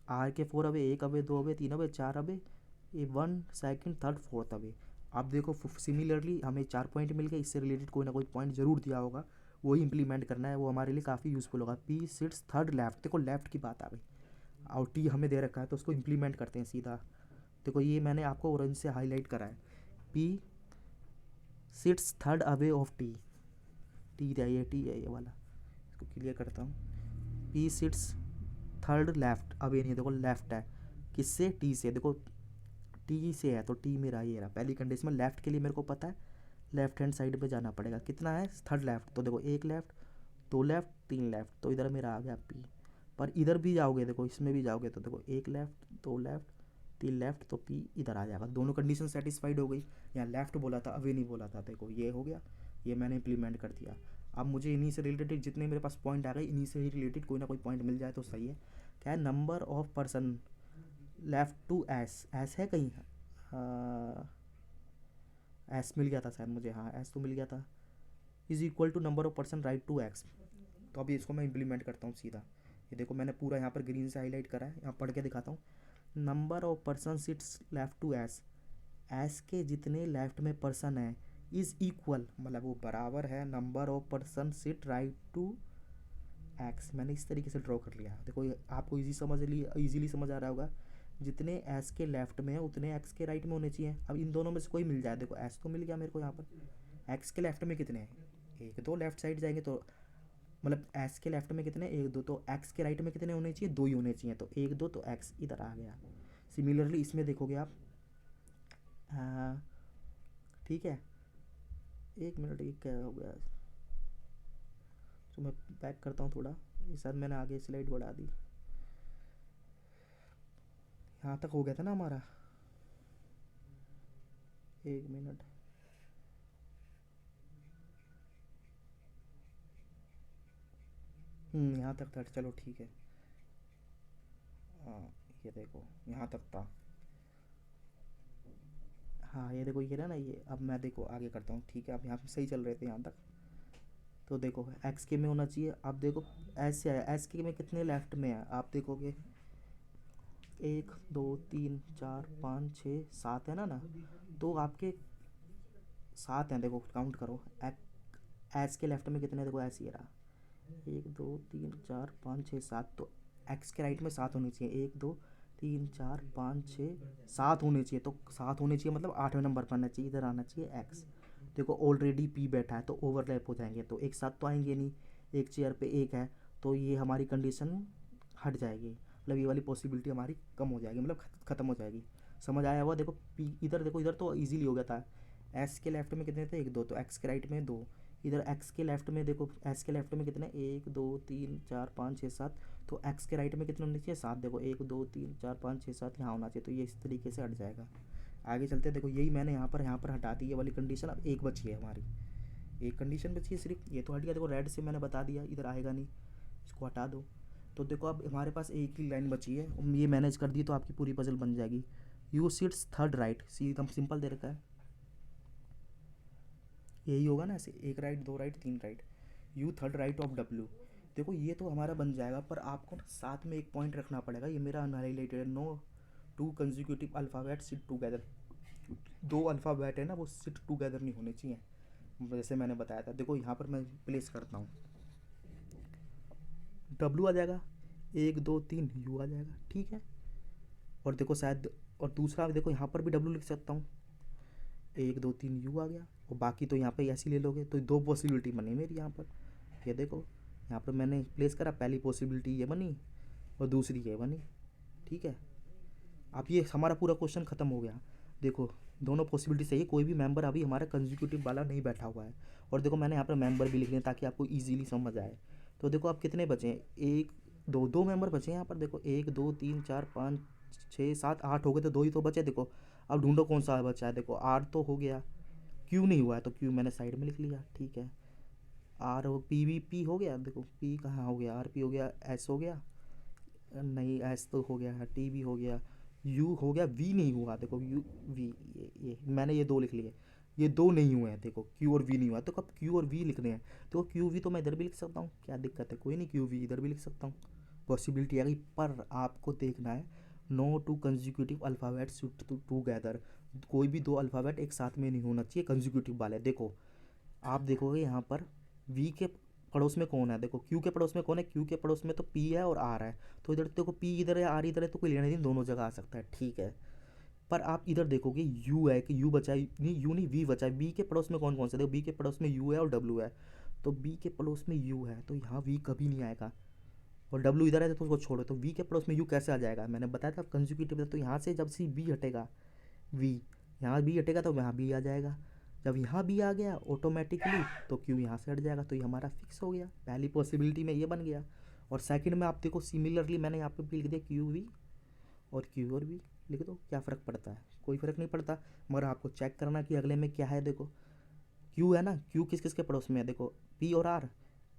आर के फोर अवे, एक अवे, दो अवे, तीन अवे, चार अवे, ये one, second, third, fourth away. आप देखो सिमिलरली हमें 4 पॉइंट मिल गए, इससे रिलेटेड कोई ना कोई पॉइंट जरूर दिया होगा, वही इंप्लीमेंट करना है, वो हमारे लिए काफ़ी यूज़फुल होगा। पी सिट्स थर्ड लेफ्ट, देखो लेफ्ट की बात आ गई, और टी हमें दे रखा है तो उसको इम्प्लीमेंट करते हैं सीधा। देखो ये मैंने आपको ऑरेंज से हाईलाइट करा है, P seats third away of T, T है ये वाला, इसको क्लियर करता हूँ। P seats third left, away नहीं है, देखो लेफ्ट है, किससे, टी से, देखो टी से है तो टी मेरा ये रहा पहली कंडीशन में। लेफ्ट के लिए मेरे को पता है लेफ्ट हैंड साइड पे जाना पड़ेगा, कितना है, थर्ड लेफ्ट, तो देखो एक लेफ्ट, दो लेफ्ट, तीन लेफ्ट, तो इधर मेरा आ गया पी। पर इधर भी जाओगे, देखो इसमें भी जाओगे तो देखो एक लेफ्ट, दो लेफ्ट, तीन लेफ्ट, तो पी इधर आ जाएगा। दोनों कंडीशन सेटिस्फाइड हो गई। यहाँ लेफ्ट बोला था, अवे नहीं बोला था, देखो ये हो गया, ये मैंने इम्प्लीमेंट कर दिया। अब मुझे इन्हीं से रिलेटेड जितने मेरे पास पॉइंट आ गए, इन्हीं से ही रिलेटेड कोई ना कोई पॉइंट मिल जाए तो सही है। क्या है, number of person left to S, S है कहीं, एस मिल गया था शायद मुझे, हाँ एस तो मिल गया था, is equal to number of person right to X. तो अभी इसको मैं इम्प्लीमेंट करता हूँ सीधा। ये देखो मैंने पूरा यहाँ पर ग्रीन से हाईलाइट करा है, यहाँ पढ़ के दिखाता हूँ। Number of person sits left to S, S के जितने लेफ्ट में पर्सन है, इज़ इक्वल, मतलब वो बराबर है, number of person sit right to X. मैंने इस तरीके से ड्रॉ कर लिया, देखो ये आपको ईजीली समझ आ रहा होगा। जितने एस के लेफ्ट में है उतने एक्स के राइट में होने चाहिए। अब इन दोनों में से कोई मिल जाए, देखो एस तो मिल गया मेरे को यहाँ पर, एक्स के लेफ्ट में कितने हैं, एक दो, लेफ्ट साइड जाएंगे तो मतलब एस के लेफ्ट में कितने, एक दो, तो एक्स के राइट में कितने होने चाहिए, दो ही होने चाहिए, तो एक दो, तो एक्स इधर आ गया। सिमिलरली इसमें देखोगे आप, ठीक है, एक मिनट, ये क्या हो गया, तो मैं बैक करता हूँ थोड़ा, ये शायद मैंने आगे स्लाइड बढ़ा दी, यहाँ तक हो गया था ना हमारा, एक मिनट, यहाँ तक था, चलो ठीक है, हाँ ये देखो यहाँ तक था, हाँ ये देखो ये रहा ना ये। अब मैं देखो आगे करता हूँ, ठीक है, अब यहाँ पे सही चल रहे थे यहाँ तक, तो देखो एक्स के में होना चाहिए। अब देखो एस से है, एस के में कितने लेफ्ट में है, आप देखोगे एक, दो, तीन, चार, पाँच, छः, सात है ना, तो आपके सात हैं, देखो काउंट करो, एस के लेफ्ट में कितने, देखो ऐसे ही रहा, एक, दो, तीन, चार, पाँच, छः, सात, तो एक्स के राइट में सात होनी चाहिए, एक, दो, तीन, चार, पाँच, छः, सात होने चाहिए, तो सात होने चाहिए मतलब आठवें नंबर पर आना चाहिए, इधर आना चाहिए एक्स। देखो ऑलरेडी पी बैठा है तो ओवरलैप हो जाएंगे, तो एक साथ तो आएंगे नहीं, एक चेयर पे एक है, तो ये हमारी कंडीशन हट जाएगी, मतलब ये वाली पॉसिबिलिटी हमारी कम हो जाएगी, मतलब ख़त्म हो जाएगी। समझ आया हुआ, देखो पी इधर, देखो इधर तो ईजिली हो गया था, एस के लेफ्ट में कितने थे, एक दो, तो एक्स के राइट में दो, इधर एक्स के लेफ्ट में देखो, एस के लेफ्ट में कितने, एक, दो, तीन, चार, पाँच, छः, सात, तो एक्स के राइट में कितने होने चाहिए, सात, देखो एक, दो, तीन, चार, पाँच, छः, सात, यहाँ होना चाहिए, तो ये इस तरीके से हट जाएगा। आगे चलते हैं, देखो यही मैंने यहाँ पर हटा दी ये वाली कंडीशन, अब एक बची है हमारी, एक कंडीशन बची है सिर्फ, ये तो हट गया, देखो रेड से मैंने बता दिया इधर आएगा नहीं, इसको हटा दो। तो देखो अब हमारे पास एक ही लाइन बची है, ये मैनेज कर दी तो आपकी पूरी पजल बन जाएगी। यू सिट्स थर्ड राइट, सी एकदम सिंपल दे रखा है, यही होगा ना ऐसे, एक राइट, दो राइट, तीन right, you third right of W. देखो ये तो हमारा बन जाएगा, पर आपको ना साथ में एक पॉइंट रखना पड़ेगा, ये मेरा अनहाइलाइटेड है, no two consecutive alphabet sit together, दो अल्फ़ाबेट है ना वो सिट टुगेदर नहीं होने चाहिए, जैसे मैंने बताया था। देखो यहाँ पर मैं प्लेस करता हूँ, डब्लू आ जाएगा, एक, दो, तीन, यू आ जाएगा, ठीक है, और देखो शायद, और दूसरा देखो यहाँ पर भी डब्लू लिख सकता हूँ, एक, दो, तीन, यू आ गया, और बाकी तो यहाँ पे ऐसे ले लोगे, तो दो पॉसिबिलिटी बनी मेरी यहाँ पर। ये देखो यहाँ पर मैंने प्लेस करा, पहली पॉसिबिलिटी ये बनी और दूसरी ये बनी, ठीक है। अब ये हमारा पूरा क्वेश्चन ख़त्म हो गया। देखो दोनों पॉसिबिलिटी सही है, कोई भी मेंबर अभी हमारा कंजिक्यूटिव वाला नहीं बैठा हुआ है। और देखो मैंने यहाँ पर मेंबर भी लिख लिया ताकि आपको ईजिली समझ आए। तो देखो अब कितने बचे हैं, एक दो दो मेंबर बचे हैं यहाँ पर। देखो 1 2 3 4 5 6 7 8 हो गए, तो 2 ही तो बचे। देखो अब ढूंढो कौन सा बचा है। देखो आर तो हो गया, क्यू नहीं हुआ है तो क्यू मैंने साइड में लिख लिया, ठीक है। आर पी वी पी हो गया, देखो पी कहाँ हो गया, आर पी हो गया, एस हो गया, नहीं एस तो हो गया है, टी भी हो गया, यू हो गया, वी नहीं हुआ। देखो यू वी, ये मैंने ये 2 लिख लिए, ये 2 नहीं हुए हैं। देखो क्यू और वी नहीं हुआ, तो कब क्यू और वी लिखने हैं। तो क्यू वी तो मैं इधर भी लिख सकता हूँ, क्या दिक्कत है, कोई नहीं, क्यू वी इधर भी लिख सकता हूँ, पॉसिबिलिटी आ गई। पर आपको देखना है no two consecutive alphabets together, कोई भी 2 अल्फ़ाबेट एक साथ में नहीं होना चाहिए कंजिक्यूटिव वाले। देखो आप देखोगे यहाँ पर वी के पड़ोस में कौन है, देखो क्यू के पड़ोस में कौन है, क्यू के पड़ोस में तो पी है और आर है। तो इधर देखो पी इधर है, आर इधर है, तो कोई लेना नहीं, दोनों जगह आ सकता है, ठीक है। पर आप इधर देखोगे यू है कि यू बचा है, नहीं यू नहीं वी बचा है। बी के पड़ोस में कौन कौन सा, देखो बी के पड़ोस में यू है और डब्ल्यू है। तो बी के पड़ोस में यू है तो यहाँ वी कभी नहीं आएगा, और डब्ल्यू इधर है तो उसको छोड़ो। तो वी के पड़ोस में यू कैसे आ जाएगा, मैंने बताया था कंजिक्यूटिव। तो यहाँ से जब से बी हटेगा, वी यहाँ बी हटेगा तो यहाँ बी आ जाएगा। जब यहाँ बी आ गया ऑटोमेटिकली तो क्यू यहाँ से हट जाएगा, तो ये हमारा फिक्स हो गया, पहली पॉसिबिलिटी में ये बन गया। और सेकंड में आप देखो सिमिलरली मैंने यहाँ पे भी लिख दिया क्यू वी, और क्यू और वी लिख दो, क्या फ़र्क पड़ता है, कोई फ़र्क नहीं पड़ता। मगर आपको चेक करना कि अगले में क्या है। देखो क्यू है ना, क्यू किस किस के पड़ोस में है, देखो पी और आर,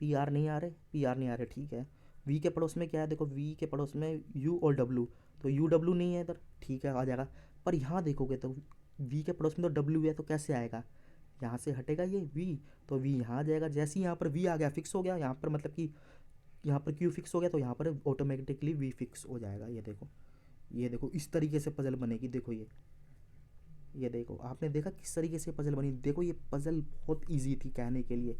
पी आर नहीं आ रहे, पी आर नहीं आ रहे, ठीक है। वी के पड़ोस में क्या है, देखो वी के पड़ोस में यू और डब्लू, तो यू डब्लू नहीं है इधर, ठीक है आ जाएगा। पर यहाँ देखोगे तो वी के पड़ोस में तो डब्लू है, तो कैसे आएगा, यहाँ से हटेगा ये वी, तो वी यहाँ आ जाएगा। जैसे ही यहाँ पर वी आ गया फिक्स हो गया, यहाँ पर मतलब कि यहाँ पर क्यू फिक्स हो गया तो यहाँ पर ऑटोमेटिकली वी फिक्स हो जाएगा। ये देखो, ये देखो इस तरीके से पजल बनेगी। देखो ये देखो आपने देखा किस तरीके से पजल बनी। देखो ये पजल बहुत इजी थी कहने के लिए,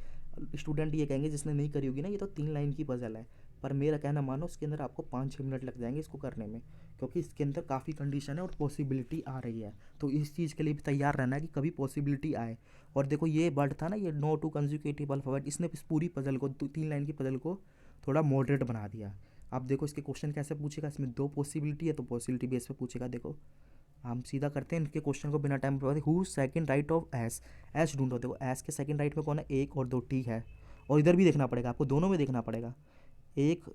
स्टूडेंट ये कहेंगे जिसने नहीं करी होगी ना, ये तो 3 लाइन की पजल है। पर मेरा कहना मानो इसके अंदर आपको 5-6 मिनट लग जाएंगे इसको करने में, क्योंकि इसके अंदर काफ़ी कंडीशन है और पॉसिबिलिटी आ रही है। तो इस चीज़ के लिए भी तैयार रहना है कि कभी पॉसिबिलिटी आए। और देखो ये वर्ड था ना, ये नो टू कंजिक्यूटिव अल्फ़ाबेट, इसने इस पूरी पजल को 3 लाइन की पजल को थोड़ा मॉडरेट बना दिया। आप देखो इसके क्वेश्चन कैसे पूछेगा, इसमें 2 पॉसिबिलिटी है तो पॉसिबिलिटी बेस पे पूछेगा। देखो हम सीधा करते हैं इनके क्वेश्चन को बिना टाइम बर्बाद। Who second right of S, S ढूंढो। देखो एस के सेकंड राइट में कौन है, 1 और 2 टी है। और इधर भी देखना पड़ेगा आपको, दोनों में देखना पड़ेगा, 1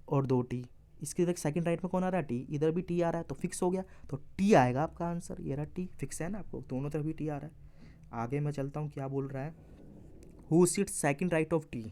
और 2 टी। इसके देख सेकंड राइट में कौन आ रहा है, टी, इधर भी टी आ रहा है तो फिक्स हो गया। तो टी आएगा आपका आंसर, ये रहा टी, फिक्स है ना, आपको दोनों तरफ भी टी आ रहा है। आगे मैं चलता हूँ, क्या बोल रहा है, who sit second right of T.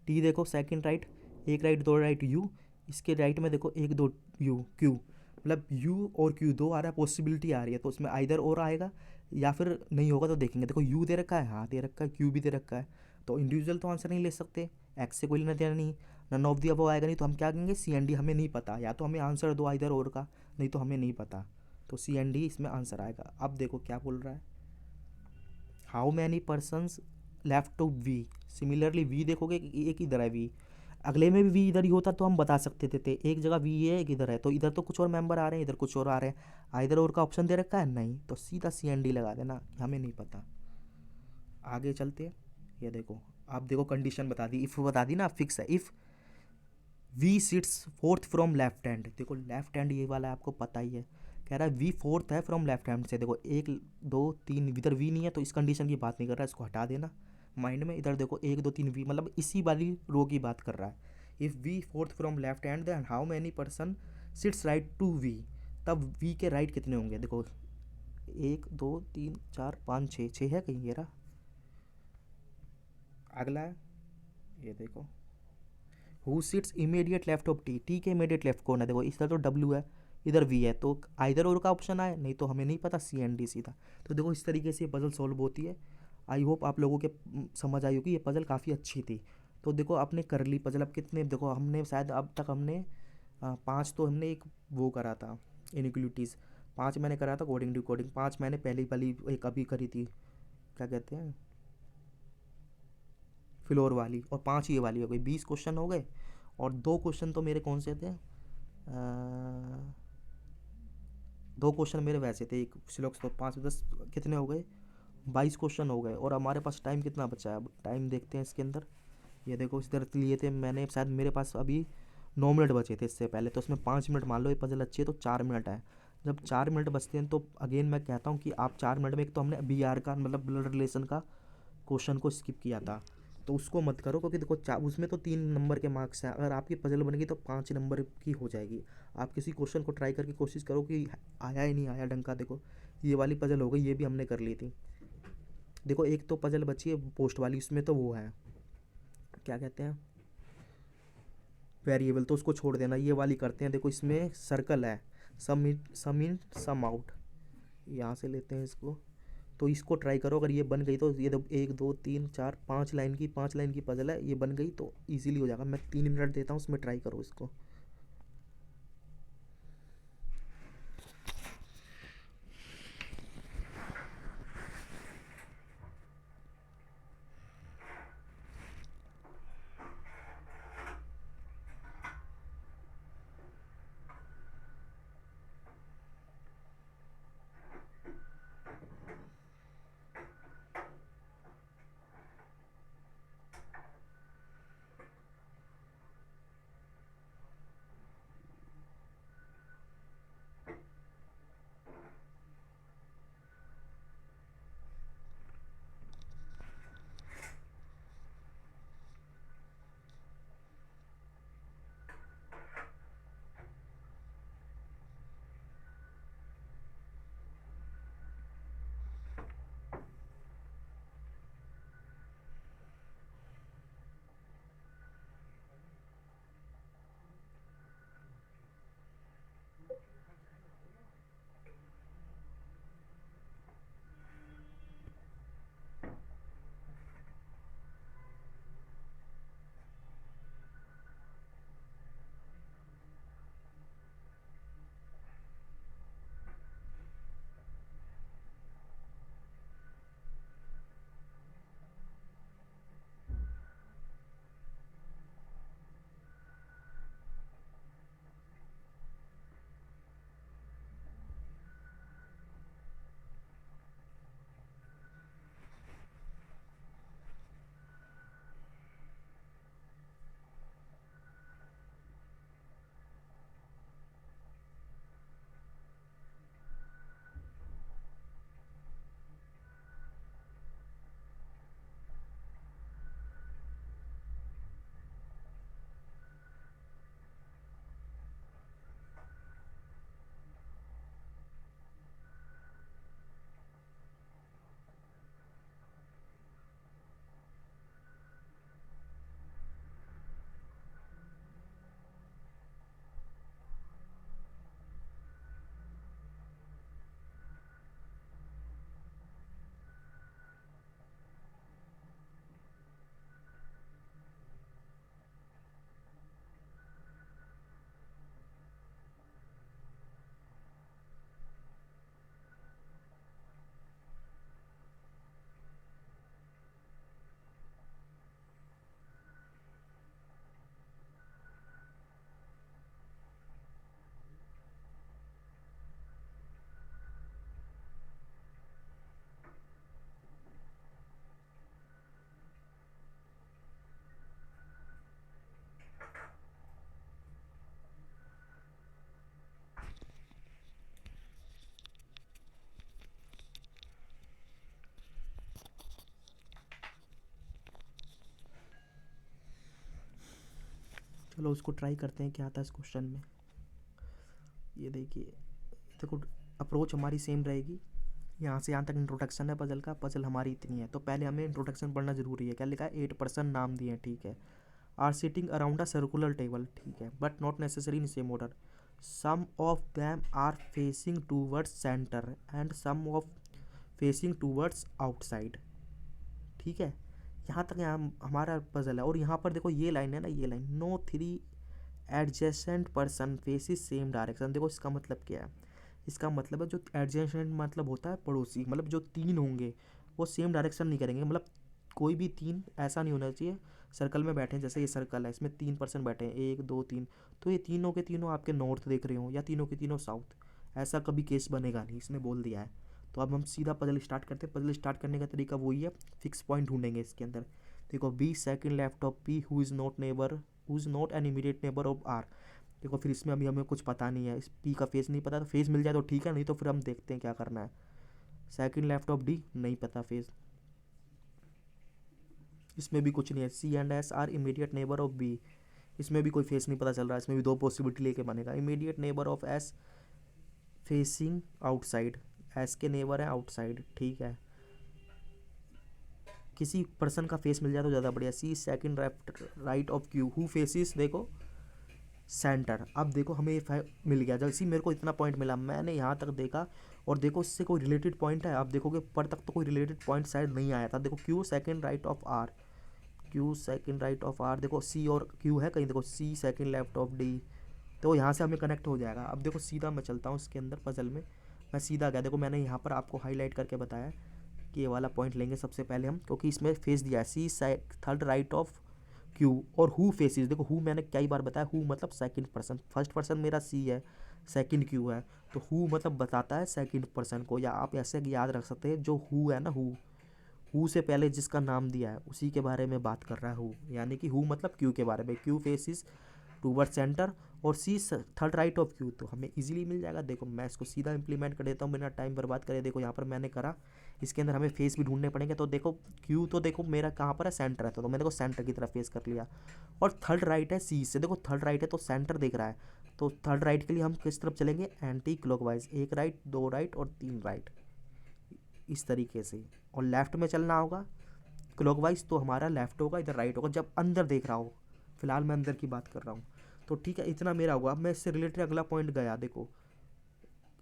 T देखो second right, 1 right 2 right U, इसके राइट में देखो 1 2 यू क्यू, मतलब यू और क्यू 2 आ रहा है, पॉसिबिलिटी आ रही है, तो उसमें आइदर और आएगा या फिर नहीं होगा तो देखेंगे। देखो यू दे रखा है, हाँ दे रखा है, क्यू भी दे रखा है, तो इंडिविजुअल तो आंसर नहीं ले सकते, एक्स से कोई लेना देना नहीं, नन ऑफ दी अबव आएगा नहीं, तो हम क्या कहेंगे सी एन डी, हमें नहीं पता, या तो हमें आंसर दो आइदर और का, नहीं तो हमें नहीं पता, तो सी एन डी इसमें आंसर आएगा। अब देखो क्या बोल रहा है, how many persons left to V. Similarly we देखोगे कि एक इधर है वी, अगले में भी वी इधर ही होता तो हम बता सकते थे, एक जगह वी है एक इधर है, तो इधर तो कुछ और मेंबर आ रहे हैं, इधर कुछ और आ रहे हैं, इधर और का ऑप्शन दे रखा है नहीं, तो सीधा सी एन डी लगा देना, हमें नहीं पता। आगे चलते हैं, ये देखो आप देखो कंडीशन बता दी, इफ़ बता दी ना, फिक्स है। If V sits fourth from left hand, देखो लेफ्ट हैंड ये वाला आपको पता ही है, कह रहा है वी फोर्थ है फ्रॉम लेफ्ट हैंड से। देखो 1 2 3 इधर वी नहीं है तो इस कंडीशन की बात नहीं कर रहा है, इसको हटा देना माइंड में। इधर देखो 1 2 3 वी, मतलब इसी वाली रो की बात कर रहा है। If V fourth from left hand then how many person sits right to V, तब वी के राइट कितने होंगे। देखो 1 2 3 4 5 6, 6 है कहीं, ये रहा अगला है, ये देखो who seats immediate left of T, T के इमीडिएट लेफ्ट कौन है, देखो इधर तो डब्ल्यू है इधर वी है, तो आइदर और का ऑप्शन आए, नहीं तो हमें नहीं पता, सी एन डी सीधा। तो देखो इस तरीके से ये पजल सॉल्व होती है। आई होप आप लोगों के समझ आई होगी, ये पजल काफ़ी अच्छी थी। तो देखो आपने कर ली पजल, अब कितने, देखो हमने शायद अब तक हमने 5 तो हमने एक वो करा था इनइक्वलिटीज़, 5 मैंने करा था कोडिंग डिकोडिंग, 5 मैंने पहली वाली एक अभी करी थी, क्या कहते हैं फ्लोर वाली, और 5 ये वाली हो गई, 20 क्वेश्चन हो गए। और 2 क्वेश्चन तो मेरे कौन से थे, 2 क्वेश्चन मेरे वैसे थे, एक सिलोक्स, तो 5 10 कितने हो गए, 22 क्वेश्चन हो गए। और हमारे पास टाइम कितना बचा है, अब टाइम देखते हैं इसके अंदर। ये देखो इस तरह लिए थे मैंने, शायद मेरे पास अभी 9 मिनट बचे थे इससे पहले, तो इसमें 5 मिनट मान लो, ये पजल अच्छी है तो 4 मिनट है, जब 4 मिनट बचते हैं तो अगेन मैं कहता हूँ कि आप 4 मिनट में, एक तो हमने बी आर का मतलब ब्लड रिलेशन का क्वेश्चन को स्किप किया था, तो उसको मत करो, क्योंकि देखो उसमें तो 3 नंबर के मार्क्स हैं। अगर आपकी पजल बनेगी तो 5 नंबर की हो जाएगी। आप किसी क्वेश्चन को ट्राई करके कोशिश करो कि आया ही नहीं आया ढंग का। देखो ये वाली पजल हो गई, ये भी हमने कर ली थी। देखो एक तो पजल बची है पोस्ट वाली, उसमें तो वो है, क्या कहते हैं, वेरिएबल, तो उसको छोड़ देना। ये वाली करते हैं। देखो इसमें सर्कल है, सम इन सम आउट, यहाँ से लेते हैं इसको। तो इसको ट्राई करो, अगर ये बन गई तो ये 1 2 3 4 5 लाइन की, 5 लाइन की पजल है, ये बन गई तो इजीली हो जाएगा। मैं 3 मिनट देता हूँ, उसमें ट्राई करो इसको। चलो उसको ट्राई करते हैं क्या आता है इस क्वेश्चन में। ये देखिए, देखो अप्रोच हमारी सेम रहेगी। यहाँ से यहाँ तक इंट्रोडक्शन है पजल का। पजल हमारी इतनी है, तो पहले हमें इंट्रोडक्शन पढ़ना जरूरी है। क्या लिखा है, 8 पर्सन नाम दिए हैं, ठीक है। Are sitting around a circular table, ठीक है, but not necessary in same order. Some of them are facing towards centre and some of facing towards outside, ठीक है। यहाँ तक यहाँ हमारा पजल है। और यहाँ पर देखो ये लाइन है ना, ये line, no 3 adjacent person faces same direction. देखो इसका मतलब क्या है, इसका मतलब है जो एडजेसेंट मतलब होता है पड़ोसी, मतलब जो 3 होंगे वो सेम डायरेक्शन नहीं करेंगे। मतलब कोई भी 3 ऐसा नहीं होना चाहिए सर्कल में बैठे हैं, जैसे ये सर्कल है इसमें 3 पर्सन बैठे हैं, 1 2 3, तो ये तीनों के तीनों आपके नॉर्थ देख रहे हो या तीनों के तीनों साउथ, ऐसा कभी केस बनेगा नहीं, इसने बोल दिया है। तो अब हम सीधा पजल स्टार्ट करते हैं। पजल स्टार्ट करने का तरीका वही है, फिक्स पॉइंट ढूंढेंगे इसके अंदर। देखो B second left of P who is not neighbour, who is not an immediate neighbour of R. देखो फिर इसमें अभी हमें कुछ पता नहीं है, इस पी का फेस नहीं पता, तो फेस मिल जाए तो ठीक है, नहीं तो फिर हम देखते हैं क्या करना है। सेकंड लेफ्ट ऑफ डी नहीं पता फेस, इसमें भी कुछ नहीं है। C and S are immediate neighbour of B, इसमें भी कोई फेस नहीं पता चल रहा है, इसमें भी दो पॉसिबिलिटी लेके बनेगा। Immediate neighbour of S facing outside, S के नेबर है आउटसाइड, ठीक है। किसी पर्सन का फेस मिल जाए तो ज़्यादा बढ़िया। C second left right of Q who faces, देखो सेंटर। अब देखो हमें ये मिल गया, जैसे मेरे को इतना पॉइंट मिला, मैंने यहाँ तक देखा और देखो इससे कोई रिलेटेड पॉइंट है, आप देखोगे पर तक तो कोई रिलेटेड पॉइंट शायद नहीं आया था। देखो Q second right of R, Q second right of R, देखो सी और क्यू है कहीं, देखो C second left of D, तो यहाँ से हमें कनेक्ट हो जाएगा। अब देखो सीधा मैं चलता हूँ इसके अंदर पजल में, मैं सीधा गया। देखो मैंने यहाँ पर आपको हाईलाइट करके बताया कि ये वाला पॉइंट लेंगे सबसे पहले हम, क्योंकि इसमें फेस दिया है सी थर्ड राइट ऑफ क्यू और हु फेसिस। देखो हु मैंने कई बार बताया, हु मतलब सेकंड पर्सन, फर्स्ट पर्सन मेरा सी है, सेकंड क्यू है, तो हु मतलब बताता है सेकंड पर्सन को, या आप ऐसे याद रख सकते हैं जो हु है ना, हु से पहले जिसका नाम दिया है उसी के बारे में बात कर रहा है हु, यानी कि हु मतलब क्यू के बारे में। क्यू फेसिस टूवर्ड सेंटर और सी थर्ड राइट ऑफ क्यू, तो हमें इजीली मिल जाएगा। देखो मैं इसको सीधा इंप्लीमेंट कर देता हूँ बिना टाइम बर्बाद करे। देखो यहाँ पर मैंने करा, इसके अंदर हमें फेस भी ढूंढने पड़ेंगे, तो देखो क्यू तो देखो मेरा कहाँ पर है, सेंटर है, तो मैंने देखो सेंटर की तरफ फेस कर लिया। और थर्ड राइट है सी से, देखो थर्ड राइट है तो सेंटर दिख रहा है, तो थर्ड राइट के लिए हम किस तरफ चलेंगे, एंटी क्लॉकवाइज, एक राइट दो राइट और तीन राइट, इस तरीके से। और लेफ्ट में चलना होगा क्लॉकवाइज, तो हमारा लेफ्ट होगा, इधर राइट होगा जब अंदर देख रहा हो। फिलहाल मैं अंदर की बात कर रहा हूँ, तो ठीक है इतना मेरा हुआ। अब मैं इससे रिलेटेड अगला पॉइंट गया, देखो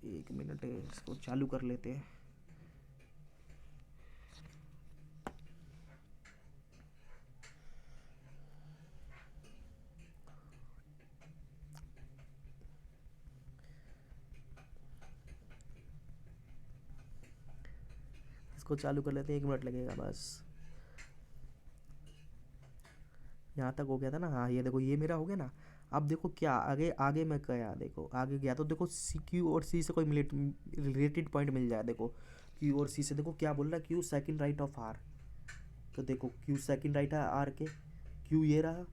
एक मिनट इसको चालू कर लेते हैं। इसको चालू कर लेते हैं, 1 मिनट लगेगा बस। यहाँ तक हो गया था ना, हाँ ये देखो ये मेरा हो गया ना। अब देखो क्या आगे आगे मैं गया, देखो आगे गया तो देखो सी क्यू और सी से कोई रिलेटेड पॉइंट मिल जाए। देखो क्यू और सी से देखो क्या बोल रहा है, Q second right of R, तो देखो क्यू सेकंड राइट है आर के, क्यू ये रहा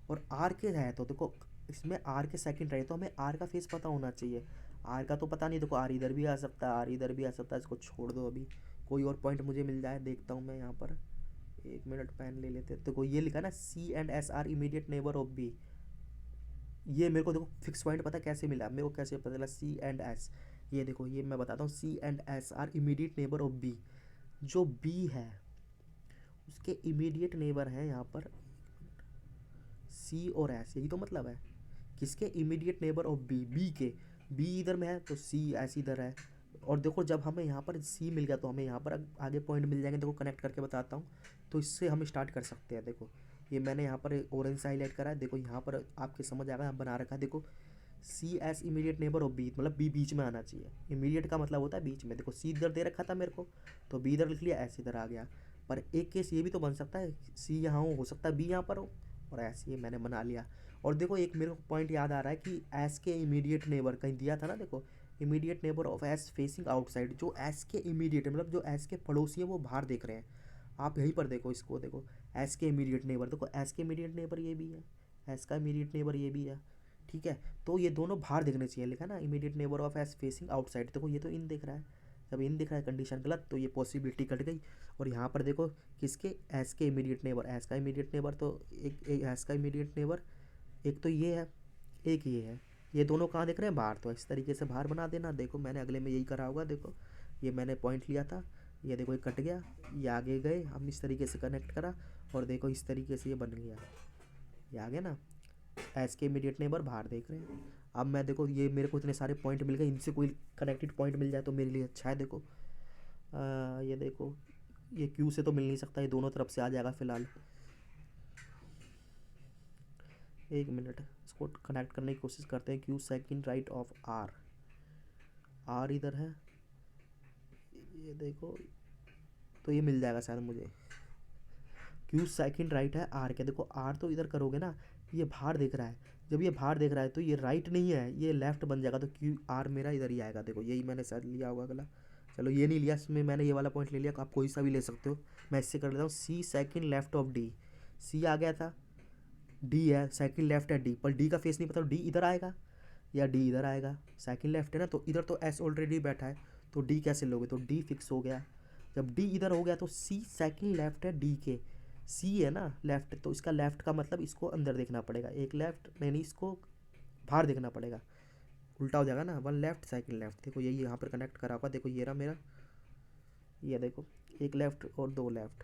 और आर के है, तो देखो इसमें आर के सेकंड राइट, तो हमें आर का फेस पता होना चाहिए। आर का तो पता नहीं, देखो आर इधर भी आ सकता है, आर इधर भी आ सकता है, इसको छोड़ दो अभी, कोई और पॉइंट मुझे मिल जाए देखता हूँ मैं यहाँ पर। 1 मिनट पेन ले लेते, देखो ये लिखा है ना C and S are immediate neighbour of B, ये मेरे को देखो फिक्स पॉइंट पता कैसे मिला, मेरे को कैसे पता चला सी एंड एस, ये देखो ये मैं बताता हूँ, C and S are immediate neighbour of B, जो बी है उसके इमीडिएट नेबर हैं यहाँ पर सी और एस, यही तो मतलब है। किसके immediate neighbour of B, B के, बी इधर में है तो सी एस इधर है। और देखो जब हमें यहाँ पर सी मिल गया तो हमें यहाँ पर आगे पॉइंट मिल जाएंगे, देखो कनेक्ट करके बताता हूँ, तो इससे हम स्टार्ट कर सकते हैं। देखो ये मैंने यहाँ पर ऑरेंज से हाईलाइट करा है, देखो यहाँ पर आपके समझ आ गया, यहाँ बना रखा है। देखो C is immediate neighbour of B, मतलब बी बीच में आना चाहिए, इमीडिएट का मतलब होता है बीच में। देखो सी इधर दे रखा था मेरे को, तो बी इधर लिख लिया, एस इधर आ गया। पर एक केस ये भी तो बन सकता है, सी यहाँ हो सकता है बी यहाँ पर हो, और एस ये मैंने बना लिया। और देखो एक मेरे को पॉइंट याद आ रहा है कि एस के इमीडिएट नेबर कहीं दिया था ना, देखो immediate neighbour of S facing outside, जो एस के इमीडिएट मतलब जो एस के पड़ोसी हैं वो बाहर देख रहे हैं। आप यहीं पर देखो इसको, देखो एस के इमीडिएट नेबर, देखो एस के इमीडिएट नेबर ये भी है, एस का इमीडिएट नेबर ये भी है, ठीक है। तो ये दोनों बाहर देखने चाहिए, लिखा ना immediate neighbour of S facing outside, देखो ये तो इन दिख रहा है, जब इन दिख रहा है कंडीशन गलत, तो ये पॉसिबिलिटी कट गई। और यहाँ पर देखो किसके, एस के इमीडिएट नेबर, एस का इमीडिएट नेबर, तो एक एस का इमीडिएट नेबर एक तो ये है, एक ये है, ये दोनों कहाँ दिख रहे हैं, बाहर, तो इस तरीके से बाहर बना देना। देखो मैंने अगले में यही करा होगा, देखो ये मैंने पॉइंट लिया था, ये देखो ये कट गया, ये आगे गए हम इस तरीके से कनेक्ट करा, और देखो इस तरीके से ये बन गया, ये आ गया ना, एस के इमीडिएट नेबर बाहर देख रहे हैं। अब मैं देखो ये मेरे को इतने सारे पॉइंट मिल गए, इनसे कोई कनेक्टेड पॉइंट मिल जाए तो मेरे लिए अच्छा है। देखो ये देखो ये क्यू से तो मिल नहीं सकता, ये दोनों तरफ से आ जाएगा फिलहाल। 1 मिनट इसको कनेक्ट करने की कोशिश करते हैं, Q second right of R, R इधर है, ये देखो तो ये मिल जाएगा शायद मुझे, क्यू सेकंड राइट है आर के, देखो आर तो इधर करोगे ना, ये बाहर देख रहा है, जब ये बाहर देख रहा है तो ये राइट नहीं है, ये लेफ्ट बन जाएगा, तो क्यू आर मेरा इधर ही आएगा। देखो यही मैंने शायद लिया होगा अगला, चलो ये नहीं लिया, इसमें मैंने ये वाला पॉइंट ले लिया, आप कोई सा भी ले सकते हो। मैं इससे कर लेता हूँ सी सेकंड लेफ्ट ऑफ डी, सी आ गया था, डी है, सेकंड लेफ्ट है डी, पर डी का फेस नहीं पता, डी इधर आएगा या डी इधर आएगा। सेकंड लेफ्ट है ना, तो इधर तो एस ऑलरेडी बैठा है, तो डी कैसे लोगे, तो डी फिक्स हो गया। जब डी इधर हो गया तो सी सेकंड लेफ्ट है डी के, सी है ना लेफ्ट, तो इसका लेफ्ट का मतलब इसको अंदर देखना पड़ेगा, एक लेफ्ट नहीं इसको बाहर देखना पड़ेगा, उल्टा हो जाएगा ना, वन लेफ्ट सेकंड लेफ्ट। देखो यही यहाँ पर कनेक्ट करा हुआ, देखो ये रहा मेरा, ये देखो एक लेफ्ट और दो लेफ्ट।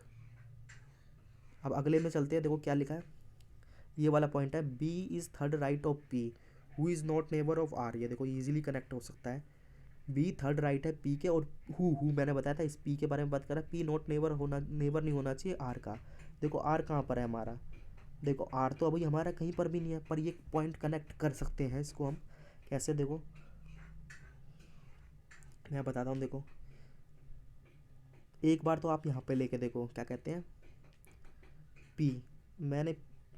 अब अगले में चलते हैं, देखो क्या लिखा है, ये वाला पॉइंट है, B is third right of P who is not neighbour of R. ये देखो इजीली कनेक्ट हो सकता है, बी थर्ड राइट है पी के, और हु मैंने बताया था इस पी के बारे में बात करा, पी नॉट नेबर होना, नेबर नहीं होना चाहिए आर का। देखो आर कहाँ पर है हमारा, देखो आर तो अभी हमारा कहीं पर भी नहीं है, पर ये पॉइंट कनेक्ट कर सकते हैं इसको हम कैसे, देखो मैं बताता हूँ। देखो एक बार तो आप यहाँ पे लेके देखो क्या कहते हैं, पी मैंने,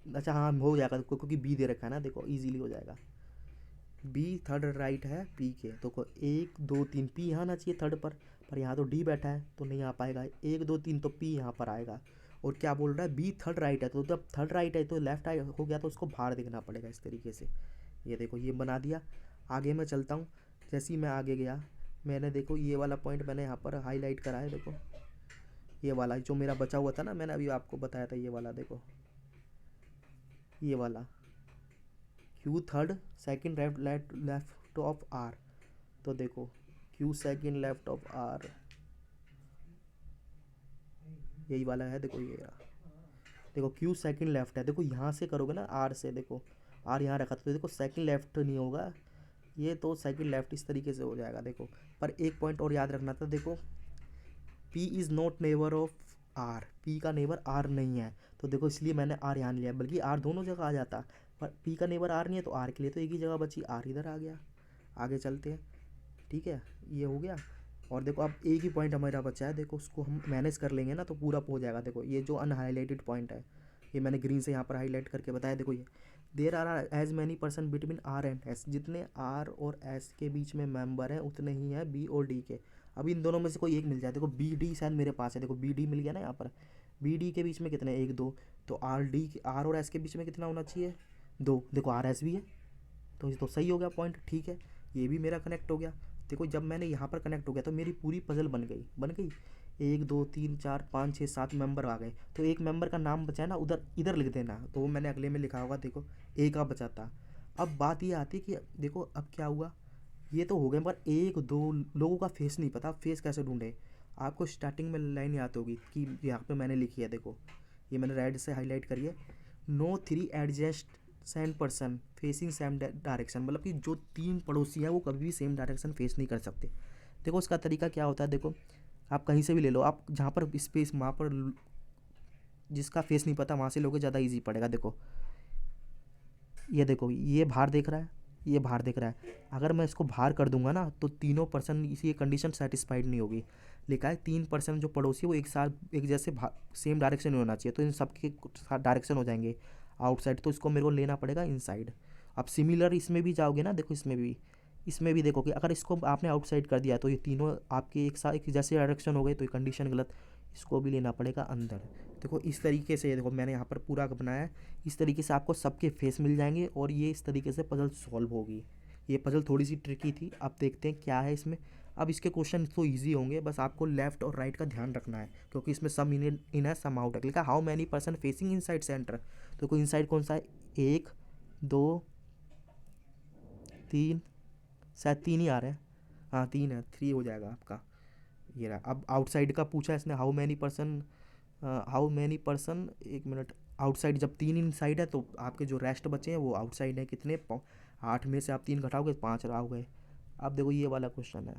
अच्छा हाँ हो जाएगा क्योंकि बी दे रखा है ना, देखो इजीली हो जाएगा, बी थर्ड राइट है पी के, तो को 1 2 3 पी यहाँ आना चाहिए थर्ड पर यहाँ तो डी बैठा है तो नहीं आ पाएगा, 1 2 3 तो पी यहाँ पर आएगा। और क्या बोल रहा है, बी थर्ड राइट है, तो जब थर्ड राइट है तो लेफ्ट हो गया, तो उसको बाहर देखना पड़ेगा इस तरीके से। ये देखो ये बना दिया। आगे मैं चलता हूँ, जैसे ही मैं आगे गया, मैंने देखो ये वाला पॉइंट मैंने यहाँ पर हाईलाइट करा है, देखो ये वाला जो मेरा बचा हुआ था ना, मैंने अभी आपको बताया था, ये वाला देखो, ये वाला Q third second left of R, तो देखो Q second left of R, यही वाला है, देखो ये रहा। देखो क्यू सेकंड लेफ्ट है, देखो यहाँ से करोगे ना आर से, देखो आर यहाँ रखा था, तो देखो सेकंड लेफ्ट नहीं होगा ये, तो सेकंड लेफ्ट इस तरीके से हो जाएगा। देखो पर एक पॉइंट और याद रखना था, देखो P is not neighbour of R, P का नेबर आर नहीं है, तो देखो इसलिए मैंने आर यहाँ लिया, बल्कि आर दोनों जगह आ जाता, पर पी का नेबर आर नहीं है, तो आर के लिए तो एक ही जगह बची, आर इधर आ गया। आगे चलते हैं, ठीक है ये हो गया। और देखो अब एक ही पॉइंट हमारा बचा है, देखो उसको हम मैनेज कर लेंगे ना तो पूरा हो जाएगा। देखो ये जो अनहाईलाइटेड पॉइंट है, ये मैंने ग्रीन से यहाँ पर हाईलाइट करके बताया, देखो ये there are as many person between R and S, जितने आर और एस के बीच में मेंबर हैं उतने ही हैं बी और डी के। अब इन दोनों में से कोई एक मिल जाए, देखो बी डी शायद मेरे पास है, देखो बी डी मिल गया ना यहाँ पर, बी डी के बीच में कितने, 1 2, तो आर और एस के बीच में कितना होना चाहिए, 2, देखो आर एस भी है, तो ये तो सही हो गया पॉइंट, ठीक है ये भी मेरा कनेक्ट हो गया। देखो जब मैंने यहाँ पर कनेक्ट हो गया तो मेरी पूरी पजल बन गई 1 2 3 4 5 6 7 मेंबर आ गए, तो एक मेंबर का नाम बचा है ना, उधर इधर लिख देना, तो वो मैंने अगले में लिखा होगा, देखो एक का बचा था। अब बात ये आती है कि देखो अब क्या हुआ, ये तो हो गए, पर 1 2 लोगों का फेस नहीं पता, फेस कैसे ढूंढे। आपको स्टार्टिंग में लाइन याद होगी कि यहाँ पे मैंने लिखी है, देखो ये मैंने रेड से हाईलाइट करी है, no 3 adjust same person facing same direction, मतलब कि जो 3 पड़ोसी हैं वो कभी भी सेम डायरेक्शन फेस नहीं कर सकते। देखो उसका तरीका क्या होता है, देखो आप कहीं से भी ले लो, आप जहाँ पर स्पेस वहाँ पर जिसका फेस नहीं पता वहाँ से लोगे, ज़्यादा इजी पड़ेगा। देखो ये देखो ये बाहर देख रहा है, ये बाहर देख रहा है, अगर मैं इसको बाहर कर दूंगा ना तो तीनों पर्सन इसी ये कंडीशन सेटिस्फाइड नहीं होगी। लिखा है 3 पर्सन जो पड़ोसी है वो एक साथ एक जैसे सेम डायरेक्शन में होना चाहिए, तो इन सबके डायरेक्शन हो जाएंगे आउटसाइड, तो इसको मेरे को लेना पड़ेगा इनसाइड। अब सिमिलर इसमें भी जाओगे ना, देखो इसमें भी देखो कि अगर इसको आपने आउटसाइड कर दिया तो ये तीनों आपके एक साथ एक जैसे डायरेक्शन हो गए, तो ये कंडीशन गलत, इसको भी लेना पड़ेगा अंदर। देखो इस तरीके से देखो मैंने यहाँ पर पूरा बनाया है, इस तरीके से आपको सबके फेस मिल जाएंगे और ये इस तरीके से पजल सॉल्व होगी। ये पजल थोड़ी सी ट्रिकी थी, अब देखते हैं क्या है इसमें। अब इसके क्वेश्चन तो इजी होंगे, बस आपको लेफ्ट और राइट का ध्यान रखना है, क्योंकि इसमें सम इन है सम आउट है। लिखा how many person facing inside centre, तो कोई इनसाइड कौन सा है, 1 2 3, शायद 3 ही आ रहे हैं, हाँ 3 है, 3 हो जाएगा आपका। ये रहा। अब आउटसाइड का पूछा इसने, हाउ मैनी पर्सन, एक मिनट, आउटसाइड जब 3 इनसाइड है तो आपके जो रेस्ट बचे हैं वो आउटसाइड है, कितने 8 में से आप 3 घटाओगे 5 रह गए। अब देखो ये वाला क्वेश्चन है,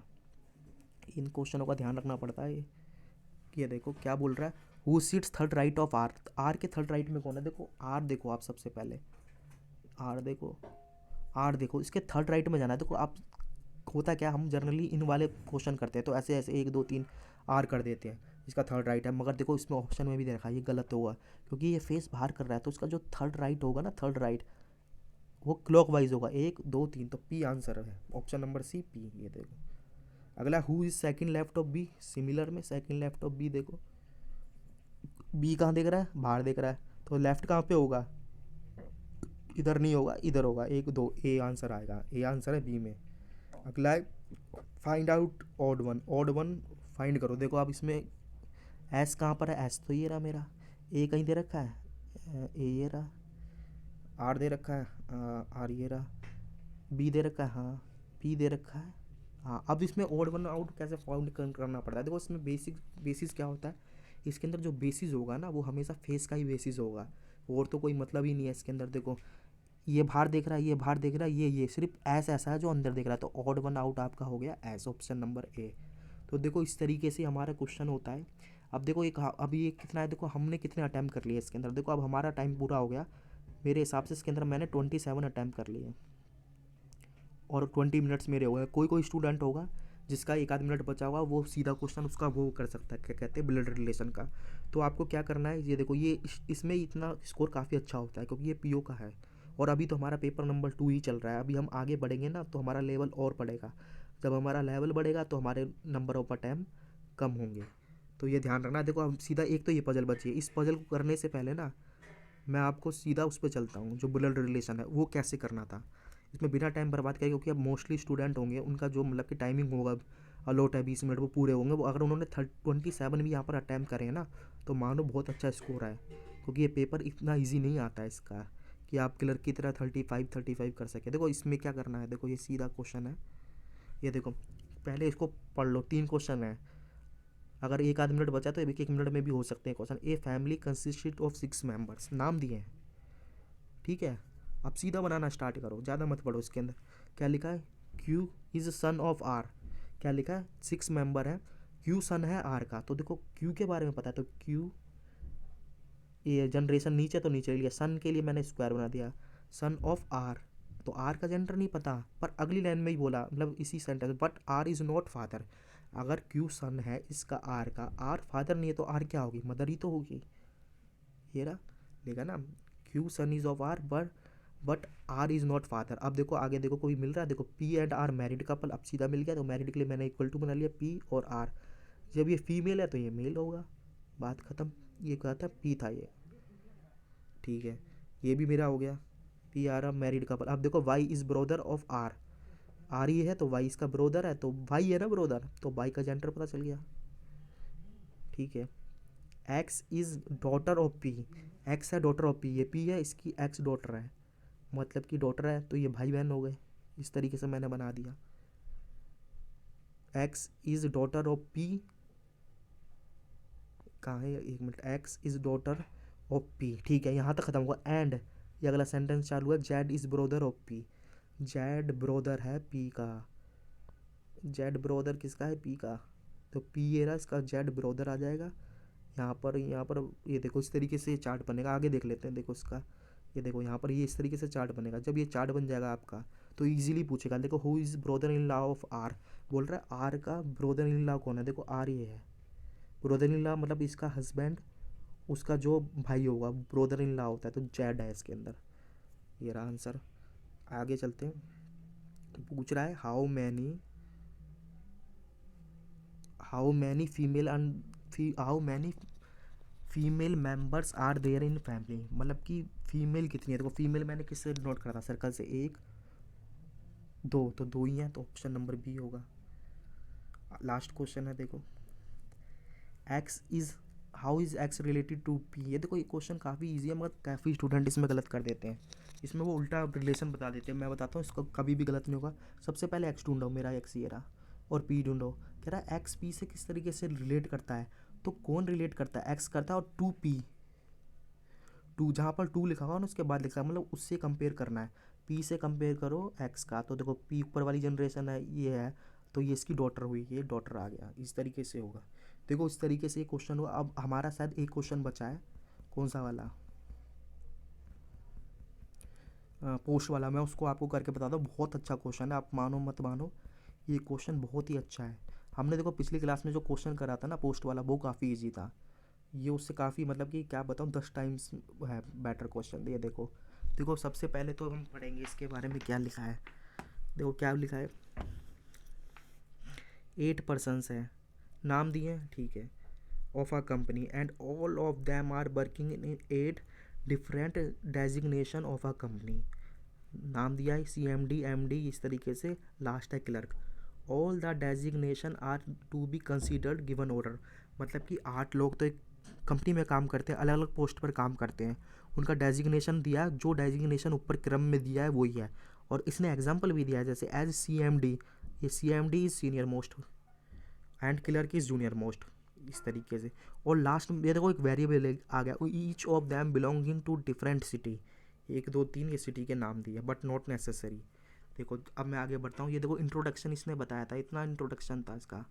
इन क्वेश्चनों का ध्यान रखना पड़ता है। ये देखो क्या बोल रहा है, who sits third right of R, R के थर्ड राइट में कौन है, देखो आर देखो, आप सबसे पहले आर देखो इसके थर्ड राइट में जाना है। देखो आप होता क्या, हम जनरली इन वाले क्वेश्चन करते हैं तो ऐसे ऐसे 1 2 3 आर कर देते हैं, इसका थर्ड राइट है, मगर देखो इसमें ऑप्शन में भी दे रखा है, ये गलत होगा क्योंकि ये फेस बाहर कर रहा है, तो उसका जो थर्ड राइट होगा ना, थर्ड राइट वो क्लॉकवाइज होगा, 1 2 3, तो पी आंसर है, ऑप्शन नंबर सी पी। ये देखो अगला, who is second left of B, similar में सेकंड लेफ्ट ऑफ बी, देखो बी कहाँ देख रहा है, बाहर देख रहा है, तो लेफ्ट कहाँ पे होगा, इधर नहीं होगा, इधर होगा, 1 2 ए आंसर आएगा, ए आंसर है बी में। अगला है find out odd one find करो। देखो अब इसमें एस कहाँ पर है, एस तो ये रहा मेरा, ए कहीं दे रखा है, ए ये रहा, आर दे रखा है, आर ये रहा, बी दे रखा है, हाँ पी दे रखा है, हाँ। अब इसमें ऑड वन आउट कैसे फाउंड करना पड़ता है, देखो इसमें बेसिस क्या होता है, इसके अंदर जो बेसिस होगा ना वो हमेशा फेस का ही बेसिस होगा, और तो कोई मतलब ही नहीं है इसके अंदर। देखो ये बाहर देख रहा है, ये बाहर देख रहा है, ये सिर्फ एस ऐसा है जो अंदर देख रहा है, तो ऑड वन आउट आपका हो गया एस, ऑप्शन नंबर ए। तो देखो इस तरीके से हमारा क्वेश्चन होता है। अब देखो एक अभी ये कितना है, देखो हमने कितने अटैम्प्ट कर लिए इसके अंदर, देखो अब हमारा टाइम पूरा हो गया मेरे हिसाब से। इसके अंदर मैंने 27 अटैम्प्ट कर लिए और 20 मिनट्स मेरे हो गए। कोई कोई स्टूडेंट होगा जिसका 1 आध मिनट बचा हुआ, वो सीधा क्वेश्चन उसका वो कर सकता है, क्या कहते हैं, ब्लड रिलेशन का। तो आपको क्या करना है, ये देखो ये इसमें इतना स्कोर काफ़ी अच्छा होता है क्योंकि ये पीओ का है, और अभी तो हमारा पेपर नंबर 2 ही चल रहा है। अभी हम आगे बढ़ेंगे ना तो हमारा लेवल और बढ़ेगा, जब हमारा लेवल बढ़ेगा तो हमारे नंबर ऑफ अटैम्प्ट कम होंगे। तो ये ध्यान रखना। देखो अब सीधा एक तो ये पजल बची है, इस पजल को करने से पहले ना मैं आपको सीधा उस पर चलता हूँ, जो ब्लड रिलेशन है वो कैसे करना था। इसमें बिना टाइम बर्बाद किए, क्योंकि अब मोस्टली स्टूडेंट होंगे, उनका जो मतलब कि टाइमिंग होगा अलॉट है 20 मिनट, वो पूरे होंगे। वो अगर उन्होंने 27 भी यहाँ पर अटैम्प्ट करे हैं ना, तो मानो बहुत अच्छा स्कोर है, क्योंकि ये पेपर इतना ईजी नहीं आता है इसका कि आप क्लर्क की तरह 35 कर सके। देखो इसमें क्या करना है, देखो ये सीधा क्वेश्चन है, ये देखो पहले इसको पढ़ लो, 3 क्वेश्चन है। अगर 1 आध मिनट बचा तो 1 1 मिनट में भी हो सकते हैं question. A family consisted of 6 members, नाम दिए हैं, ठीक है। अब सीधा बनाना स्टार्ट करो, ज़्यादा मत पढ़ो। इसके अंदर क्या लिखा है, Q is son of R, क्या लिखा है, 6 मेंबर है, क्यू सन है आर का। तो देखो क्यू के बारे में पता है, तो क्यू ये जनरेशन नीचे तो नीचे लिया, सन के लिए मैंने स्क्वायर बना दिया, सन ऑफ आर। तो आर का जेंडर नहीं पता, पर अगली लाइन में ही बोला, मतलब इसी sentence, but R is not father. अगर क्यू सन है इसका आर का, आर फादर नहीं है तो आर क्या होगी, मदर ही तो होगी। ये रहा, देखा ना, Q son is of R but R is not father. अब देखो आगे देखो कोई मिल रहा है, देखो P and R married couple, अब सीधा मिल गया। तो मैरिड के लिए मैंने इक्वल टू बना लिया पी और आर, जब ये फीमेल है तो ये मेल होगा, बात ख़त्म। ये क्या था, पी था ये, ठीक है। ये भी मेरा हो गया, P R are married couple. अब देखो Y is brother of R, R ये है तो वाई इसका ब्रोदर है, तो वाई है ना ब्रोदर, तो वाई का जेंडर पता चल गया, ठीक है। X is daughter of P, x है डॉटर ऑफ पी, ये पी है, इसकी एक्स डॉटर है, मतलब कि डॉटर है, तो ये भाई बहन हो गए। इस तरीके से मैंने बना दिया, x is daughter of P, कहाँ है, 1 minute, x is daughter of P, ठीक है, यहाँ तक ख़त्म हुआ। एंड ये अगला सेंटेंस चालू है, Z is brother of P, Z brother है पी का, जेड ब्रोदर किसका है, पी का, तो पी ये रहा, इसका जेड ब्रोदर आ जाएगा। यहाँ पर ये देखो इस तरीके से चार्ट बनेगा, आगे देख लेते हैं। देखो इसका, ये देखो यहाँ पर ये इस तरीके से चार्ट बनेगा। जब ये चार्ट बन जाएगा आपका तो इजीली पूछेगा, देखो who is brother in law of R, बोल रहा है आर का ब्रोदर इन लॉ कौन है, देखो आर ये है, ब्रोदर इन लॉ मतलब इसका हस्बैंड, उसका जो भाई होगा ब्रोदर इन लॉ होता है, तो जेड है इसके अंदर। ये रहा आंसर। आगे चलते हैं, पूछ रहा है how many female members are there in family, मतलब कि फीमेल कितनी है। देखो फीमेल मैंने किससे नोट करा था, सर्कल से, 1 2, तो 2 ही हैं, तो ऑप्शन नंबर बी होगा। लास्ट क्वेश्चन है, देखो X is how is X related to P. ये देखो ये क्वेश्चन काफ़ी इजी है, मगर काफ़ी स्टूडेंट इसमें गलत कर देते हैं, इसमें वो उल्टा रिलेशन बता देते हैं। मैं बताता हूँ इसको कभी भी गलत नहीं होगा। सबसे पहले एक्स ढूंढो, मेरा एक्स ये रहा, और पी ढूंढो, कह रहा है एक्स पी से किस तरीके से रिलेट करता है, तो कौन रिलेट करता है, एक्स करता है, और 2p, 2 जहाँ पर 2 लिखा हुआ ना उसके बाद लिखा है, मतलब उससे कंपेयर करना है, पी से कंपेयर करो एक्स का। तो देखो पी ऊपर वाली जनरेशन है, ये है, तो ये इसकी डॉटर हुई, ये डॉटर आ गया, इस तरीके से होगा। देखो इस तरीके से ये क्वेश्चन हुआ। अब हमारा शायद एक क्वेश्चन बचा है, कौन सा वाला, पोस्ट वाला। मैं उसको आपको करके बताता हूँ, बहुत अच्छा क्वेश्चन है, आप मानो मत मानो, ये क्वेश्चन बहुत ही अच्छा है। हमने देखो पिछली क्लास में जो क्वेश्चन करा था ना पोस्ट वाला, वो काफ़ी ईजी था, ये उससे काफ़ी मतलब कि क्या बताऊँ 10 टाइम्स है बेटर क्वेश्चन। ये देखो, देखो सबसे पहले तो हम पढ़ेंगे इसके बारे में क्या लिखा है। देखो क्या लिखा है, 8 पर्सनस है, नाम दिए हैं, ठीक है, of a company and all of them are working in 8 different designation of a company, नाम दिया है CMD MD इस तरीके से, लास्ट है clerk. All the designation are to be considered given order, मतलब कि 8 लोग तो एक कंपनी में काम करते हैं, अलग अलग पोस्ट पर काम करते हैं, उनका डेजिग्नेशन दिया, जो डेजिग्नेशन ऊपर क्रम में दिया है वही है। और इसने एग्जाम्पल भी दिया है, जैसे एज CMD, ये CMD is senior most and clerk is junior most, इस तरीके से। और लास्ट में ये देखो एक वेरिएबल आ गया, each of them belonging to different city, 1 2 3 ये सिटी के नाम दिए बट नॉट नेसेसरी। देखो अब मैं आगे बढ़ता हूँ, ये देखो इंट्रोडक्शन इसने बताया था, इतना इंट्रोडक्शन था इसका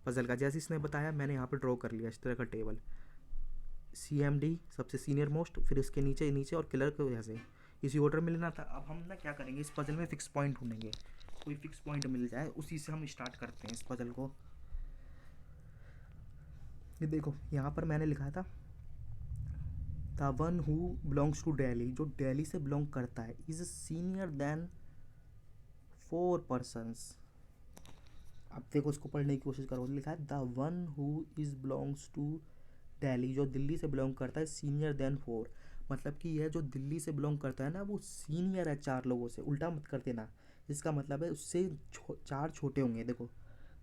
पजल का, जैसे इसने बताया मैंने यहाँ पर ड्रॉ कर लिया इस तरह का टेबल। CMD सबसे सीनियर मोस्ट, फिर इसके नीचे नीचे और क्लर्क जैसे इसी ऑर्डर में लेना था। अब हम ना क्या करेंगे, इस पजल में फिक्स पॉइंट ढूंढेंगे, कोई फिक्स पॉइंट मिल जाए उसी से हम स्टार्ट करते हैं इस पजल को। ये देखो यहाँ पर मैंने लिखा था the one who belongs to Delhi, जो दिल्ली से बिलोंग करता है, इज सीनियर देन 4 पर्सनस। अब देखो इसको पढ़ने की कोशिश करो, लिखा है the one who is belongs to Delhi, जो दिल्ली से बिलोंग करता है, सीनियर देन 4, मतलब कि यह जो दिल्ली से बिलोंग करता है ना वो सीनियर है 4 लोगों से, उल्टा मत कर देना, इसका मतलब है उससे 4 छोटे होंगे, देखो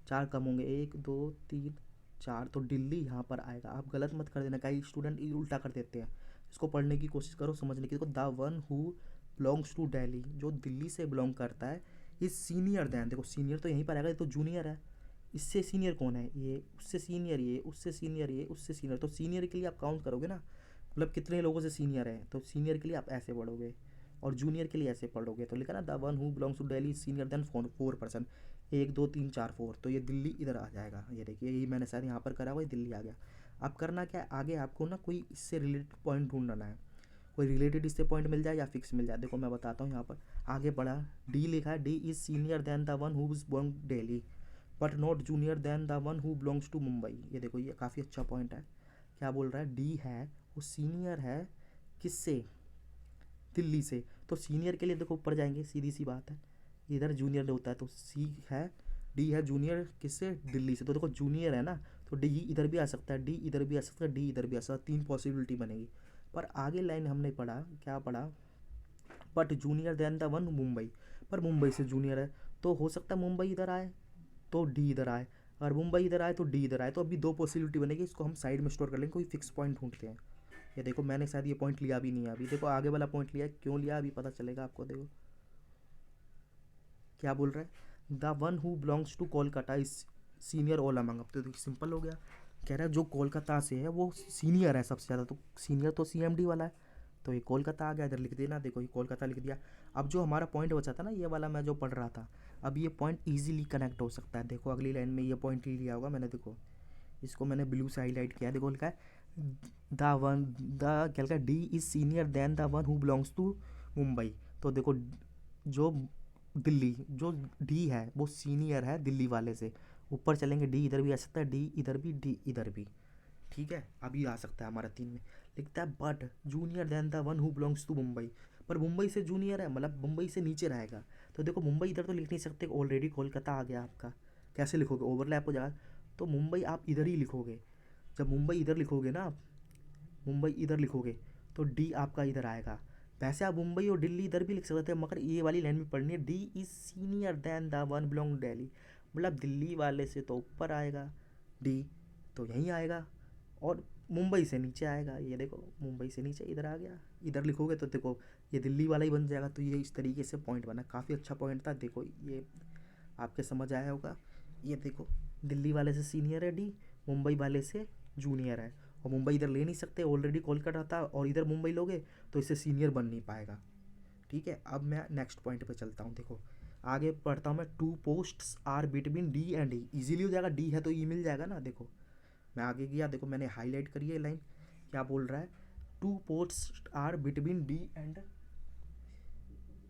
4 कम होंगे, 1 2 3 4, तो दिल्ली यहाँ पर आएगा। आप गलत मत कर देना, कई स्टूडेंट उल्टा कर देते हैं, इसको पढ़ने की कोशिश करो, समझने की। देखो the one who belongs to Delhi, जो दिल्ली से बिलोंग करता है, इज सीनियर देन, देखो सीनियर तो यहीं पर आएगा, ये तो जूनियर है, इससे सीनियर कौन है, ये, उससे सीनियर ये, उससे सीनियर ये, उससे सीनियर, तो सीनियर के लिए आप काउंट करोगे ना, मतलब कितने लोगों से सीनियर है, तो सीनियर के लिए आप ऐसे पढ़ोगे और जूनियर के लिए ऐसे पढ़ोगे। तो लिखा ना the one who belongs to Delhi senior than 4 person, 1 2 3 4 4, तो ये दिल्ली इधर आ जाएगा, ये देखिए यही मैंने शायद यहाँ पर करा हुआ, दिल्ली आ गया। अब करना क्या है, आगे आपको ना कोई इससे रिलेटेड पॉइंट ढूंढना है, कोई रिलेटेड इससे पॉइंट मिल जाए या फिक्स मिल जाए। देखो मैं बताता हूँ, यहाँ पर आगे बढ़ा, डी लिखा है, D is senior than the one who is belong Delhi but not junior than the one who belongs to Mumbai. ये देखो ये काफ़ी अच्छा पॉइंट है, क्या बोल रहा है, डी है वो सीनियर है किससे, दिल्ली से, तो सीनियर के लिए देखो ऊपर जाएंगे, सीधी सी बात है, इधर जूनियर होता है, तो सी है, डी है जूनियर किससे, दिल्ली से, तो देखो जूनियर है ना, तो डी इधर भी आ सकता है, डी इधर भी आ सकता है, डी इधर भी आ सकता है, 3 पॉसिबिलिटी बनेगी। पर आगे लाइन हमने पढ़ा, क्या पढ़ा, but junior than the one Mumbai, पर मुंबई से जूनियर है, तो हो सकता है मुंबई इधर आए तो डी इधर आए, अगर मुंबई इधर आए तो डी इधर आए, तो अभी 2 पॉसिबिलिटी बनेगी, इसको हम साइड में स्टोर कर लेंगे, कोई फिक्स पॉइंट ढूंढते हैं। ये देखो मैंने शायद ये पॉइंट लिया भी नहीं है अभी, देखो आगे वाला पॉइंट लिया है, क्यों लिया अभी पता चलेगा आपको। देखो क्या बोल रहा है, the one who belongs to Kolkata is senior all among, अब तो सिंपल हो गया, कह रहा है जो कोलकाता से है वो सीनियर है सबसे ज़्यादा, तो सीनियर तो CMD वाला है, तो ये कोलकाता आ गया, इधर लिख देना, देखो ये कोलकाता लिख दिया। अब जो हमारा पॉइंट बचा था ना, ये वाला मैं जो पढ़ रहा था, अब ये पॉइंट इजीली कनेक्ट हो सकता है, देखो अगली लाइन में ये पॉइंट लिया होगा मैंने, देखो इसको मैंने ब्लू से हाईलाइट किया, देखो लिखा है द वन द क्या लिखा है, D is senior than the one who belongs to Mumbai, तो देखो जो दिल्ली, जो डी है वो सीनियर है दिल्ली वाले से, ऊपर चलेंगे डी इधर भी आ सकता है, डी इधर भी, डी इधर भी, ठीक है, अभी आ सकता है हमारा 3 में। लिखता है but junior than the one who belongs to Mumbai, पर मुंबई से जूनियर है, मतलब मुंबई से नीचे रहेगा, तो देखो मुंबई इधर तो लिख नहीं सकते, ऑलरेडी कोलकाता आ गया आपका, कैसे लिखोगे, ओवरलैप हो जाएगा, तो मुंबई आप इधर ही लिखोगे, जब मुंबई इधर लिखोगे ना आप, मुंबई इधर लिखोगे तो डी आपका इधर आएगा। वैसे आप मुंबई और दिल्ली इधर भी लिख सकते हैं, मगर ये वाली लाइन में पढ़नी है, D is senior than the one belong Delhi, मतलब दिल्ली वाले से तो ऊपर आएगा डी, तो यहीं आएगा, और मुंबई से नीचे आएगा, ये देखो मुंबई से नीचे इधर आ गया, इधर लिखोगे तो देखो ये दिल्ली वाला ही बन जाएगा, तो ये इस तरीके से पॉइंट बना, काफ़ी अच्छा पॉइंट था, देखो ये आपके समझ आया होगा। ये देखो दिल्ली वाले से सीनियर है डी, मुंबई वाले से जूनियर है, और मुंबई इधर ले नहीं सकते, ऑलरेडी कोलकाता था, और इधर मुंबई लोगे तो इससे सीनियर बन नहीं पाएगा, ठीक है। अब मैं नेक्स्ट पॉइंट पे चलता हूँ, देखो आगे पढ़ता हूँ मैं, 2 posts are between D and E, easily हो जाएगा, डी है तो ई मिल जाएगा ना, देखो मैं आगे गया, देखो मैंने हाईलाइट करी है लाइन, क्या बोल रहा है, 2 post are between D and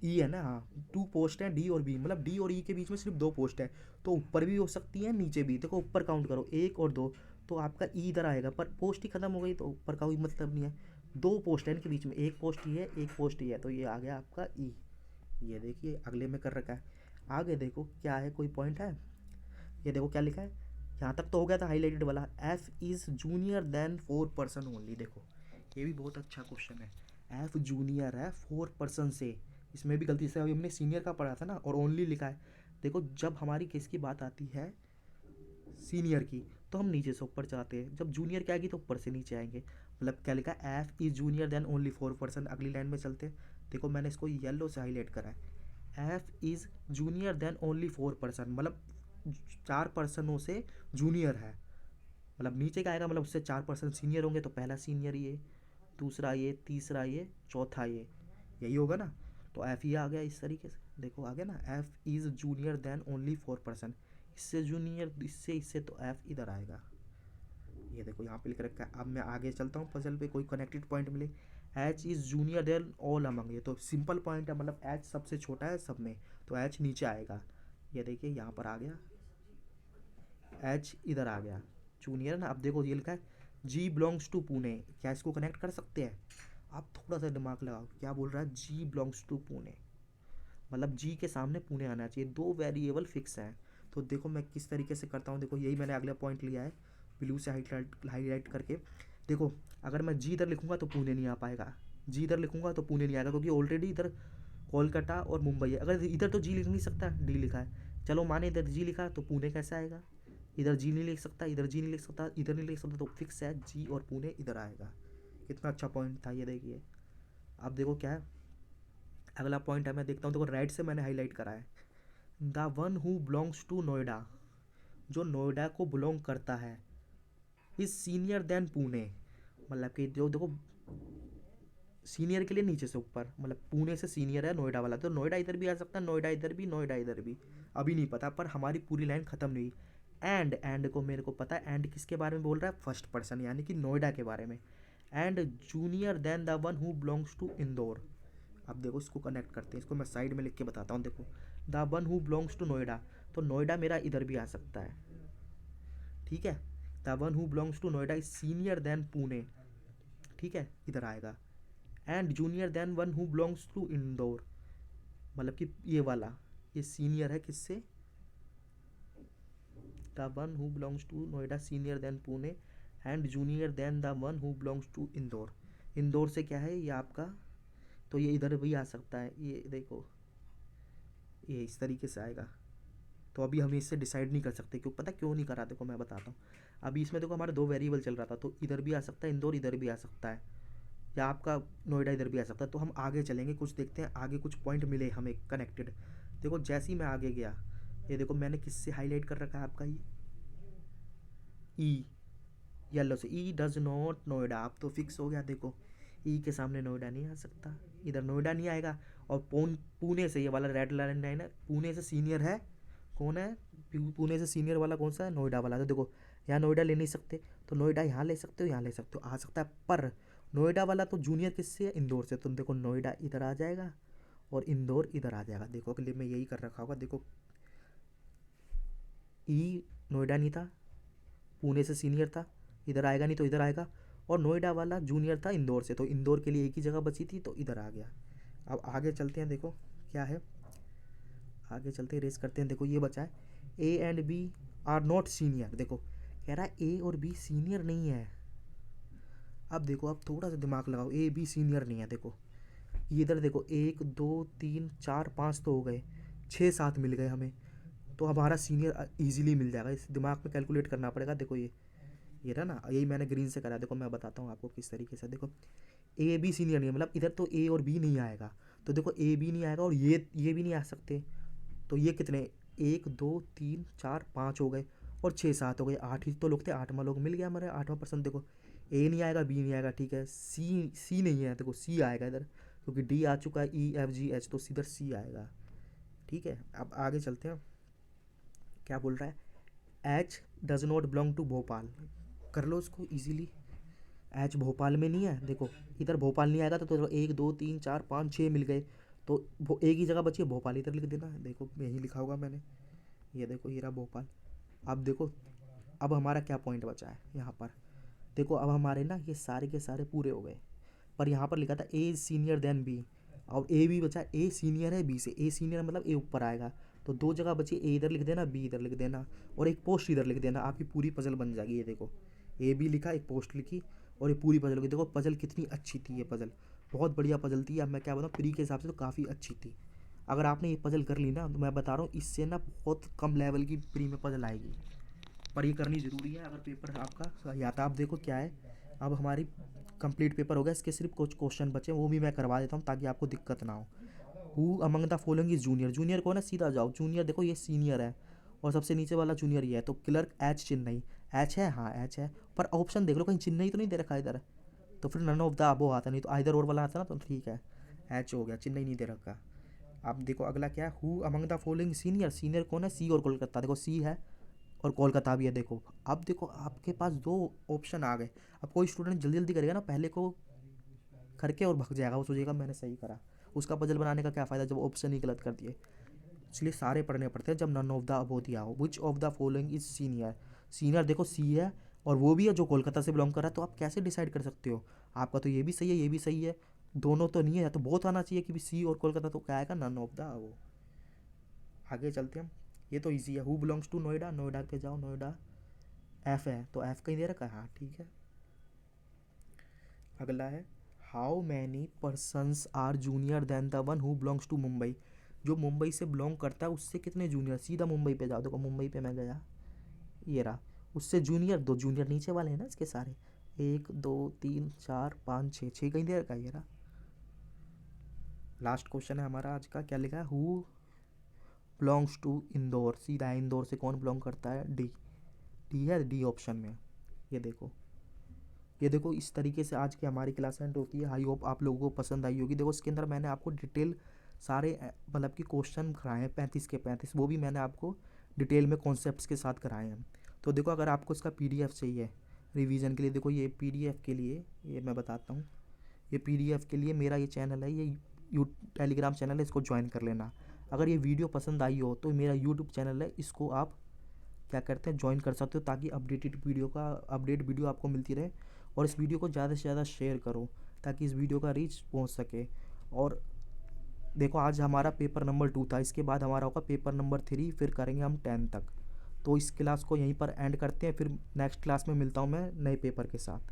E है ना, हाँ 2 पोस्ट हैं डी और बी, मतलब डी और ई के बीच में सिर्फ 2 पोस्ट है, तो ऊपर भी हो सकती है नीचे भी, देखो ऊपर काउंट करो 1 और 2, तो आपका ई इधर आएगा, पर पोस्ट ही खत्म हो गई तो ऊपर का कोई मतलब नहीं है, 2 पोस्ट है इनके बीच में, 1 पोस्ट ही है 1 पोस्ट ही है, तो ये आ गया आपका ई। ये देखिए अगले में कर रखा है, आगे देखो क्या है, कोई पॉइंट है, ये देखो क्या लिखा है, यहाँ तक तो हो गया था हाईलाइटेड वाला, F is junior than 4 person only, देखो ये भी बहुत अच्छा क्वेश्चन है, एफ जूनियर है 4% से, इसमें भी गलती से अभी हमने सीनियर का पढ़ा था ना, और ओनली लिखा है। देखो जब हमारी किसकी बात आती है सीनियर की, तो हम नीचे से ऊपर जाते हैं, जब जूनियर की आएगी तो ऊपर से नीचे आएंगे। मतलब क्या लिखा है, F is junior than only 4%। अगली लाइन में चलते हैं, देखो मैंने इसको येलो से हाईलाइट करा है, F is junior than only 4%, मतलब 4% से जूनियर है। मतलब नीचे का आएगा, मतलब उससे 4% सीनियर होंगे, तो पहला सीनियर ये, दूसरा ये, तीसरा ये, चौथा ये, यही होगा ना। तो एफ ये आ गया इस तरीके से, देखो आ गया ना, F is junior than only 4%। इससे जूनियर, इससे तो एफ इधर आएगा। ये देखो यहाँ पे लिख रखा है। अब मैं आगे चलता हूँ पजल पे, कोई कनेक्टेड पॉइंट मिले। H is junior than all among, ये तो सिंपल पॉइंट है, मतलब एच सबसे छोटा है सब में, तो एच नीचे आएगा। ये देखिए यहाँ पर आ गया, एच इधर आ गया, जूनियर ना। अब देखो ये लिखा है जी बिलोंग्स टू पुणे, क्या इसको कनेक्ट कर सकते हैं? आप थोड़ा सा दिमाग लगाओ, क्या बोल रहा है, जी बिलोंग्स टू पुणे, मतलब जी के सामने पुणे आना चाहिए, दो वेरिएबल फिक्स हैं। तो देखो मैं किस तरीके से करता हूँ, देखो यही मैंने अगला पॉइंट लिया है ब्लू से हाईलाइट करके। देखो अगर मैं जी इधर लिखूंगा तो पुणे नहीं आ पाएगा, जी इधर लिखूंगा तो पुणे नहीं आएगा, क्योंकि ऑलरेडी इधर कोलकाता और मुंबई है। अगर इधर तो जी लिख नहीं सकता, डी लिखा है, चलो माने इधर जी लिखा तो पुणे कैसे आएगा? इधर जी नहीं लिख सकता, इधर जी नहीं लिख सकता, इधर नहीं लिख सकता, तो फिक्स है जी और पुणे इधर आएगा। कितना अच्छा पॉइंट था ये, देखिए। अब देखो क्या है अगला पॉइंट है, मैं देखता हूँ, देखो राइट से मैंने हाईलाइट करा है, the one who belongs to Noida, जो नोएडा को बिलोंग करता है, इज सीनियर देन पुणे। मतलब कि जो देखो सीनियर के लिए नीचे से ऊपर, मतलब पुणे से सीनियर है नोएडा वाला, तो नोएडा इधर भी आ सकता है, नोएडा इधर भी, नोएडा इधर भी। अभी नहीं पता, पर हमारी पूरी लाइन खत्म नहीं हुई। एंड को मेरे को पता है, एंड किसके बारे में बोल रहा है, फर्स्ट पर्सन यानी कि नोएडा के बारे में। And junior than the one who belongs to Indore. अब देखो इसको कनेक्ट करते हैं, इसको मैं साइड में लिख के बताता हूँ। देखो the one who belongs to Noida, तो नोएडा मेरा इधर भी आ सकता है, ठीक है। The one who belongs to Noida is senior than Pune, ठीक है, इधर आएगा। And junior than one who belongs to Indore, मतलब कि ये वाला, ये सीनियर है किससे, the one who belongs to Noida senior than Pune, and junior than the one who belongs to Indore. Indore से क्या है ये आपका, तो ये इधर भी आ सकता है, ये देखो ये इस तरीके से आएगा। तो अभी हम इससे डिसाइड नहीं कर सकते, क्यों पता क्यों नहीं करा, देखो मैं बताता हूँ। अभी इसमें देखो हमारे दो वेरिएबल चल रहा था, तो इधर भी आ सकता है इंदौर, इधर भी आ सकता है, या आपका नोएडा इधर भी आ सकता है। तो हम आगे चलेंगे, कुछ देखते हैं आगे कुछ पॉइंट मिले हमें कनेक्टेड। देखो जैसे ही मैं आगे गया, ये देखो मैंने किससे हाईलाइट कर रखा है आपका, ये ई, येलो से, ई डज नॉट नोएडा। अब तो फिक्स हो गया, देखो ई के सामने नोएडा नहीं आ सकता, इधर नोएडा नहीं आएगा। और पुणे से, ये वाला रेड लाइन है, पुणे से सीनियर है कौन है, पुणे से सीनियर वाला कौन सा है, नोएडा वाला। तो देखो यहाँ नोएडा ले नहीं सकते, तो नोएडा यहाँ ले सकते हो, यहाँ ले सकते हो, आ सकता है। पर नोएडा वाला तो जूनियर किससे है, इंदौर से, तो देखो नोएडा इधर आ जाएगा और इंदौर इधर आ जाएगा। देखो के लिए मैं यही कर रखा होगा, देखो ई नोएडा नहीं था, पुणे से सीनियर था, इधर आएगा नहीं तो इधर आएगा। और नोएडा वाला जूनियर था इंदौर से, तो इंदौर के लिए एक ही जगह बची थी, तो इधर आ गया। अब आगे चलते हैं, देखो क्या है, आगे चलते हैं, रेस करते हैं। देखो ये बचा है, A and B are not senior. देखो कह रहा है ए और बी सीनियर नहीं है। अब देखो, अब थोड़ा सा दिमाग लगाओ, ए बी सीनियर नहीं है। देखो ये इधर देखो, 1 2 3 4 5 तो हो गए, 6 7 मिल गए हमें, तो हमारा सीनियर इजीली मिल जाएगा। इस दिमाग में कैलकुलेट करना पड़ेगा। देखो ये रहा ना, यही मैंने ग्रीन से करा। देखो मैं बताता हूँ आपको किस तरीके से। देखो ए बी सीनियर नहीं है, मतलब इधर तो ए और बी नहीं आएगा, तो देखो ए बी नहीं आएगा और ये भी नहीं आ सकते। तो ये कितने, 1 2 3 4 5 हो गए, और 6 7 हो गए, 8 ही तो लोग थे, 8वां लोग मिल गया हमारे, 8वां पर्सन। देखो ए नहीं आएगा, बी नहीं आएगा, ठीक है, सी नहीं है, देखो सी आएगा इधर, क्योंकि डी आ चुका है, ई एफ जी एच, तो इधर सी आएगा, ठीक है। अब आगे चलते हैं, क्या बोल रहा है, H does not belong to Bhopal. कर लो इसको इजीली, एच भोपाल में नहीं है। देखो इधर भोपाल नहीं आएगा, तो 1 2 3 4 5 6 मिल गए, तो एक ही जगह बची है, भोपाल, इधर लिख देना। देखो यही लिखा होगा मैंने, ये देखो ये रहा भोपाल। अब देखो, अब हमारा क्या पॉइंट बचा है यहाँ पर। देखो अब हमारे ना ये सारे के सारे पूरे हो गए, पर यहाँ पर लिखा था ए सीनियर देन बी, और ए भी बचा, ए सीनियर है बी से, ए सीनियर मतलब ए ऊपर आएगा, तो दो जगह बची, ए इधर लिख देना, बी इधर लिख देना, और एक पोस्ट इधर लिख देना, आपकी पूरी पजल बन जाएगी। ये देखो ए बी लिखा, एक पोस्ट लिखी, और ये पूरी पजल होगी। देखो पजल कितनी अच्छी थी ये पजल, बहुत बढ़िया पजल थी। अब मैं क्या बताऊँ, प्री के हिसाब से तो काफ़ी अच्छी थी। अगर आपने ये पजल कर ली ना तो मैं बता रहा हूँ इससे ना बहुत कम लेवल की प्री में पजल आएगी, पर ये करनी ज़रूरी है अगर पेपर आपका सही आता है। आप देखो क्या है, अब हमारी कंप्लीट पेपर हो गया, इसके सिर्फ कुछ क्वेश्चन बचे, वो भी मैं करवा देता हूँ ताकि आपको दिक्कत ना हो। Who among the following is junior, junior को ना सीधा जाओ, जूनियर देखो ये सीनियर है और सबसे नीचे वाला जूनियर ही है, तो क्लर्क एच चेन्नई, एच है, हाँ एच है, पर ऑप्शन देख लो कहीं चेन्नई तो नहीं दे रखा इधर, तो फिर नन ऑफ द अबो आता, नहीं तो आइदर और वाला आता ना तो ठीक है, एच हो गया, चेन्नई नहीं दे रखा। अब देखो अगला क्या है, who among the following senior, senior कौन है, सी और कोलकाता, देखो सी है और कोलकाता भी है। देखो अब देखो आपके पास दो ऑप्शन आ गए। अब कोई स्टूडेंट जल्दी जल्दी करेगा ना, पहले को करके और भग जाएगा, वो सोचेगा मैंने सही करा, उसका पजल बनाने का क्या फ़ायदा जब ऑप्शन ही गलत कर दिए। इसलिए सारे पढ़ने पड़ते हैं जब नन ऑफ द अबो दिया हो। Which of the following is senior, senior देखो सी है और वो भी है जो कोलकाता से बिलोंग कर रहा है, तो आप कैसे डिसाइड कर सकते हो, आपका तो ये भी सही है ये भी सही है, दोनों तो नहीं है, तो बहुत आना चाहिए कि भी सी और कोलकाता, तो क्या आएगा नन ऑफ द अबो। आगे चलते हैं हम, ये तो इजी है। Who belongs to Noida, Noida पे जाओ, नोएडा एफ है तो एफ कहीं दे रखा है, हाँ ठीक है। अगला है how many persons are junior than the one who belongs to Mumbai, जो मुंबई से बिलोंग करता है उससे कितने जूनियर, सीधा मुंबई पे जाओ, देखो मुंबई पे मैं गया, ये रहा, उससे जूनियर, दो जूनियर नीचे वाले हैं ना इसके सारे, 1 2 3 4 5 6, 6 कहीं दे रखा है, ये रहा। लास्ट क्वेश्चन है हमारा आज का, क्या लिखा है, हु बिलोंग्स टू इंदौर, सीधा है, इंदौर से कौन बिलोंग करता है, डी, डी है, डी ऑप्शन में। ये देखो, ये देखो इस तरीके से आज की हमारी क्लास एंड होती है। आई होप आप लोगों को पसंद आई होगी। देखो इसके अंदर मैंने आपको डिटेल सारे मतलब कि क्वेश्चन कराए हैं 35 के 35, वो भी मैंने आपको डिटेल में कॉन्सेप्ट्स के साथ कराए हैं। तो देखो अगर आपको इसका पीडीएफ चाहिए रिवीजन के लिए, देखो ये पीडीएफ के लिए ये मैं बताता हूँ, ये पीडीएफ के लिए मेरा ये चैनल है, ये यू टेलीग्राम चैनल है, इसको ज्वाइन कर लेना। अगर ये वीडियो पसंद आई हो तो मेरा यूट्यूब चैनल है, इसको आप क्या करते हैं ज्वाइन कर सकते हो, ताकि अपडेट वीडियो आपको मिलती रहे। और इस वीडियो को ज़्यादा से ज़्यादा शेयर करो ताकि इस वीडियो का रीच पहुंच सके। और देखो आज हमारा पेपर नंबर 2 था, इसके बाद हमारा होगा पेपर नंबर 3, फिर करेंगे हम 10 तक। तो इस क्लास को यहीं पर एंड करते हैं, फिर नेक्स्ट क्लास में मिलता हूँ मैं नए पेपर के साथ।